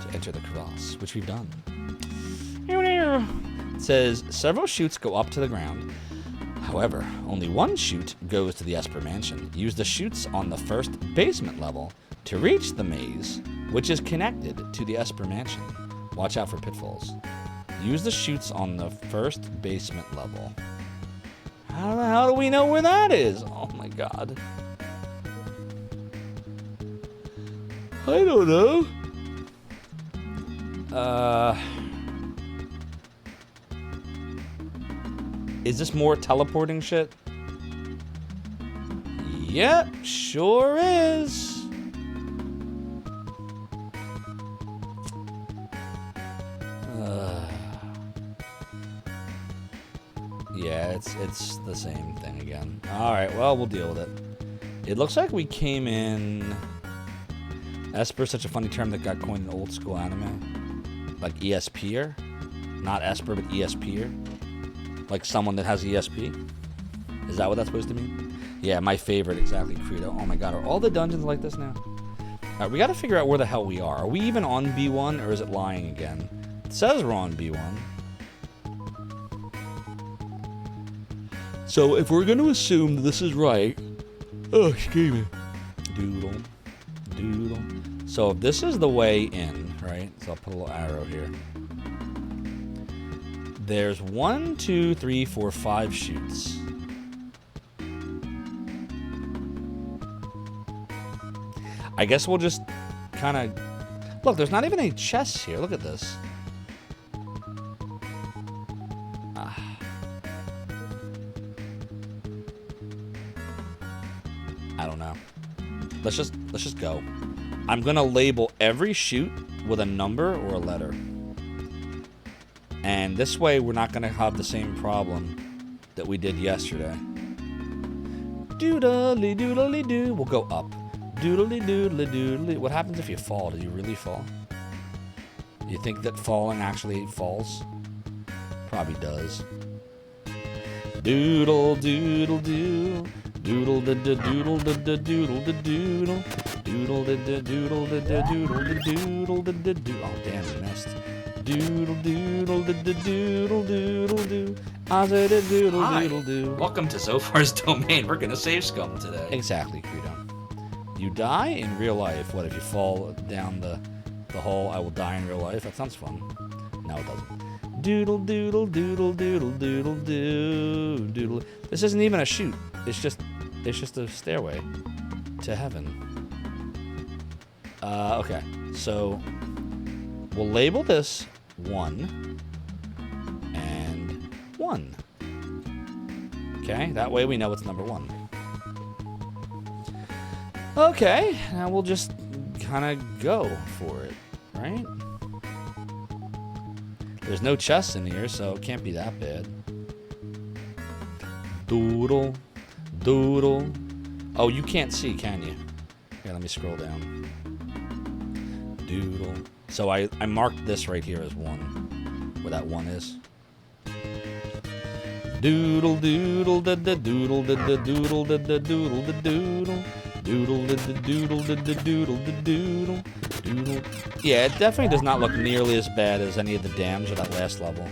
to enter the crevasse, which we've done. It says several chutes go up to the ground. However, only one chute goes to the Esper Mansion. Use the chutes on the first basement level to reach the maze, which is connected to the Esper Mansion. Watch out for pitfalls. Use the chutes on the first basement level. How the hell do we know where that is? Oh my god. I don't know. Is this more teleporting shit? Yep, sure is. Yeah, it's the same thing again. Alright, well, we'll deal with it. It looks like we came in... Esper, such a funny term that got coined in old school anime. Like ESPer. Not Esper, but ESPer. Like someone that has ESP. Is that what that's supposed to mean? Yeah, my favorite, exactly, Credo. Oh my god, are all the dungeons like this now? Alright, we gotta figure out where the hell we are. Are we even on B1, or is it lying again? It says we're on B1. So if we're gonna assume that this is right... Oh, excuse me. Doodle. Doodle. So if this is the way in, right? So I'll put a little arrow here. There's 1, 2, 3, 4, 5 chutes. I guess we'll just kind of... Look, there's not even any chests here. Look at this. I don't know. Let's just go. I'm gonna label every chute with a number or a letter. And this way we're not gonna have the same problem that we did yesterday. Doodly doodly doo. We'll go up. Doodly doodly doodly. What happens if you fall? Do you really fall? You think that falling actually falls? Probably does. Doodle doodle doo. Doodle da da doodle da da doodle da doodle. Doodle da da doodle da da doodle da doodle da da doo. Oh damn, we missed. Doodle doodle da da doodle doodle doo. I said a doodle doodle doo. Welcome to Zophar's domain. We're gonna save scum today. Exactly, Credo. You die in real life. What if you fall down the hole? I will die in real life. That sounds fun. No, it doesn't. Doodle doodle doodle doodle doodle doo doodle. This isn't even a chute. It's just a stairway to heaven. Okay, so we'll label this 1 and 1. Okay, that way we know it's number 1. Okay, now we'll just kind of go for it, right? There's no chests in here, so it can't be that bad. Doodle, doodle. Oh, you can't see, can you? Here, let me scroll down. Doodle. So I marked this right here as 1, where that 1 is. Doodle, doodle, da da doodle, da da doodle, da da doodle, da doodle. Doodle, da da doodle, da da doodle, da doodle. Doodle. Yeah, it definitely does not look nearly as bad as any of the dams of that last level.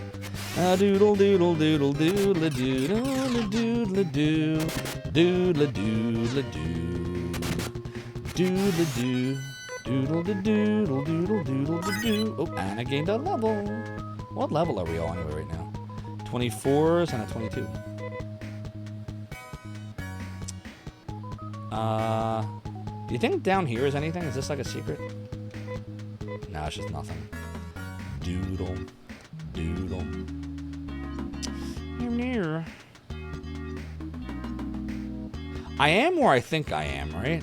Doodle doodle doodle doodle doodle doodle doo doodle doodle doo doodle doo doodle doodle doodle doodle doo. Oh, and I gained a level. What level are we all anyway right now? 24s and a 22. Do you think down here is anything? Is this like a secret? No, it's just nothing. Doodle. Doodle. Near. I am where I think I am, right?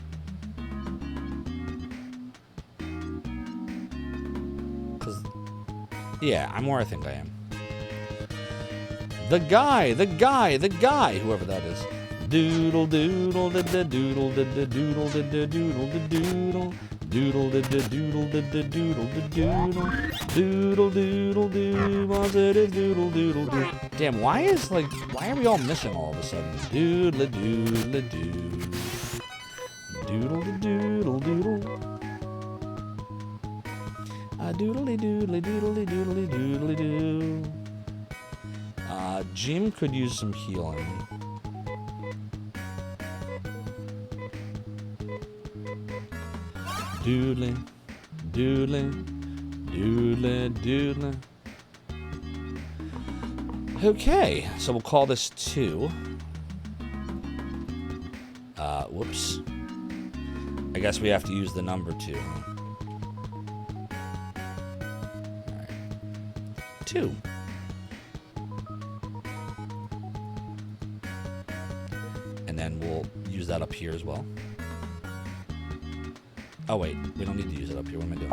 Yeah, I'm where I think I am. The guy, whoever that is. Doodle doodle da da doodle da da doodle da da doodle da doodle. Doodle da da doodle da da doodle da doodle. Doodle doodle doo, positive doodle doodle doo. Damn, why are we all missing all of a sudden? Doodle doodle doo. Doodle doodle doodle. Doodly doodly doodly doodly doodly doo. Jim could use some healing. Doodly, doodly, doodly, doodly. Okay, so we'll call this 2. Whoops. I guess we have to use the number 2. Alright. 2. And then we'll use that up here as well. Oh wait, we don't need to use it up here. What am I doing?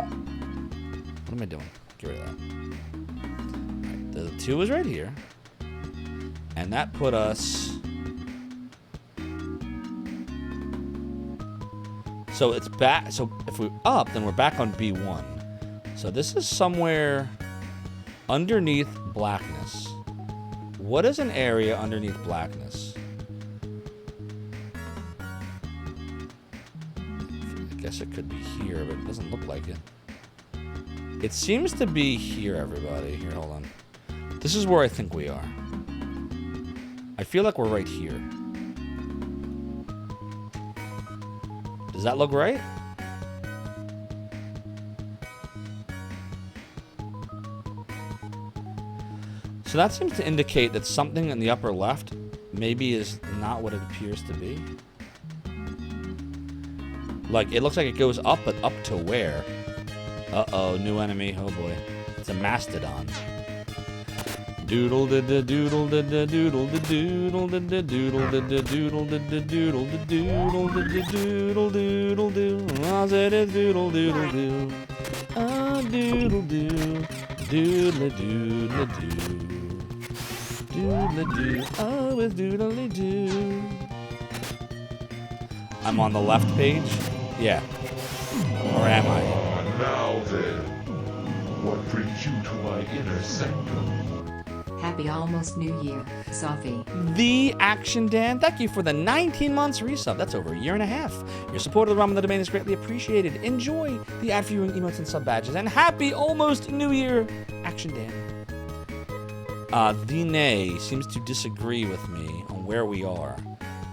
What am I doing? Get rid of that. Alright, the 2 is right here. And that put us... So it's back, so if we're up, then we're back on B1. So this is somewhere underneath blackness. What is an area underneath blackness? I guess it could be here, but it doesn't look like it. It seems to be here, everybody. Here, hold on. This is where I think we are. I feel like we're right here. Does that look right? So that seems to indicate that something in the upper left maybe is not what it appears to be. Like, it looks like it goes up, but up to where? Uh-oh, new enemy. Oh boy. It's a mastodon. Doodle da da doodle da da doodle da doodle da da doodle da da doodle da da doodle da doodle da da doodle doodle doo. Positive doodle doodle doo. Ah doodle doo. Doodle doodle doo. Doodle doo. Oh, it's doodle doo. I'm on the left page? Yeah. Or am I? Now then, what brings you to my inner sanctum? Happy almost New Year, Sophie. The Action Dan, thank you for the 19 months resub. That's over a year and a half. Your support of the Realm and the Domain is greatly appreciated. Enjoy the ad viewing emotes and sub badges. And happy almost New Year, Action Dan. The Nay seems to disagree with me on where we are.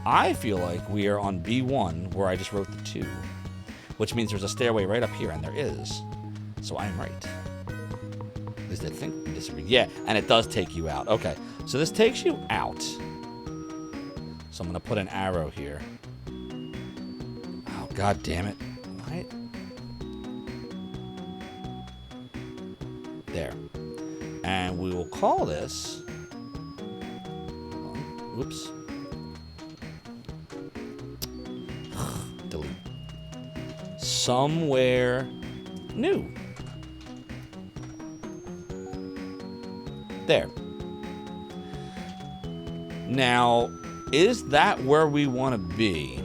I feel like we are on B1, where I just wrote the 2. Which means there's a stairway right up here, and there is. So I'm right. At least I think we disagree. Yeah, and it does take you out. Okay, so this takes you out. So I'm going to put an arrow here. Oh, god damn it. Right? There. And we will call this... Whoops. Delete. Somewhere new. There. Now, is that where we want to be?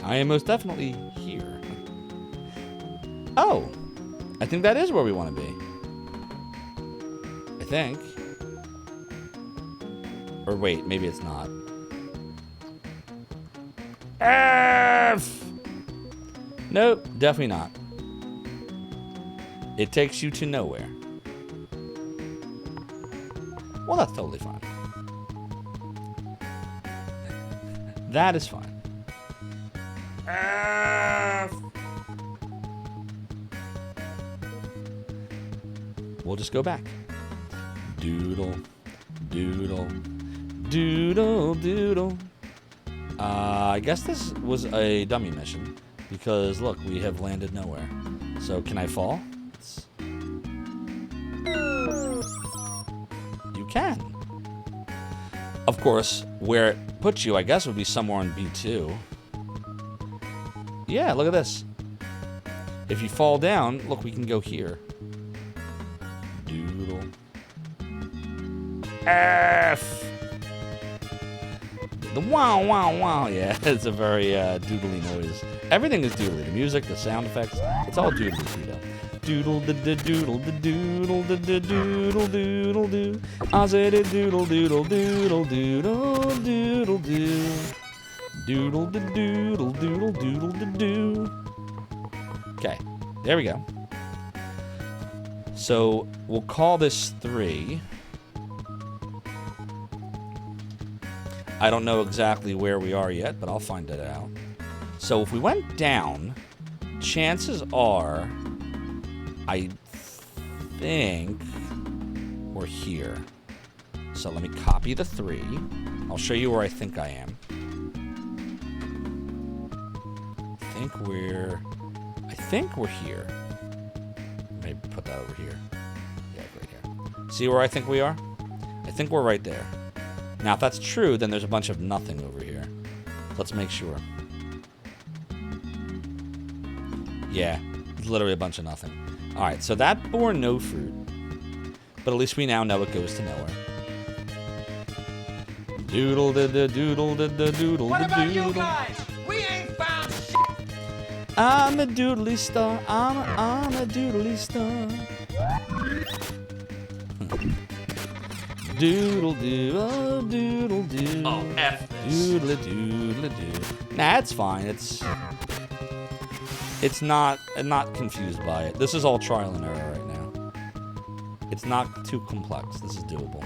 I am most definitely here. Oh, I think that is where we want to be. I think. Or wait, maybe it's not. F! Nope, definitely not. It takes you to nowhere. Well, that's totally fine. That is fine. We'll just go back. Doodle, doodle, doodle, doodle. I guess this was a dummy mission because look, we have landed nowhere. So can I fall? can. Of course, where it puts you, I guess, would be somewhere on B2. Yeah, look at this. If you fall down, look, we can go here. Doodle. F. The wow, wow, wow. Yeah, it's a very doodly noise. Everything is doodly. The music, the sound effects, it's all doodly, Frito. Doodle da da doodle da doodle da da doodle doodle doo. I said it doodle doodle doodle doodle doodle doo. Doodle da doodle doodle doodle da doo. Okay, there we go. So we'll call this 3. I don't know exactly where we are yet, but I'll find it out. So if we went down, chances are, I think we're here. So let me copy the 3. I'll show you where I think I am. I think we're here. Maybe put that over here. Yeah, right here. See where I think we are? I think we're right there. Now, if that's true, then there's a bunch of nothing over here. Let's make sure. Yeah, it's literally a bunch of nothing. All right, so that bore no fruit. But at least we now know it goes to nowhere. Doodle da da doodle da da doodle da doodle. What about you guys? We ain't found shit. I'm a doodly star. I'm a doodly star. Doodle doo, oh doodle doo. Oh, F this. Doodle doodle doo. Nah, it's fine. It's not. I'm not confused by it. This is all trial and error right now. It's not too complex. This is doable.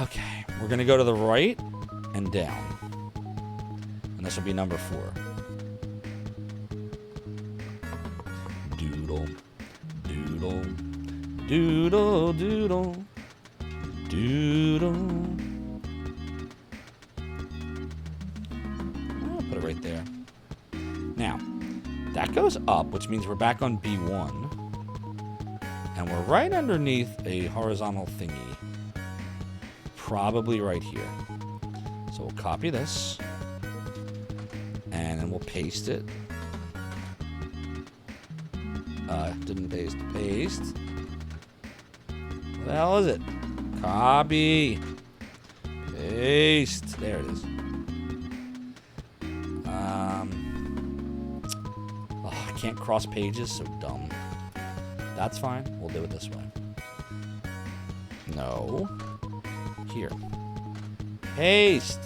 Okay, we're gonna go to the right and down, and this will be number 4. Doodle, doodle. Doodle, doodle, doodle. I'll put it right there. Now, that goes up, which means we're back on B1. And we're right underneath a horizontal thingy. Probably right here. So we'll copy this. And then we'll paste it. Didn't paste. Paste. What the hell is it? Copy. Paste. There it is. Oh, I can't cross pages, so dumb. That's fine. We'll do it this way. No. Here. Paste.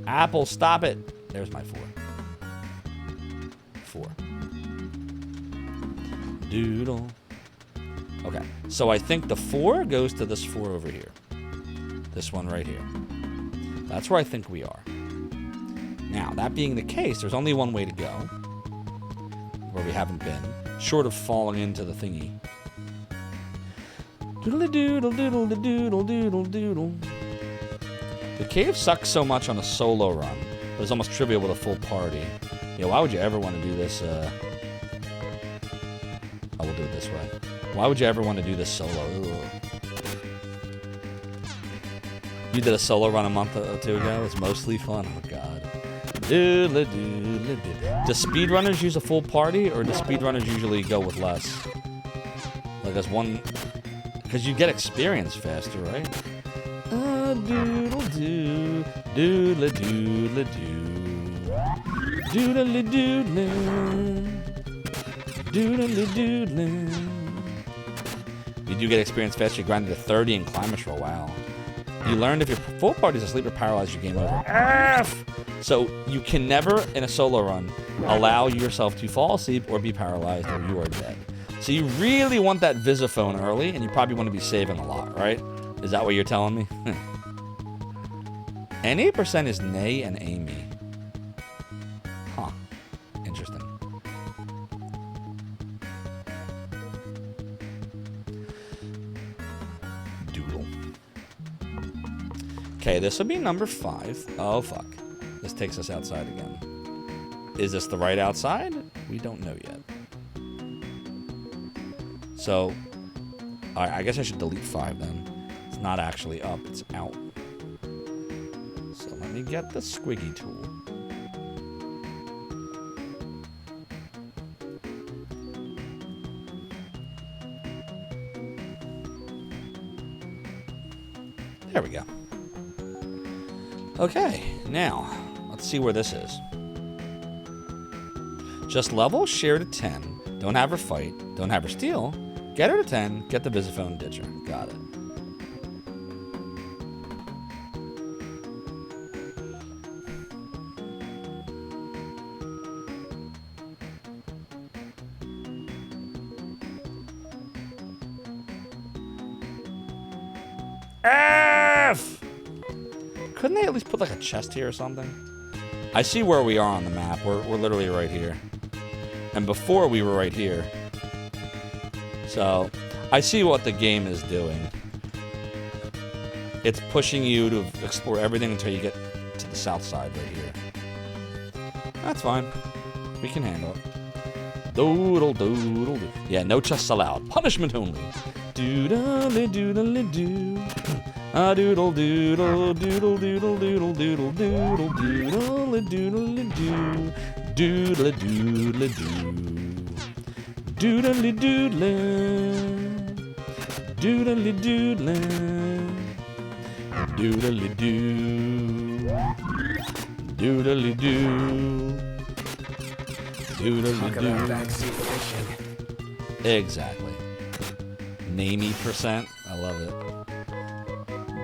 Apple, stop it. There's my 4. 4. Doodle. Okay, so I think the 4 goes to this 4 over here. This one right here. That's where I think we are. Now, that being the case, there's only one way to go. Where we haven't been. Short of falling into the thingy. Doodle doodle doodle doodle doodle doodle. The cave sucks so much on a solo run, but it's almost trivial with a full party. Yeah, why would you ever want to do this? I will do it this way. Why would you ever want to do this solo? Ugh. You did a solo run a month or 2 ago. It's mostly fun. Oh god. Doodle doodle doodle. Do speedrunners use a full party, or do speedrunners usually go with less? Like there's one, because you get experience faster, right? Doodle doo, doodle doodle doo, doodle doodle, doodle doodle. You do get experience faster. You grind to 30 and Climbers roll. Wow. You learned if your full party's asleep or paralyzed, your game over. F! So you can never, in a solo run, allow yourself to fall asleep or be paralyzed, or you are dead. So you really want that visiphone early, and you probably want to be saving a lot, right? Is that what you're telling me? And 8% is Nay and Amy. Huh. Interesting. Doodle. Okay, this will be number 5. Oh, fuck. This takes us outside again. Is this the right outside? We don't know yet. So, Alright, I guess I should delete 5 then. It's not actually up, it's out. So let me get the squiggy tool. There we go. Okay, now, let's see where this is. Just level, share to 10. Don't have her fight. Don't have her steal. Get her to 10. Get the Visiphone, ditch her. Got it. F! Couldn't they at least put like a chest here or something? I see where we are on the map. We're literally right here. And before we were right here. So, I see what the game is doing. It's pushing you to explore everything until you get to the south side right here. That's fine. We can handle it. Doodle doodle doo. Yeah, no chests allowed. Punishment only. Doodle doodle doo. A doodle doodle doodle doodle doodle doodle doodle doodle doodle doo. Doodle doodle doo. Doodle doodle. Doodle doodle. Doodle doo. Doodle doo. Doodle Talk doo. about backseat fishing. Exactly. Namey %. I love it.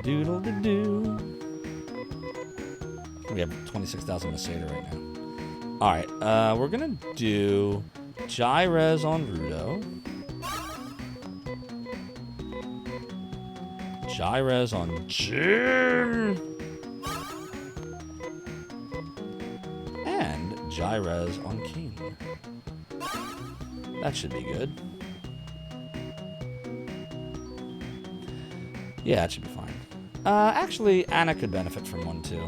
Doodle doo. We have 26,000 Masada right now. Alright, we're gonna do Gy-Rez on Rudo. Gy-Rez on Jim. And Gy-Rez on King. That should be good. Yeah, that should be fine. Actually, Anna could benefit from one too.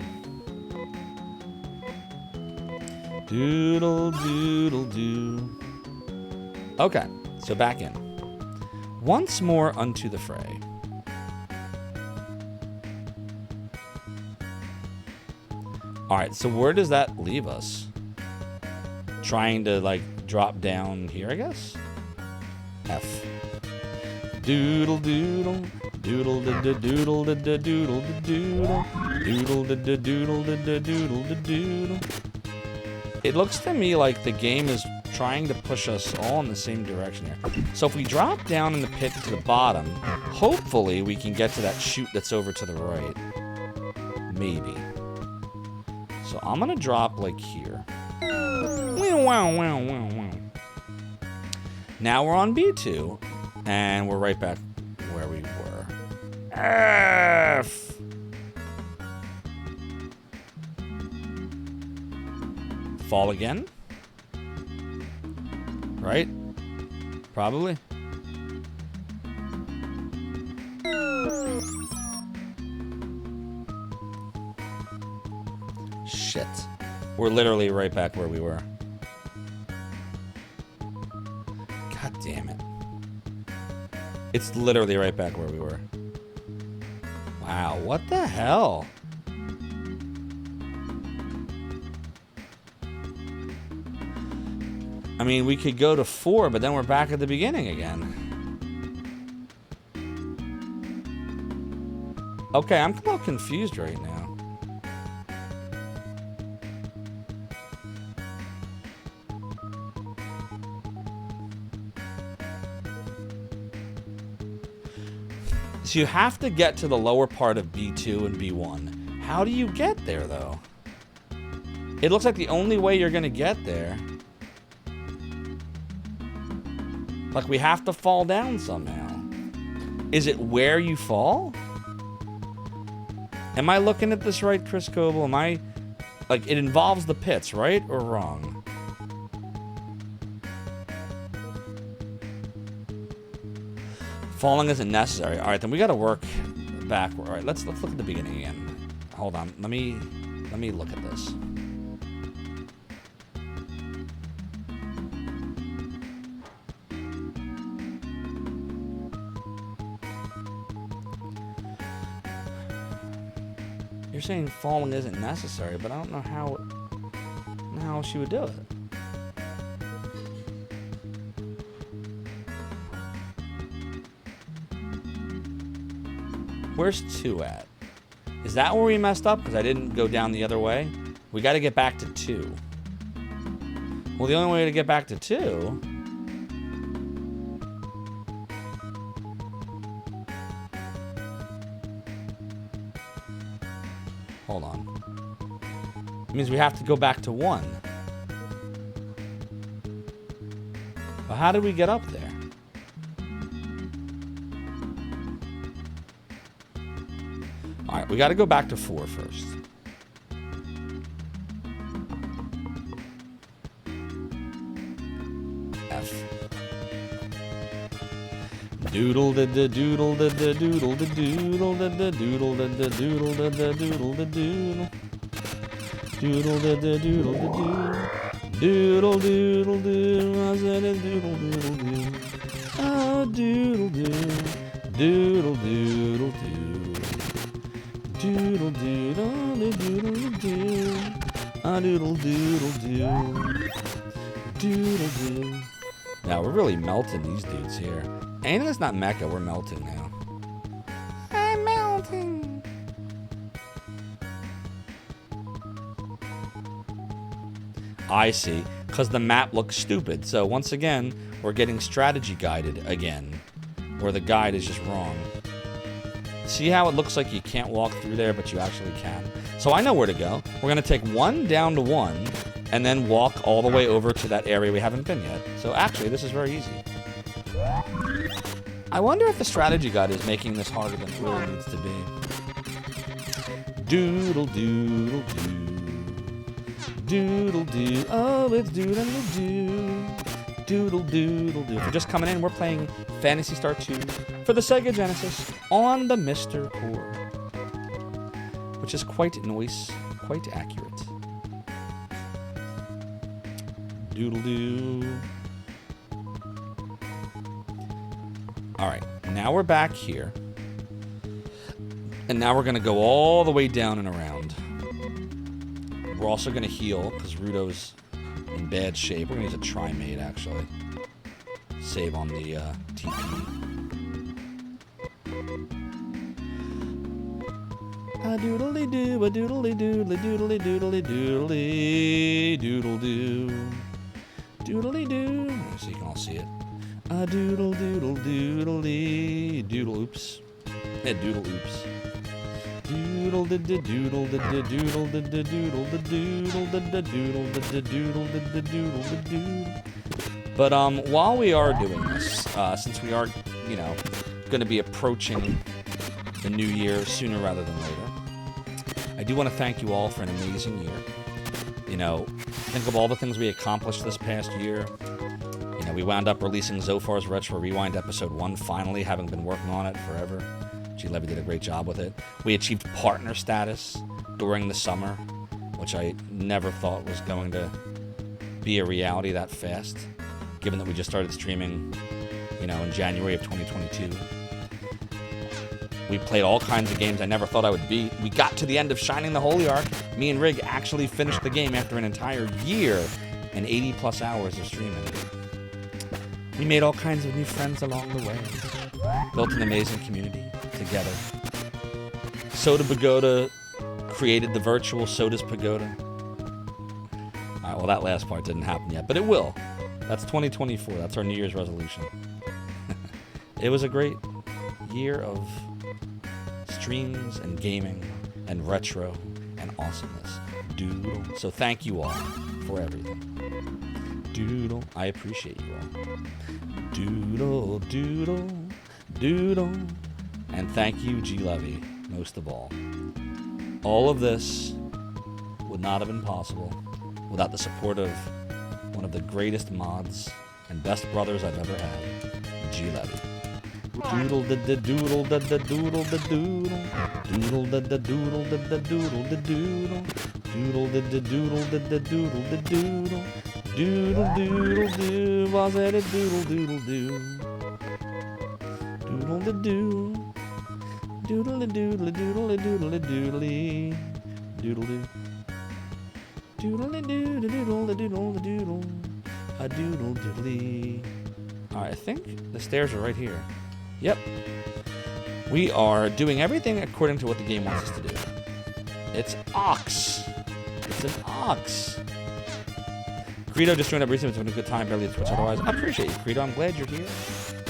Doodle doodle doo. Okay, so back in. Once more unto the fray. Alright, so where does that leave us? Trying to, like, drop down here, I guess? F. Doodle doodle. Doodle da da doodle da da doodle da doodle. Doodle da da doodle da da doodle da doodle. It looks to me like the game is trying to push us all in the same direction here. So if we drop down in the pit to the bottom, hopefully we can get to that chute that's over to the right. Maybe. So I'm gonna drop like here. Now we're on B2, and we're right back where we were. F. Fall again? Right? Probably. Shit. We're literally right back where we were. God damn it. It's literally right back where we were. Wow, what the hell? I mean, we could go to 4, but then we're back at the beginning again. Okay, I'm a little confused right now. So you have to get to the lower part of B2 and B1. How do you get there, though? It looks like the only way you're gonna get there... Like, we have to fall down somehow. Is it where you fall? Am I looking at this right, Chris Coble? Am I... Like, it involves the pits, right? Or wrong? Falling isn't necessary. Alright, then we gotta work backward. Alright, let's look at the beginning again. Hold on. Let me look at this. You're saying falling isn't necessary, but I don't know how she would do it. Where's 2 at? Is that where we messed up? Because I didn't go down the other way. We got to get back to 2. Well, the only way to get back to 2... Hold on. It means we have to go back to 1. But how did we get up there? Alright, we gotta go back to 4 first. F. Doodle da da doodle da da doodle da doodle da da doodle da da doodle da da doodle da doodle. Doodle da da doodle da doodle. Doodle doodle doo. I said it doodle doodle doo. Oh doodle doo. Doodle doodle doo. Doodle doodle doodle doo. A doodle doodle doo. Doodle doo. Now we're really melting these dudes here. Anything that's not mecha, we're melting now. I'm melting. I see, because the map looks stupid. So once again, we're getting strategy guided again, where the guide is just wrong. See how it looks like you can't walk through there, but you actually can? So I know where to go. We're going to take 1 down to 1, and then walk all the way over to that area we haven't been yet. So actually, this is very easy. I wonder if the strategy guide is making this harder than it really needs to be. Doodle doodle doo. Doodle doo. Oh, it's doodle doo. Doodle doodle doo. If you're just coming in, we're playing Phantasy Star 2 for the Sega Genesis on the Mr. Core, which is quite nice, quite accurate. Doodle doo. Alright, now we're back here. And now we're going to go all the way down and around. We're also going to heal, because Rudo's in bad shape. We're going to use a Tri-Mate, actually. Save on the TP. A doodly doo, a doodly doodly doodly doodly doodly doodle doo. Doodly doo. So you can all see it. A doodle doodle doodly doodle oops. Doodle oops. Doodle da da doodle da da doodle da da doodle da doodle da da doodle da da doodle da da doodle da doodle. But while we are doing this, since we are, you know, going to be approaching the new year sooner rather than later, I do want to thank you all for an amazing year. You know, think of all the things we accomplished this past year. You know, we wound up releasing Zophar's Retro Rewind Episode 1 finally, having been working on it forever. G. Levy did a great job with it. We achieved partner status during the summer, which I never thought was going to be a reality that fast, given that we just started streaming, you know, in January of 2022. We played all kinds of games I never thought I would beat. We got to the end of Shining the Holy Ark. Me and Rig actually finished the game after an entire year and 80+ hours of streaming. We made all kinds of new friends along the way. Built an amazing community together. Soda Pagoda created the virtual Soda's Pagoda. Alright, well that last part didn't happen yet, but it will. That's 2024. That's our New Year's resolution. It was a great year of streams and gaming and retro and awesomeness. Doodle. So thank you all for everything. Doodle. I appreciate you all. Doodle, doodle, doodle. And thank you, G. Levy, most of all. All of this would not have been possible without the support of one of the greatest mods and best brothers I've ever had, G. Levy. Doodle da da doodle da da doodle da doodle. Doodle da da doodle da da doodle da doodle. Doodle da da doodle da da doodle da doodle. Doodle doodle doo. Was it a doodle doodle doo? Doodle da doo. Doodly doodly doodly doodly doodly. Doodly. Doodly doodly doodly doodly doodle. A doodle doodly. Alright, I think the stairs are right here. Yep. We are doing everything according to what the game wants us to do. It's ox. It's an ox. Credo just joined up recently. It's been a good time. Barely at Twitch otherwise. I appreciate you, Credo. I'm glad you're here.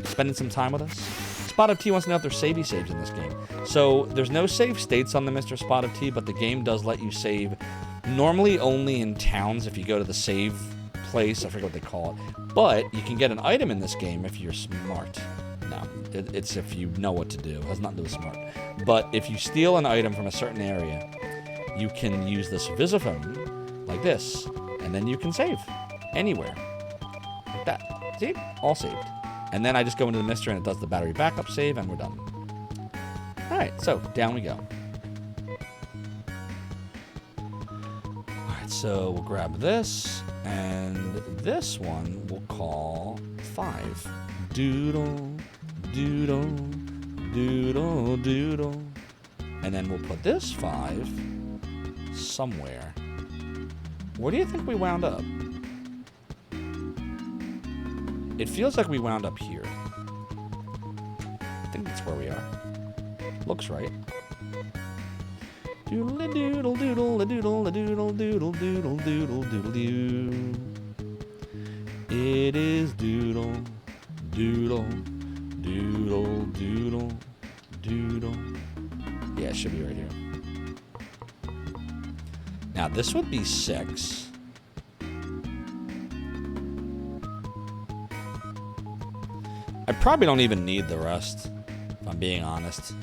Spending some time with us. Spot of Tea wants to know if there's savey saves in this game. So there's no save states on the Mr. Spot of Tea, but the game does let you save normally only in towns if you go to the save place. I forget what they call it. But you can get an item in this game if you're smart. No, it's if you know what to do. It has nothing to do with smart. But if you steal an item from a certain area, you can use this visiphone like this, and then you can save anywhere like that. See? All saved. And then I just go into the Mister and it does the battery backup save, and we're done. All right, so down we go. All right, so we'll grab this, and this one we'll call 5. Doodle, doodle, doodle, doodle. And then we'll put this 5 somewhere. Where do you think we wound up? It feels like we wound up here. I think that's where we are. Looks right. Doodle doodle doodle doodle doodle doodle doodle doodle doodle doo. It is doodle doodle doodle doodle doodle. Yeah, it should be right here. Now this would be 6. I probably don't even need the rest, if I'm being honest.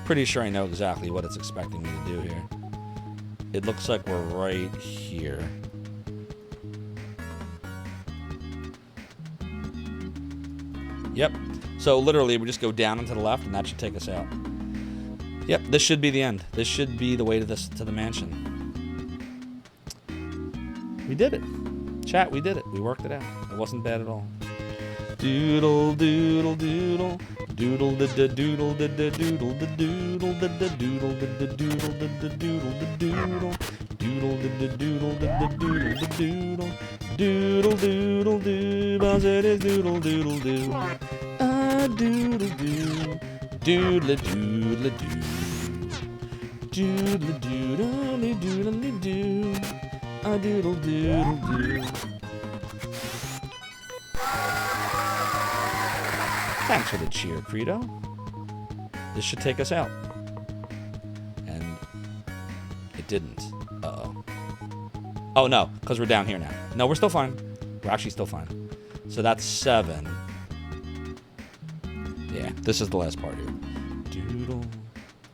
Pretty sure I know exactly what it's expecting me to do here. It looks like we're right here. Yep. So literally, we just go down and to the left, and that should take us out. Yep, this should be the end. This should be the way to the mansion. We did it. Chat, we did it. We worked it out. It wasn't bad at all. Doodle doodle doodle doodle da da doodle da da doodle da doodle da da doodle da da doodle da da doodle da doodle doodle da da doodle da da doodle da doodle doodle doodle doo. Buzz it is doodle doodle doo. Doodle doo. Doodle doodle doo. Doodle doodle doodle doo. Doodle doodle doo. Thanks for the cheer, Credo. This should take us out. And it didn't. Uh-oh. Oh, no, because we're down here now. No, we're still fine. We're actually still fine. So that's 7. Yeah, this is the last part here. Doodle.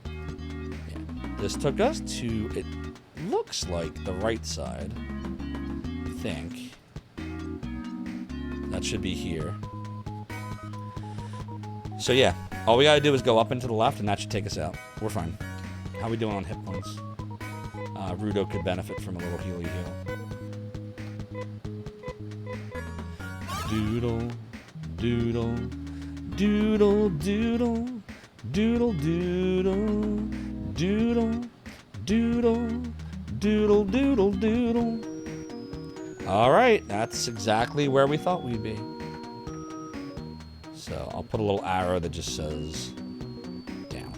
Yeah. This took us to, it looks like the right side. I think. That should be here. So yeah, all we gotta do is go up and to the left, and that should take us out. We're fine. How we doing on hit points? Rudo could benefit from a little healy heal. Doodle, doodle, doodle, doodle, doodle, doodle, doodle, doodle, doodle, doodle, doodle. All right, that's exactly where we thought we'd be. So I'll put a little arrow that just says down.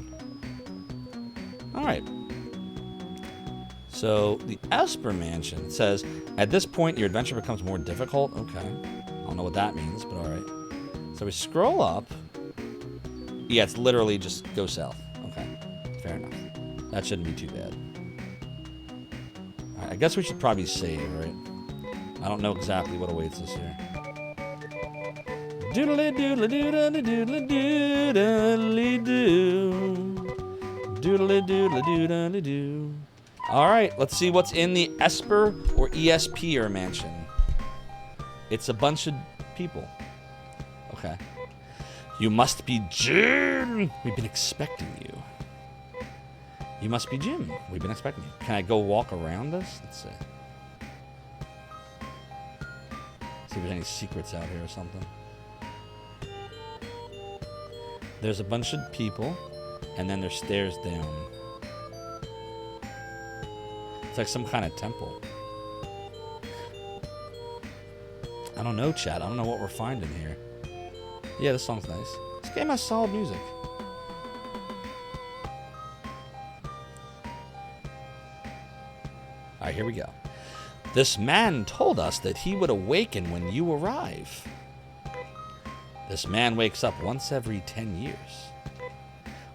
All right. So the Esper Mansion says, at this point, your adventure becomes more difficult. Okay. I don't know what that means, but all right. So we scroll up. Yeah, it's literally just go south. Okay. Fair enough. That shouldn't be too bad. All right, I guess we should probably save, right? I don't know exactly what awaits us here. Doodly doodly doodly doodly doodly doo. Doodly doodly doodly doo. All right, let's see what's in the Esper or ESP mansion. It's a bunch of people. Okay. You must be Jim. We've been expecting you. You must be Jim. We've been expecting you. Can I go walk around this? Let's see. See if there's any secrets out here or something. There's a bunch of people. And then there's stairs down. It's like some kind of temple. I don't know, chat. I don't know what we're finding here. Yeah, this song's nice. This game has solid music. Alright, here we go. This man told us that he would awaken when you arrive. This man wakes up once every 10 years.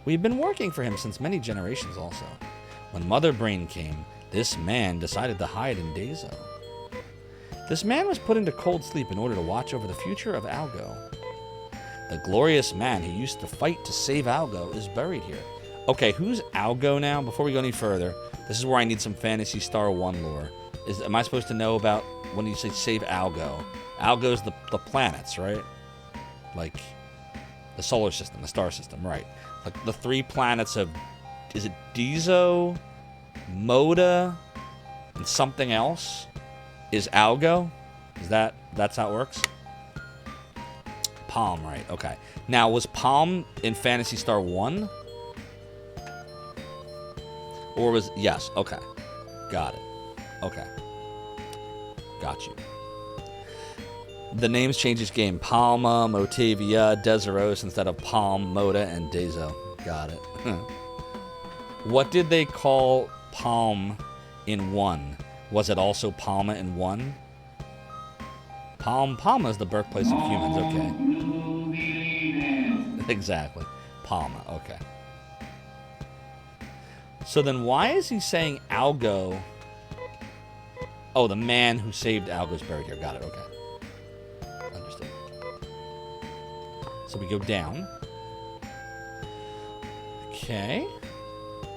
We've been working for him since many generations also. When Mother Brain came, this man decided to hide in Dazo. This man was put into cold sleep in order to watch over the future of Algo. The glorious man who used to fight to save Algo is buried here. Okay, who's Algo now? Before we go any further, this is where I need some Phantasy Star 1 lore. Am I supposed to know about when you say save Algo? Algo's the planets, right? Like the solar system, the star system, right? Like the 3 planets of, is it Dazo, Moda, and something else? Is Algo? That's how it works? Palm, right? Okay. Now, was Palm in Phantasy Star 1? Or was... Yes, okay. Got it. Okay. Got you. The names change each game. Palma, Motavia, Deseros instead of Palm, Moda, and Dazo. Got it. What did they call Palm in 1? Was it also Palma in 1? Palma is the birthplace of humans, okay. Exactly. Palma, okay. So then why is he saying Algo? Oh, the man who saved Algo's buried here. Got it, okay. Understood. So we go down. Okay.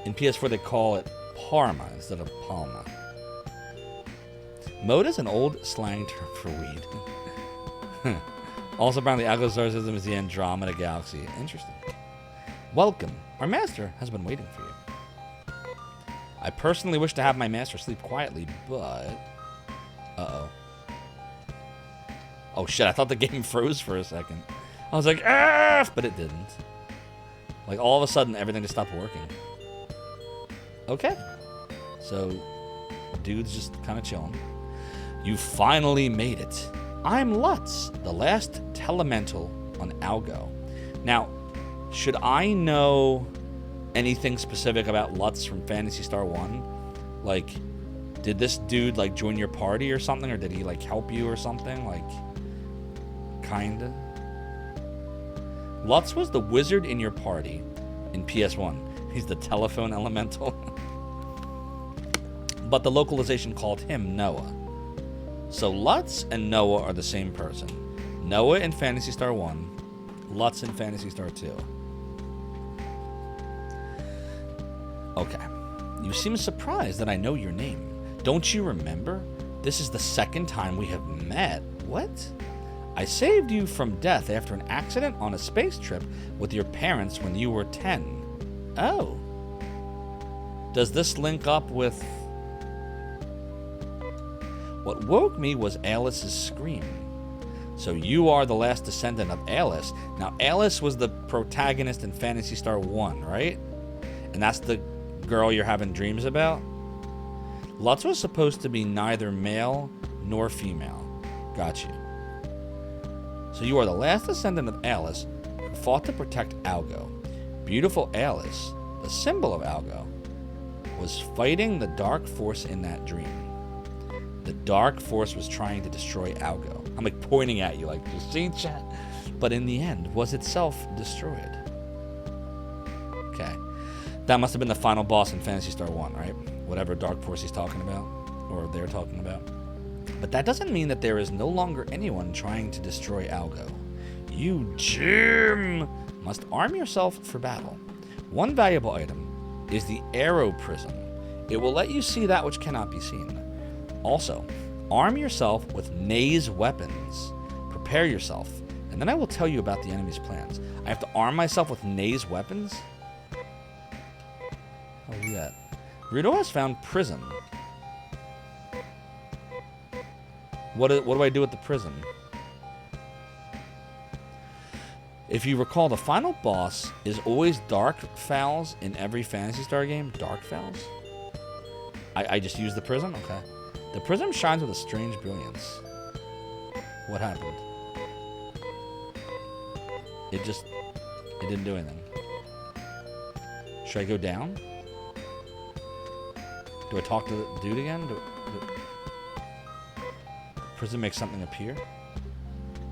In PS4 they call it Parma instead of Palma. Mode is an old slang term for weed. Also around the Algo star system is the Andromeda Galaxy. Interesting. Welcome. Our master has been waiting for you. I personally wish to have my master sleep quietly, but... Uh-oh. Oh shit, I thought the game froze for a second. I was like, ah! But it didn't. Like all of a sudden everything just stopped working. Okay. So, dude's just kind of chilling. You finally made it. I'm Lutz, the last telemental on Algo. Now, should I know anything specific about Lutz from Phantasy Star 1? Like, did this dude, like, join your party or something? Or did he, like, help you or something? Like, kinda? Lutz was the wizard in your party in PS1. He's the telephone elemental. But the localization called him Noah. So Lutz and Noah are the same person. Noah in Phantasy Star 1, Lutz in Phantasy Star 2. Okay. You seem surprised that I know your name. Don't you remember? This is the second time we have met. What? I saved you from death after an accident on a space trip with your parents when you were 10. Oh. Does this link up with... What woke me was Alice's scream. So you are the last descendant of Alice. Now, Alice was the protagonist in Phantasy Star 1, right? And that's the girl you're having dreams about? Lutz was supposed to be neither male nor female. Got you. So you are the last descendant of Alice who fought to protect Algo. Beautiful Alice, the symbol of Algo, was fighting the dark force in that dream. The dark force was trying to destroy Algo. I'm like pointing at you like, just see chat. But in the end, was itself destroyed. Okay. That must have been the final boss in Phantasy Star 1, right? Whatever dark force he's talking about, or they're talking about. But that doesn't mean that there is no longer anyone trying to destroy Algo. You, Jim, must arm yourself for battle. One valuable item is the Arrow Prism. It will let you see that which cannot be seen. Also, arm yourself with Nay's weapons. Prepare yourself, and then I will tell you about the enemy's plans. I have to arm myself with Nay's weapons? How do that? Rudo has found Prism. What do I do with the prism? If you recall, the final boss is always Dark Fowls in every Phantasy Star game. Dark Fowls? I just used the prism? Okay. The prism shines with a strange brilliance. What happened? It didn't do anything. Should I go down? Do I talk to the dude again? Prism makes something appear?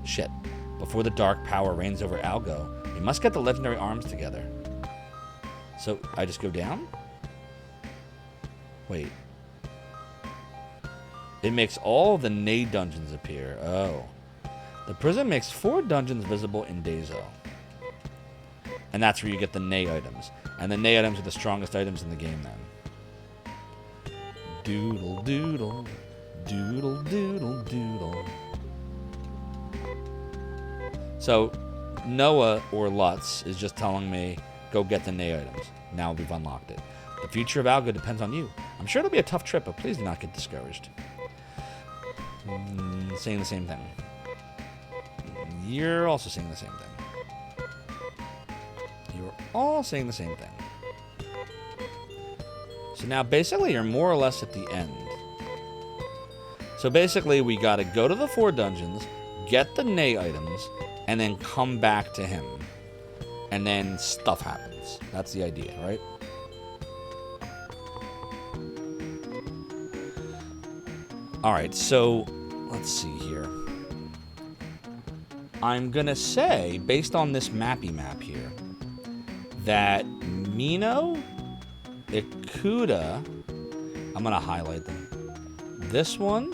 Shit. Before the dark power reigns over Algo, we must get the legendary arms together. So, I just go down? Wait. It makes all the Nay dungeons appear. Oh. The prism makes 4 dungeons visible in Dezo. And that's where you get the Nay items. And the Nay items are the strongest items in the game then. Doodle doodle. Doodle doodle doodle. So, Noah or Lutz is just telling me, go get the Nay items. Now we've unlocked it. The future of Algo depends on you. I'm sure it'll be a tough trip, but please do not get discouraged. Saying the same thing. You're also saying the same thing. You're all saying the same thing. So now basically you're more or less at the end. So basically we gotta go to the 4 dungeons, get the Nay items, and then come back to him. And then stuff happens. That's the idea, right? Alright, so let's see here. I'm gonna say, based on this mappy map here, that Mino, Ikuda, I'm gonna highlight them. This one,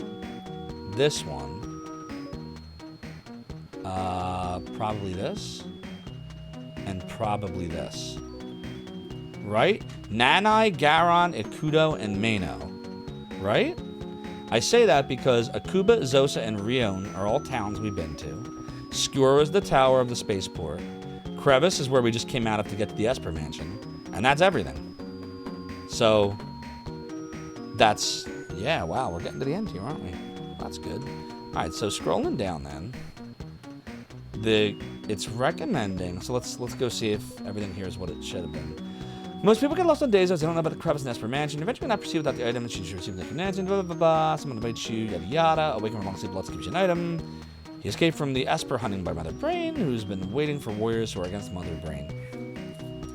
probably this, and probably this. Right? Nanai, Garon, Ikudo, and Mano. Right? I say that because Akuba, Zosa, and Rion are all towns we've been to. Skur is the tower of the spaceport. Crevice is where we just came out of to get to the Esper Mansion. And that's everything. So, that's... Yeah, wow, we're getting to the end here, aren't we? That's good. Alright, so scrolling down then. It's recommending... So let's go see if everything here is what it should have been. Most people get lost on Dezo. They don't know about the Crevice and Esper Mansion. Eventually not proceed without the item. You should receive the Mansion. Blah, blah, blah. Someone invites you. Yada, yada. Awaken from long sleep. Lutz gives you an item. He escaped from the Esper hunting by Mother Brain, who's been waiting for warriors who are against Mother Brain.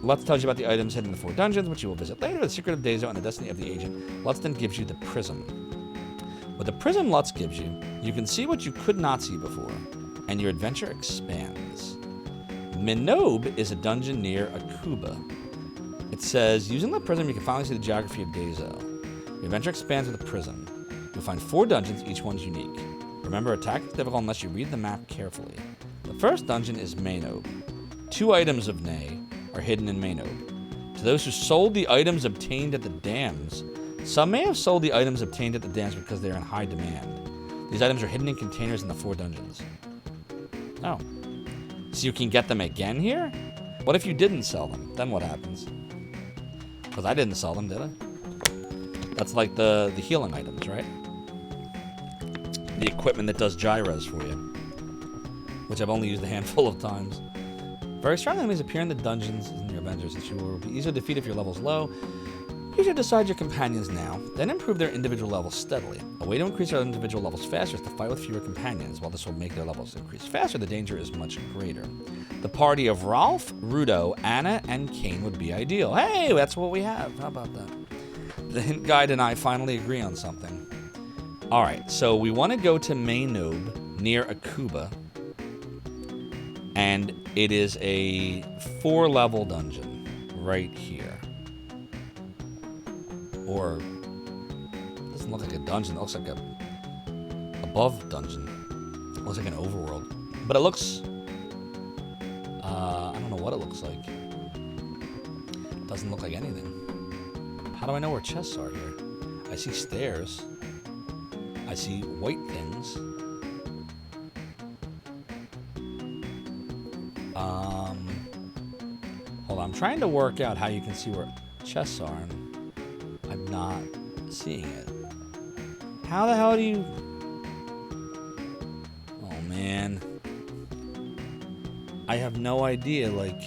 Lutz tells you about the items hidden in the 4 dungeons, which you will visit later. The secret of Dezo and the destiny of the agent. Lutz then gives you the prism. With the prism Lutz gives you, you can see what you could not see before, and your adventure expands. Minob is a dungeon near Akuba. It says, using the prism, you can finally see the geography of Dezo. Your adventure expands with the prism. You'll find 4 dungeons, each one's unique. Remember, attack is difficult unless you read the map carefully. The first dungeon is Manob. 2 items of Nay are hidden in Manob. To those who sold the items obtained at the dams, some may have sold the items obtained at the dams because they are in high demand. These items are hidden in containers in the 4 dungeons. Oh. So you can get them again here? What if you didn't sell them? Then what happens? Because I didn't sell them, did I? That's like the healing items, right? The equipment that does gyros for you. Which I've only used a handful of times. Very strong enemies appear in the dungeons in your Avengers, which you will be easier to defeat if your level's low. You should decide your companions now, then improve their individual levels steadily. A way to increase their individual levels faster is to fight with fewer companions. While this will make their levels increase faster, the danger is much greater. The party of Ralph, Rudo, Anna, and Kane would be ideal. Hey, that's what we have. How about that? The hint guide and I finally agree on something. Alright, so we want to go to Manob near Akuba. And it is a 4-level dungeon right here. Or, it doesn't look like a dungeon. It looks like a above dungeon. It looks like an overworld. But it looks, I don't know what it looks like. It doesn't look like anything. How do I know where chests are here? I see stairs. I see white things. Hold on. I'm trying to work out how you can see where chests are. And I'm not seeing it. How the hell do you... Oh, man. I have no idea, like...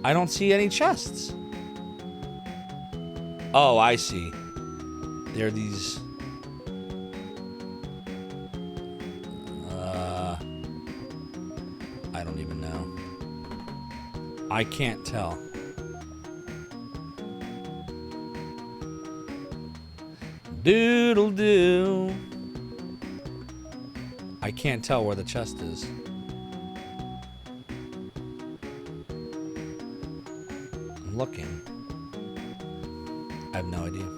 I don't see any chests. Oh, I see. There are these... I don't even know. I can't tell. Doodle-doo. I can't tell where the chest is. I'm looking. I have no idea.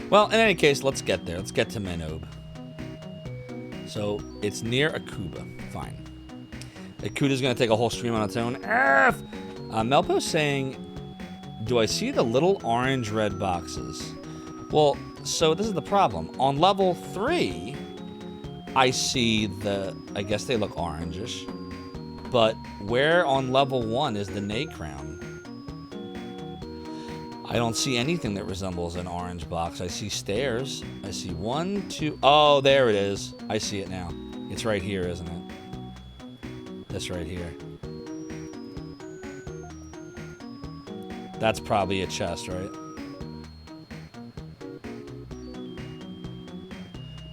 Well, in any case, let's get there. Let's get to Menob. So, it's near Akuba. Fine. Akuba's going to take a whole stream on its own. F! Melpo's saying, do I see the little orange-red boxes? Well, so this is the problem. On level 3, I see the... I guess they look orangish. But where on level 1 is the Nay Crown? I don't see anything that resembles an orange box. I see stairs. I see 1, 2... Oh, there it is. I see it now. It's right here, isn't it? This right here. That's probably a chest, right?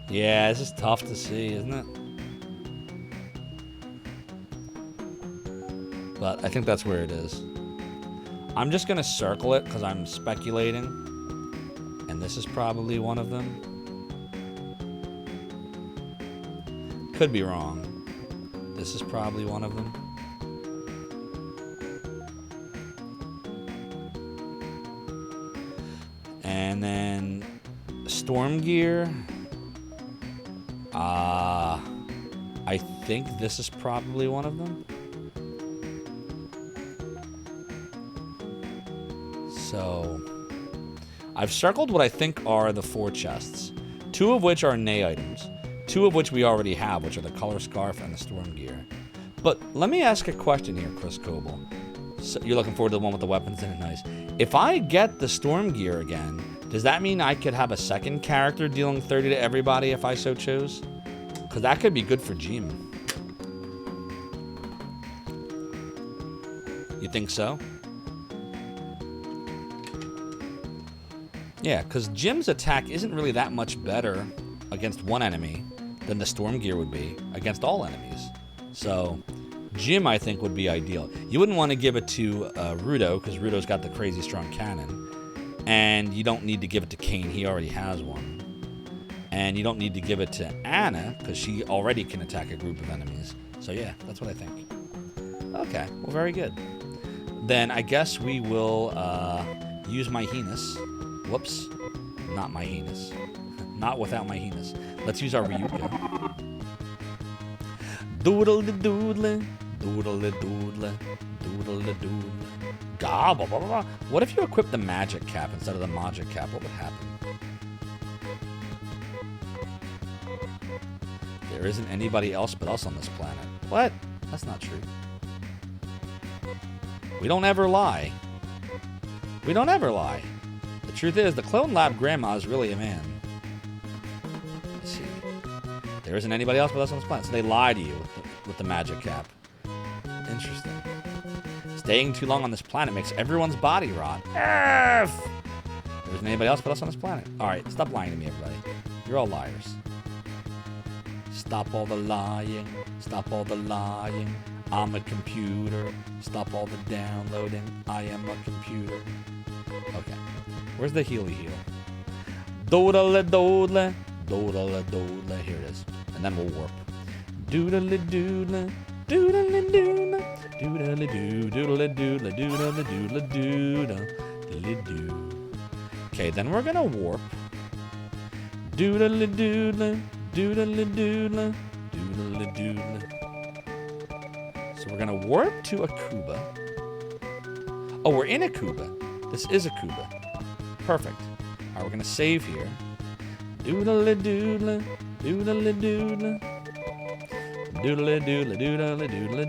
Yeah, this is tough to see, isn't it? But I think that's where it is. I'm just going to circle it because I'm speculating. And this is probably one of them. Could be wrong. This is probably one of them. And then Storm Gear. I think this is probably one of them. So, I've circled what I think are the 4 chests. 2 of which are Nay items. 2 of which we already have, which are the Color Scarf and the Storm Gear. But let me ask a question here, Chris Coble. So you're looking forward to the one with the weapons in it, nice. If I get the Storm Gear again, does that mean I could have a second character dealing 30 to everybody if I so chose? Because that could be good for Jim. You think so? Yeah, because Jim's attack isn't really that much better against one enemy than the Storm Gear would be against all enemies. So, Jim, I think, would be ideal. You wouldn't want to give it to Rudo, because Rudo's got the crazy strong cannon. And you don't need to give it to Kane, he already has one. And you don't need to give it to Anna, because she already can attack a group of enemies. So yeah, that's what I think. Okay, well, very good. Then I guess we will use my Heinous. Whoops, not my Heinous. Not without my Heinous. Let's use our Ryuga. Doodle-de-doodle, doodle-de-doodle, doodle-de-doodle. Gobble, blah, blah, blah. What if you equip the magic cap instead of the magic cap? What would happen? There isn't anybody else but us on this planet. What? That's not true. We don't ever lie. We don't ever lie. The truth is, the Clone Lab Grandma is really a man. Let's see. There isn't anybody else but us on this planet. So they lie to you with the magic cap. Interesting. Staying too long on this planet makes everyone's body rot. F! There isn't anybody else but us on this planet. Alright, stop lying to me, everybody. You're all liars. Stop all the lying. Stop all the lying. I'm a computer. Stop all the downloading. I am a computer. Okay. Where's the healy heal? Doodle-a-doodle. Doodle-a-doodle. Here it is. And then we'll warp. Doodle-a-doodle. Doodle-a-doodle. Doodle-a-doo. Doodle-a-doodle. Doodle-a-doodle. Doodle-a-doo. Okay, then we're gonna warp. Doodle-a-doodle. Doodle-a-doodle. Doodle-a-doodle. So we're gonna warp to Akuba. Oh, we're in Akuba. This is Akuba. Perfect. Alright, we're gonna save here. Doodle-a-doodle. Doodle-a-doodle. Doodle-a-doodle. Doodle-a-doodle.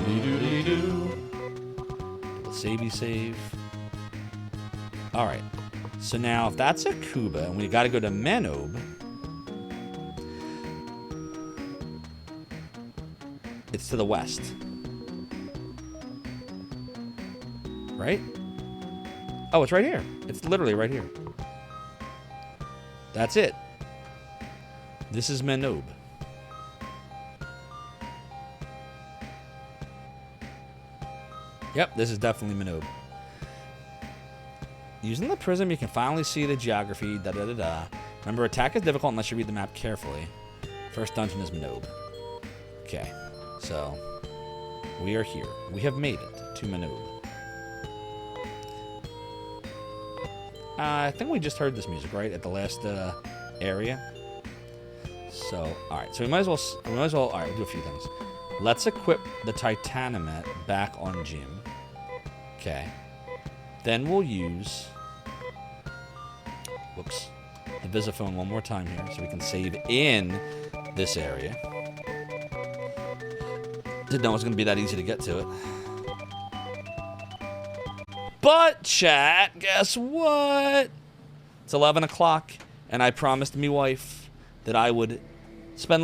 Doodle-a-doo. Savey save. Alright. So now, if that's Akuba, and we gotta go to Menob, to the west. Right? Oh, it's right here. It's literally right here. That's it. This is Manob. Yep, this is definitely Manob. Using the prism, you can finally see the geography. Remember, attack is difficult unless you read the map carefully. First dungeon is Manob. Okay, so we are here. We have made it to Manob. I think we just heard this music, right, at the last area. So, all right. So we might as well. All right, we'll do a few things. Let's equip the Titanomet back on Jim. Okay. Then we'll use. Whoops. The Visiphone one more time here, so we can save in this area. Didn't know it was going to be that easy to get to it. But, chat, guess what? It's 11 o'clock, and I promised me wife that I would spend